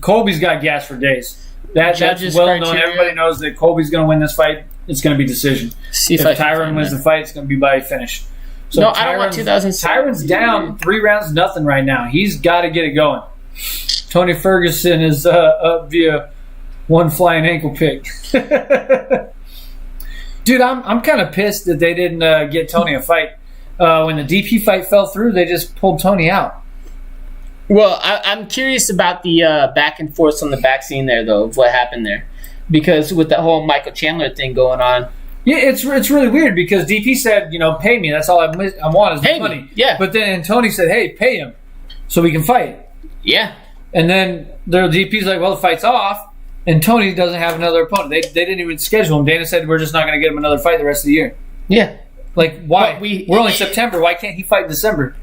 Speaker 2: Colby's got gas for days. That's well known. Everybody knows that Colby's going to win this fight. It's going to be decision. If Tyron wins the fight, it's going to be by finish. So
Speaker 1: no, I don't want 2007.
Speaker 2: Tyron's down 3-0 right now. He's got to get it going. Tony Ferguson is up via one flying ankle pick. Dude, I'm kind of pissed that they didn't get Tony a fight. When the DP fight fell through, they just pulled Tony out.
Speaker 1: Well, I'm curious about the back and forth on the back scene there, though, of what happened there. Because with that whole Michael Chandler thing going on.
Speaker 2: Yeah, it's really weird because DP said, pay me. That's all I want is money.
Speaker 1: Yeah.
Speaker 2: But then Tony said, hey, pay him so we can fight.
Speaker 1: Yeah.
Speaker 2: And then the DP's like, well, the fight's off. And Tony doesn't have another opponent. They didn't even schedule him. Dana said, we're just not going to get him another fight the rest of the year.
Speaker 1: Yeah.
Speaker 2: Like, why? We're only September. Why can't he fight in December?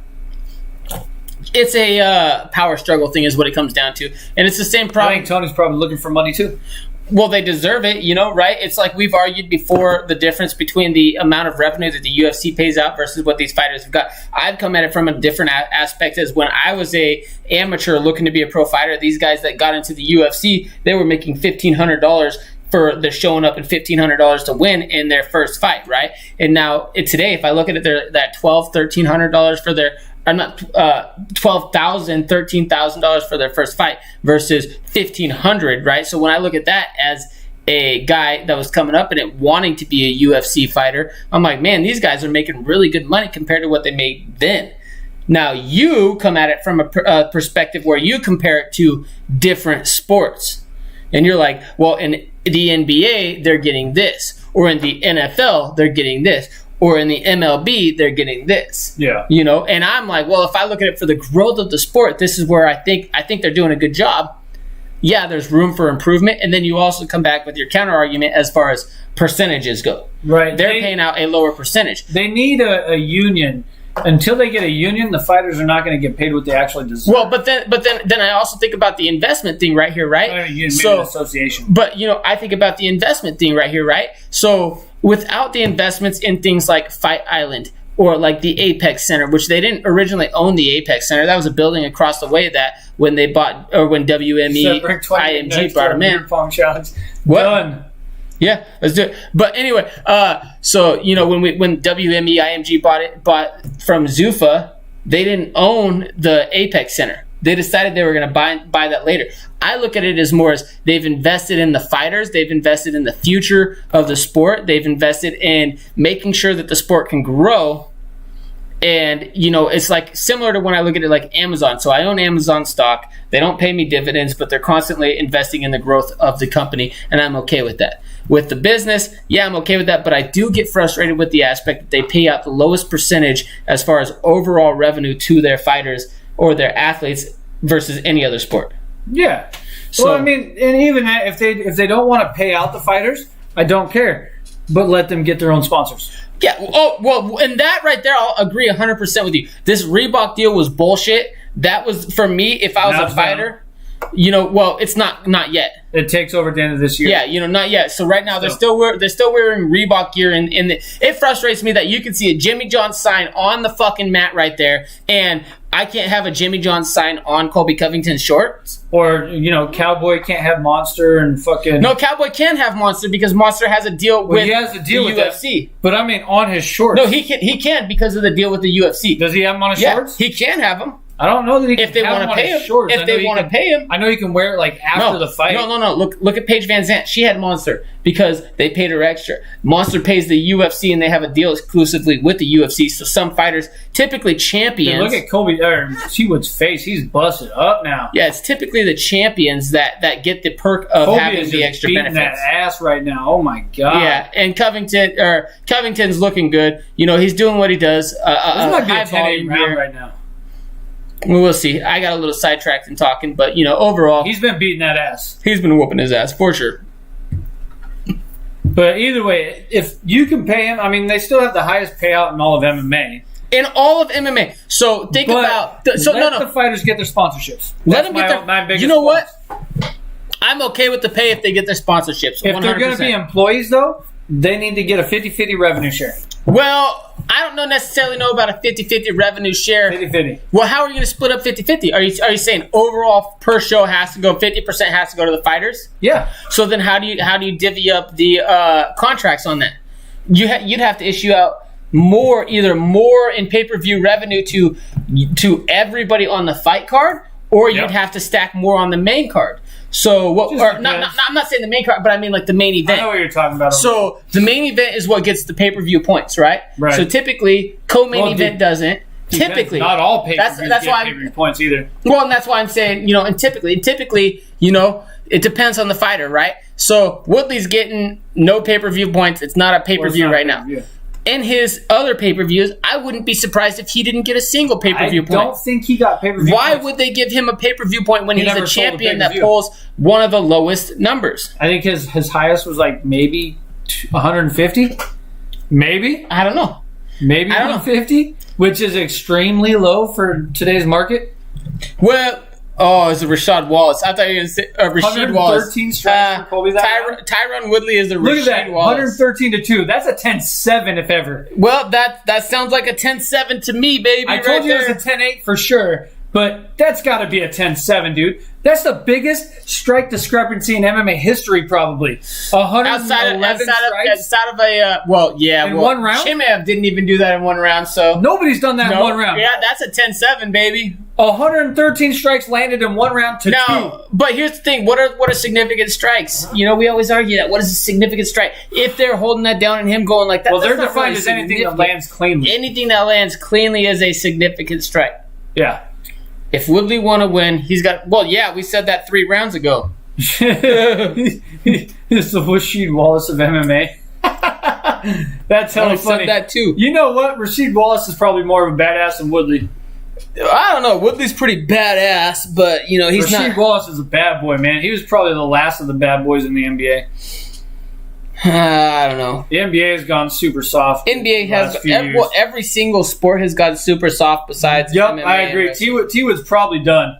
Speaker 1: It's a power struggle thing is what it comes down to. And it's the same problem.
Speaker 2: I think Tony's probably looking for money, too.
Speaker 1: Well, they deserve it, right? It's like we've argued before the difference between the amount of revenue that the UFC pays out versus what these fighters have got. I've come at it from a different aspect as when I was a amateur looking to be a pro fighter, these guys that got into the UFC, they were making $1,500 for their showing up and $1,500 to win in their first fight, right? And now today, if I look at it, that $1,200, $1,300 for their $12,000, $13,000 for their first fight versus $1,500, right? So when I look at that as a guy that was coming up in it wanting to be a UFC fighter. I'm like, man, these guys are making really good money compared to what they made then. Now you come at it from a perspective where you compare it to different sports. And you're like, well, in the NBA, they're getting this. Or in the NFL, they're getting this. Or in the MLB, they're getting this.
Speaker 2: Yeah.
Speaker 1: You know, and I'm like, well, if I look at it for the growth of the sport, this is where I think they're doing a good job. Yeah, there's room for improvement. And then you also come back with your counter argument as far as percentages go.
Speaker 2: Right.
Speaker 1: They're paying out a lower percentage.
Speaker 2: They need a union. Until they get a union, the fighters are not going to get paid what they actually deserve.
Speaker 1: Well, but then I also think about the investment thing right here, right?
Speaker 2: So, association.
Speaker 1: But I think about the investment thing right here, right? So without the investments in things like Fight Island or like the Apex Center, which they didn't originally own the Apex Center, that was a building across the way that when they bought or when WME IMG brought them in.
Speaker 2: Pong challenge.
Speaker 1: What?
Speaker 2: Done.
Speaker 1: Yeah, let's do it. But anyway, so when WME IMG bought from Zuffa, they didn't own the Apex Center. They decided they were going to buy that later. I look at it as more as they've invested in the fighters, they've invested in the future of the sport, they've invested in making sure that the sport can grow. And, it's like similar to when I look at it like Amazon. So I own Amazon stock. They don't pay me dividends, but they're constantly investing in the growth of the company, and I'm okay with that. With the business, yeah, I'm okay with that, but I do get frustrated with the aspect that they pay out the lowest percentage as far as overall revenue to their fighters or their athletes versus any other sport.
Speaker 2: Yeah. So, well, I mean, and even that, if they don't want to pay out the fighters, I don't care. But let them get their own sponsors.
Speaker 1: Yeah. Oh, well, and that right there, I'll agree 100% with you. This Reebok deal was bullshit. That was, for me, if I was a fighter, well, it's not yet.
Speaker 2: It takes over at the end of this year.
Speaker 1: Yeah, not yet. So right now they're still wearing Reebok gear, and it frustrates me that you can see a Jimmy John sign on the fucking mat right there, and I can't have a Jimmy John sign on Colby Covington's shorts.
Speaker 2: Or Cowboy can't have Monster and fucking.
Speaker 1: No, Cowboy can have Monster because Monster has a deal with
Speaker 2: he has a deal
Speaker 1: the
Speaker 2: with
Speaker 1: UFC.
Speaker 2: That. But I mean, on his shorts.
Speaker 1: No, he can because of the deal with the UFC.
Speaker 2: Does he have them on his shorts?
Speaker 1: He can have them.
Speaker 2: I don't know that he can
Speaker 1: if they want to pay him.
Speaker 2: Shorts.
Speaker 1: If they want to pay him,
Speaker 2: I know he can wear it like after the fight.
Speaker 1: No. Look at Paige Van Zandt. She had Monster because they paid her extra. Monster pays the UFC, and they have a deal exclusively with the UFC. So some fighters, typically champions.
Speaker 2: Dude, look at Colby Seawood's face. He's busted up now.
Speaker 1: Yeah, it's typically the champions that get the perk of
Speaker 2: Colby
Speaker 1: having the extra benefits.
Speaker 2: That ass right now. Oh my god.
Speaker 1: Yeah, and Covington's looking good. He's doing what he does.
Speaker 2: This might be a 10-8 round right now.
Speaker 1: We'll see. I got a little sidetracked in talking, but overall,
Speaker 2: he's been beating that ass.
Speaker 1: He's been whooping his ass for sure.
Speaker 2: But either way, if you can pay him, I mean, they still have the highest payout in all of MMA.
Speaker 1: In all of MMA. So think about.
Speaker 2: Let the fighters get their sponsorships.
Speaker 1: Let them get their. You know what? I'm okay with the pay if they get their sponsorships. 100%.
Speaker 2: If they're going to be employees, though, they need to get a 50-50 revenue share.
Speaker 1: Well, I don't necessarily know about a 50-50 revenue share.
Speaker 2: 50-50.
Speaker 1: Well, how are you going to split up 50-50? Are you saying overall per show has to go 50% has to go to the fighters?
Speaker 2: Yeah.
Speaker 1: So then how do you divvy up the contracts on that? You'd have to issue out either more in pay-per-view revenue to everybody on the fight card, or you'd have to stack more on the main card. So what? I'm not saying the main card, but I mean like the main event.
Speaker 2: I know what you're talking about.
Speaker 1: So the main event is what gets the pay-per-view points, right?
Speaker 2: Right.
Speaker 1: So typically, co-main event doesn't. Typically,
Speaker 2: not all pay-per-views get pay-per-view points either.
Speaker 1: Well, and that's why I'm saying, and typically, it depends on the fighter, right? So Woodley's getting no pay-per-view points. It's not a pay-per-view right now. In his other pay-per-views, I wouldn't be surprised if he didn't get a single pay-per-view point.
Speaker 2: I don't think he got pay-per-view
Speaker 1: Why
Speaker 2: points.
Speaker 1: would they give him a pay-per-view point when he's a champion that pulls one of the lowest numbers?
Speaker 2: I think his highest was like maybe 150. Maybe.
Speaker 1: I don't know.
Speaker 2: Maybe 150, which is extremely low for today's market.
Speaker 1: Well, it's a Rashad Wallace. I thought you were going to say Rashid Wallace.
Speaker 2: 113 strikes for Colby.
Speaker 1: Tyron Woodley is the Rashid Wallace.
Speaker 2: Look at that, 113 to 2. That's a 10-7 if ever.
Speaker 1: Well, that sounds like a 10-7 to me, baby.
Speaker 2: I told you it was a 10-8 for sure. But that's got to be a 10-7, dude. That's the biggest strike discrepancy in MMA history, probably. 111 strikes.
Speaker 1: Outside of a, in
Speaker 2: one round?
Speaker 1: Chimaev didn't even do that in one round, so.
Speaker 2: Nobody's done that in one round.
Speaker 1: Yeah, that's a 10-7, baby.
Speaker 2: 113 strikes landed in one round to 2.
Speaker 1: But here's the thing. What are significant strikes? We always argue that. What is a significant strike? If they're holding that down and him going like that,
Speaker 2: well, they're defined as anything that lands cleanly.
Speaker 1: Anything that lands cleanly is a significant strike.
Speaker 2: Yeah.
Speaker 1: If Woodley want to win, he's got... Well, yeah, we said that 3 rounds ago.
Speaker 2: It's the Rasheed Wallace of MMA. That's hella funny.
Speaker 1: Said that too.
Speaker 2: You know what? Rasheed Wallace is probably more of a badass than Woodley.
Speaker 1: I don't know. Woodley's pretty badass, but, he's not...
Speaker 2: Rasheed Wallace is a bad boy, man. He was probably the last of the bad boys in the NBA.
Speaker 1: I don't know.
Speaker 2: The NBA has gone super soft.
Speaker 1: NBA has every single sport has gotten super soft besides MMA.
Speaker 2: I agree. T Wood's probably done.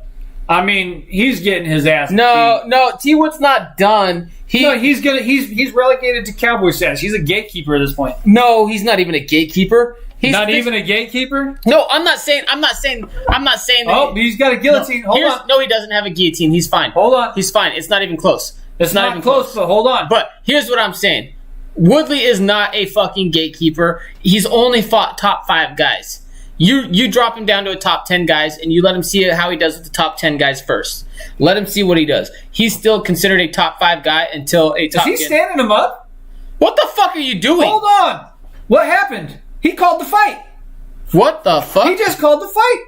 Speaker 2: I mean, he's getting his ass.
Speaker 1: No, T Wood's not done.
Speaker 2: He's he's relegated to cowboy status. He's a gatekeeper at this point.
Speaker 1: No, he's not even a gatekeeper. He's
Speaker 2: not even a gatekeeper?
Speaker 1: No, I'm not saying that.
Speaker 2: Oh, he's got a guillotine. Hold on.
Speaker 1: No, he doesn't have a guillotine. He's fine.
Speaker 2: Hold on.
Speaker 1: He's fine. It's not even close.
Speaker 2: It's not even close, but hold on.
Speaker 1: But here's what I'm saying. Woodley is not a fucking gatekeeper. He's only fought top 5 guys. You drop him down to a top 10 guys, and you let him see how he does with the top 10 guys first. Let him see what he does. He's still considered a top 5 guy until a top 10.
Speaker 2: Is he standing him up?
Speaker 1: What the fuck are you doing?
Speaker 2: Hold on. What happened? He called the fight.
Speaker 1: What the fuck?
Speaker 2: He just called the fight.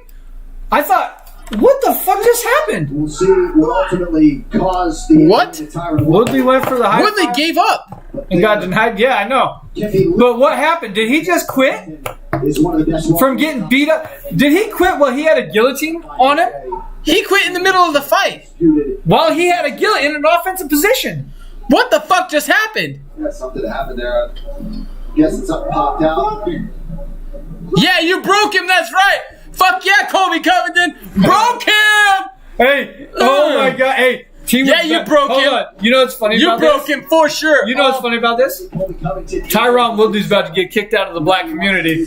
Speaker 2: I thought... What the fuck just happened?
Speaker 3: We'll see what ultimately caused the...
Speaker 1: What?
Speaker 2: Woodley went for the high
Speaker 1: Woodley
Speaker 2: five
Speaker 1: gave up.
Speaker 2: and got denied. Yeah, I know. But what happened? Did he just quit from getting beat up? Did he quit while he had a guillotine on him?
Speaker 1: He quit in the middle of the fight.
Speaker 2: While he had a guillotine in an offensive position.
Speaker 1: What the fuck just happened?
Speaker 3: Yeah, something happened there. I guess something popped out.
Speaker 1: Yeah, you broke him. That's right. Fuck yeah, Colby Covington. Broke him.
Speaker 2: Hey, oh my God. Hey,
Speaker 1: you broke him.
Speaker 2: On. You know what's funny about this?
Speaker 1: You broke him for sure.
Speaker 2: You know what's funny about this? Tyron Woodley's about to get kicked out of the black community.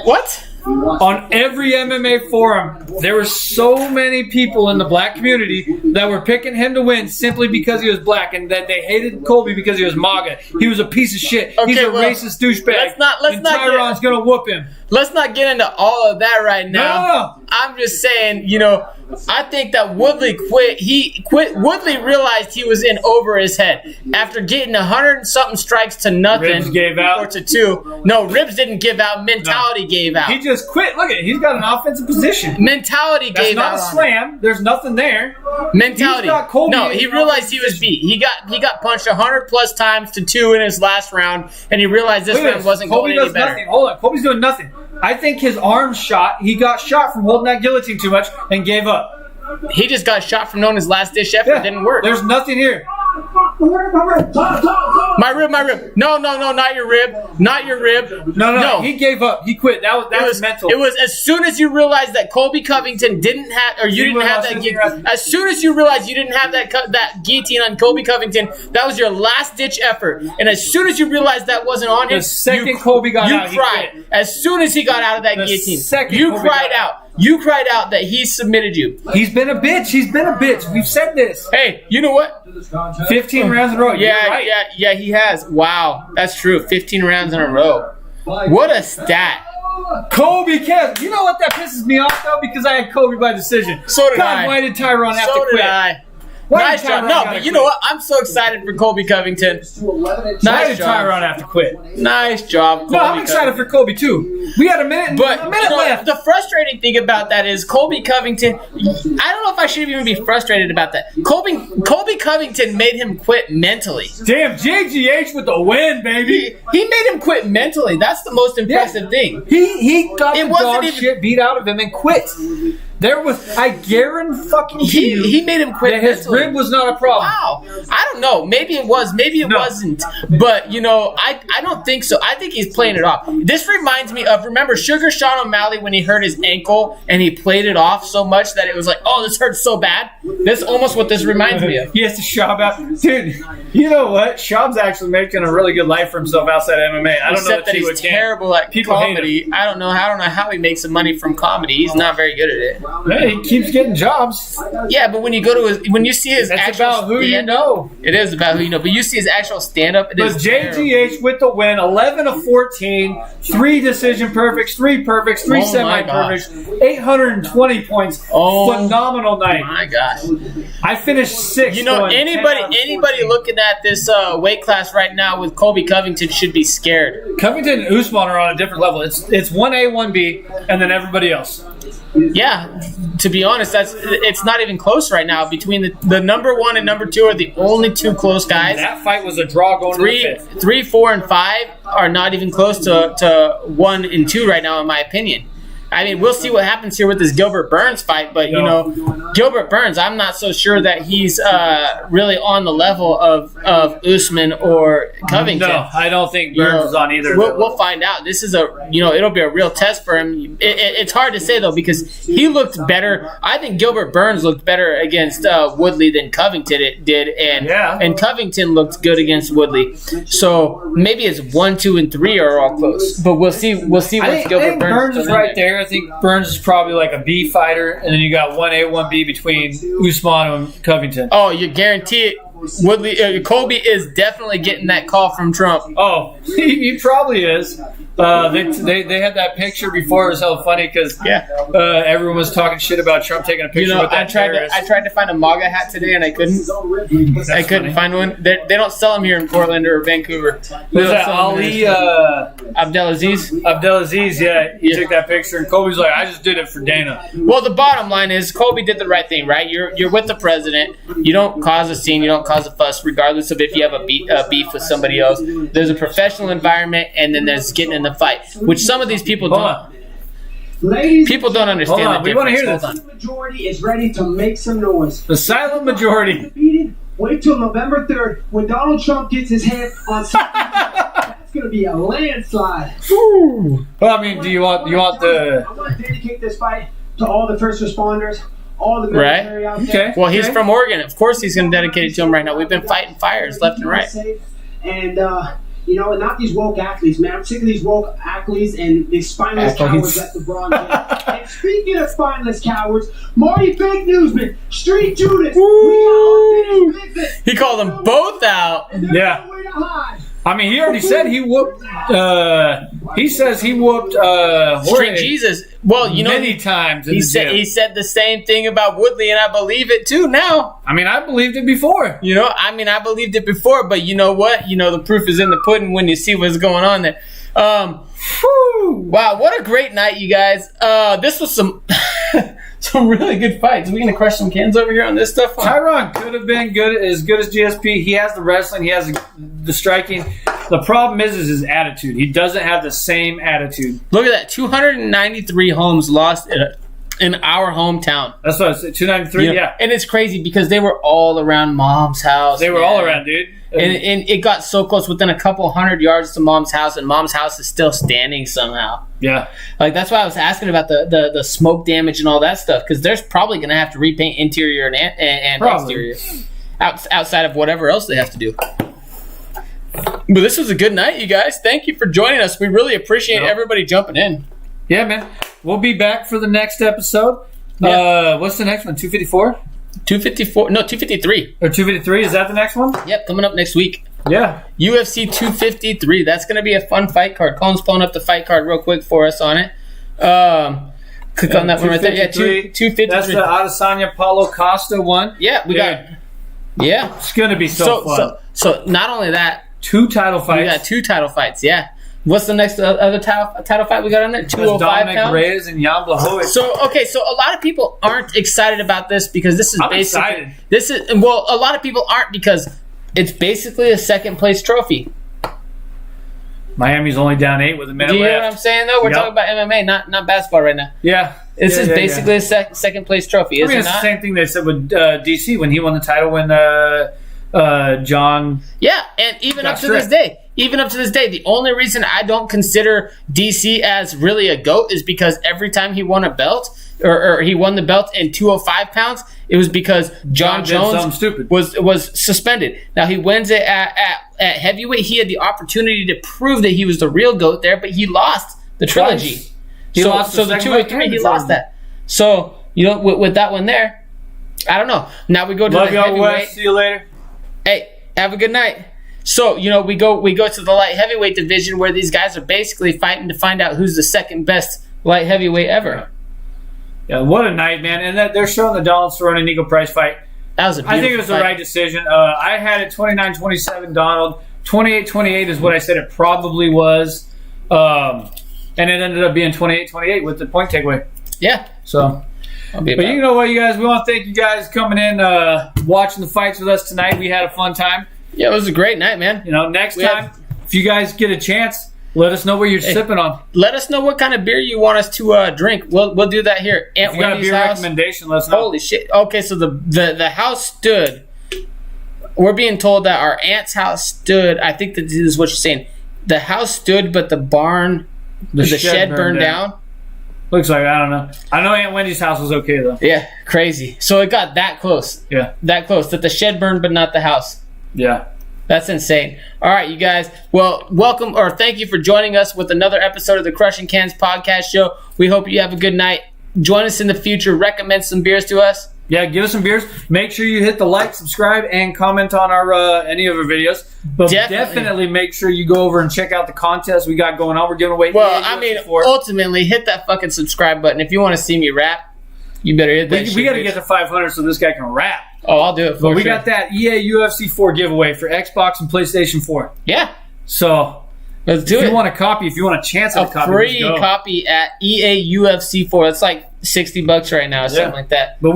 Speaker 1: What?
Speaker 2: On every MMA forum, there were so many people in the black community that were picking him to win simply because he was black, and that they hated Colby because he was MAGA. He was a piece of shit.
Speaker 1: Okay,
Speaker 2: he's a racist douchebag. And Tyron's going to whoop him.
Speaker 1: Let's not get into all of that right now.
Speaker 2: No.
Speaker 1: I'm just saying, I think that Woodley quit. Woodley realized he was in over his head after getting 100-something strikes to nothing.
Speaker 2: Ribs gave out.
Speaker 1: Or to 2. No, ribs didn't give out. Mentality gave out.
Speaker 2: He just quit. Look at it. He's got an offensive position.
Speaker 1: Mentality gave out.
Speaker 2: That's not a slam. There's nothing there.
Speaker 1: Mentality. No, he realized he was beat. He got punched 100+ times to 2 in his last round, and he realized this round wasn't going any better.
Speaker 2: Nothing. Hold on. Colby's doing nothing. I think his arm shot. He got shot from holding that guillotine too much and gave up.
Speaker 1: He just got shot from knowing his last ditch effort. It didn't work.
Speaker 2: There's nothing here.
Speaker 1: My rib. No, not your rib. Not your rib.
Speaker 2: No. He gave up. He quit. That was mental.
Speaker 1: It was as soon as you realized that Colby Covington didn't have, or you didn't have that guillotine. As soon as you realized you didn't have that guillotine on Colby Covington, that was your last ditch effort. And as soon as you realized that wasn't on him,
Speaker 2: the second Colby got out,
Speaker 1: you cried. As soon as he got out of that guillotine, you
Speaker 2: Colby
Speaker 1: cried out. You cried out that he submitted you.
Speaker 2: He's been a bitch. We've said this.
Speaker 1: Hey, you know what?
Speaker 2: 15 rounds in a row.
Speaker 1: Yeah, he has. Wow, that's true. 15 rounds in a row. What a stat.
Speaker 2: Colby Kev. You know what that pisses me off, though? Because I had Colby by decision.
Speaker 1: So did I.
Speaker 2: Why did Tyron have to quit?
Speaker 1: So did I. Nice job. No, but you know what? I'm so excited for Colby Covington.
Speaker 2: Why did Tyron have to quit?
Speaker 1: Nice job, Colby.
Speaker 2: No, I'm excited for Colby too. We had a minute left.
Speaker 1: The frustrating thing about that is Colby Covington. I don't know if I should even be frustrated about that. Colby Covington made him quit mentally.
Speaker 2: Damn, JGH with the win, baby.
Speaker 1: He made him quit mentally. That's the most impressive thing.
Speaker 2: He got the dog shit beat out of him and quit. There was, I guarantee you,
Speaker 1: he made him quit.
Speaker 2: His rib was not a problem.
Speaker 1: Wow, I don't know. Maybe it was. Maybe it wasn't. But I don't think so. I think he's playing it off. This reminds me of, remember Sugar Sean O'Malley when he hurt his ankle and he played it off so much that it was like, oh, this hurts so bad. That's almost what this reminds me of.
Speaker 2: He has to shop out, dude. You know what? Shab's actually making a really good life for himself outside of MMA. I don't know
Speaker 1: that he's terrible at comedy. I don't know how he makes some money from comedy. He's not very good at it.
Speaker 2: Hey, he keeps getting jobs.
Speaker 1: Yeah, but when you see his
Speaker 2: That's
Speaker 1: actual
Speaker 2: about who you know.
Speaker 1: It is about who you know. But you see his actual stand-up.
Speaker 2: But JGH with the win, 11 of 14, 3 decision perfects, 3 perfects, 3 semi-perfects, 820 points. Phenomenal night.
Speaker 1: My gosh.
Speaker 2: I finished 6th.
Speaker 1: You know, anybody looking at this weight class right now with Colby Covington should be scared.
Speaker 2: Covington and Usman are on a different level. It's 1A, 1B, and then everybody else.
Speaker 1: Yeah, to be honest, it's not even close right now. Between the number 1 and number 2 are the only 2 close guys.
Speaker 2: That fight was a draw going to the 5th.
Speaker 1: 3, 4, and 5 are not even close to 1 and 2 right now, in my opinion. I mean, we'll see what happens here with this Gilbert Burns fight, but, you know, Gilbert Burns, I'm not so sure that he's really on the level of Usman or Covington.
Speaker 2: No, I don't think Burns is on either.
Speaker 1: We'll find out. This is it'll be a real test for him. It's hard to say, though, because he looked better. I think Gilbert Burns looked better against Woodley than Covington did, and Covington looked good against Woodley. So maybe it's 1, 2, and 3 are all close, but we'll see. We'll see what Gilbert Burns
Speaker 2: is right there. I think Burns is probably like a B fighter, and then you got 1A, 1B between Usman and Covington.
Speaker 1: Oh, you guarantee it. Woodley, Colby is definitely getting that call from Trump.
Speaker 2: Oh, he probably is. They had that picture before. It was hella funny because everyone was talking shit about Trump taking a picture with that terrorist.
Speaker 1: I tried to find a MAGA hat today and I couldn't. I couldn't find one. They don't sell them here in Portland or Vancouver.
Speaker 2: Was that Ali
Speaker 1: Abdelaziz?
Speaker 2: Abdelaziz, yeah. He took that picture and Colby's like, I just did it for Dana.
Speaker 1: Well, the bottom line is Colby did the right thing, right? You're with the president. You don't cause a scene. You don't cause a fuss, regardless of if you have a beef with somebody else. There's a professional environment, and then there's getting in the fight, which some of these people don't. People don't understand. Hold on,
Speaker 2: we want to hear this.
Speaker 6: The majority is ready to make some noise.
Speaker 2: The silent majority.
Speaker 6: Wait till November 3rd when Donald Trump gets his hand on something. That's going to be a landslide.
Speaker 2: Ooh. Well, I mean, do you want the?
Speaker 6: I want to dedicate this fight to all the first responders. All the military out there.
Speaker 2: Okay.
Speaker 1: Well, he's from Oregon. Of course he's going to dedicate it to him right now. We've been fighting fires left and right.
Speaker 6: And, not these woke athletes, man. I'm sick of these woke athletes and these spineless cowards at the Bronx. And speaking of spineless cowards, Marty Fake Newsman, Street Judas, we got unfinished business.
Speaker 1: He called them both out.
Speaker 2: Yeah.
Speaker 6: No way to hide.
Speaker 2: I mean, he already said he whooped. He says he whooped
Speaker 1: Street Jesus. Well,
Speaker 2: many times.
Speaker 1: He said the same thing about Woodley, and I believe it too now.
Speaker 2: I mean, I believed it before.
Speaker 1: I believed it before, but you know what? The proof is in the pudding when you see what's going on there. Wow, what a great night, you guys. This was some really good fights. Are we going to crush some cans over here on this stuff?
Speaker 2: Tyron could have been as good as GSP. He has the wrestling. He has the striking. The problem is his attitude. He doesn't have the same attitude.
Speaker 1: Look at that. 293 homes lost in our hometown.
Speaker 2: That's what I said. 293, yeah.
Speaker 1: And it's crazy because they were all around Mom's house.
Speaker 2: They were all around, dude.
Speaker 1: And it got so close, within a couple 100 yards to Mom's house, and Mom's house is still standing somehow.
Speaker 2: Yeah.
Speaker 1: Like, that's why I was asking about the smoke damage and all that stuff, because there's probably going to have to repaint interior and exterior outside of whatever else they have to do. But this was a good night, you guys. Thank you for joining us. We really appreciate everybody jumping in.
Speaker 2: Yeah, man. We'll be back for the next episode. Yeah. What's the next one? 254?
Speaker 1: 254. No, 253.
Speaker 2: Or 253. Is that the next one?
Speaker 1: Yep, coming up next week.
Speaker 2: Yeah.
Speaker 1: UFC 253. That's going to be a fun fight card. Colin's pulling up the fight card real quick for us on it. Click on that one right there. Yeah, 253.
Speaker 2: That's the Adesanya Paulo Costa one.
Speaker 1: Yeah, we got. Yeah.
Speaker 2: It's going to be so fun.
Speaker 1: So not only that.
Speaker 2: 2 title fights.
Speaker 1: We got 2 title fights, yeah. What's the next other title fight we got on there? 205
Speaker 2: Dominic
Speaker 1: pounds?
Speaker 2: Reyes and Jan Blachowicz.
Speaker 1: So a lot of people aren't excited about this because this is
Speaker 2: excited.
Speaker 1: A lot of people aren't because it's basically a second place trophy.
Speaker 2: Miami's only down 8 with a minute left.
Speaker 1: Do you hear what I'm saying though? We're talking about MMA, not basketball right now.
Speaker 2: Yeah.
Speaker 1: This is basically a second place trophy, isn't it?
Speaker 2: It's the same thing they said with DC when he won the title when John.
Speaker 1: Yeah, and even up to this day, the only reason I don't consider DC as really a GOAT is because every time he won a belt, or he won the belt in 205 pounds, it was because John Jones was suspended. Now he wins it at heavyweight. He had the opportunity to prove that he was the real GOAT there, but he lost the trilogy.
Speaker 2: He lost
Speaker 1: the 2 or 3. He lost that. So with that one there, I don't know. Now we go to
Speaker 2: Love
Speaker 1: the
Speaker 2: y'all,
Speaker 1: heavyweight.
Speaker 2: Wes. See you later.
Speaker 1: Hey, have a good night. So, we go to the light heavyweight division where these guys are basically fighting to find out who's the second best light heavyweight ever.
Speaker 2: Yeah, what a night, man. And they're showing the Donald Cerrone and Eagle Price fight.
Speaker 1: That was a beautiful
Speaker 2: I think it was
Speaker 1: fight.
Speaker 2: the right decision. I had it 29-27 Donald. 28-28 is what I said it probably was. And it ended up being 28-28 with the point takeaway.
Speaker 1: Yeah.
Speaker 2: So, but you know what, you guys? We want to thank you guys coming in, watching the fights with us tonight. We had a fun time.
Speaker 1: Yeah, it was a great night, man.
Speaker 2: Next time, if you guys get a chance, let us know what you're sipping on.
Speaker 1: Let us know what kind of beer you want us to drink. We'll do that here.
Speaker 2: If you got a beer recommendation, let us know.
Speaker 1: Holy shit. Okay, so the house stood. We're being told that our aunt's house stood. I think that this is what you're saying. The house stood, but the barn, the shed burned down.
Speaker 2: Looks like, I don't know. I know Aunt Wendy's house was okay, though.
Speaker 1: Yeah, crazy. So it got that close.
Speaker 2: Yeah.
Speaker 1: That close. That the shed burned, but not the house.
Speaker 2: Yeah.
Speaker 1: That's insane. All right, you guys. Well, welcome or thank you for joining us with another episode of the Crushing Cans podcast show. We hope you have a good night. Join us in the future. Recommend some beers to us.
Speaker 2: Yeah, give us some beers. Make sure you hit the like, subscribe, and comment on our any of our videos. But definitely make sure you go over and check out the contest we got going on. We're giving away.
Speaker 1: Well, I mean, ultimately, hit that fucking subscribe button. If you want to see me rap, you better hit that.
Speaker 2: We got to get to 500 so this guy can rap.
Speaker 1: Oh, I'll do it.
Speaker 2: But we got that EA UFC 4 giveaway for Xbox and PlayStation 4.
Speaker 1: Yeah.
Speaker 2: So
Speaker 1: let's do it.
Speaker 2: If you want a copy, if you want a chance at a copy,
Speaker 1: free copy at EA UFC 4. That's like $60 right now, or something like that.
Speaker 2: But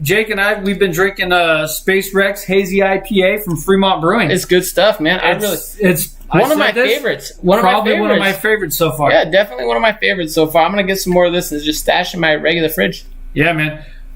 Speaker 2: Jake and I, we've been drinking Space Rex Hazy IPA from Fremont Brewing.
Speaker 1: It's good stuff, man. It's one of my favorites. Probably
Speaker 2: one of my favorites so far.
Speaker 1: Yeah, definitely one of my favorites so far. I'm gonna get some more of this and just stash in my regular fridge.
Speaker 2: Yeah, man.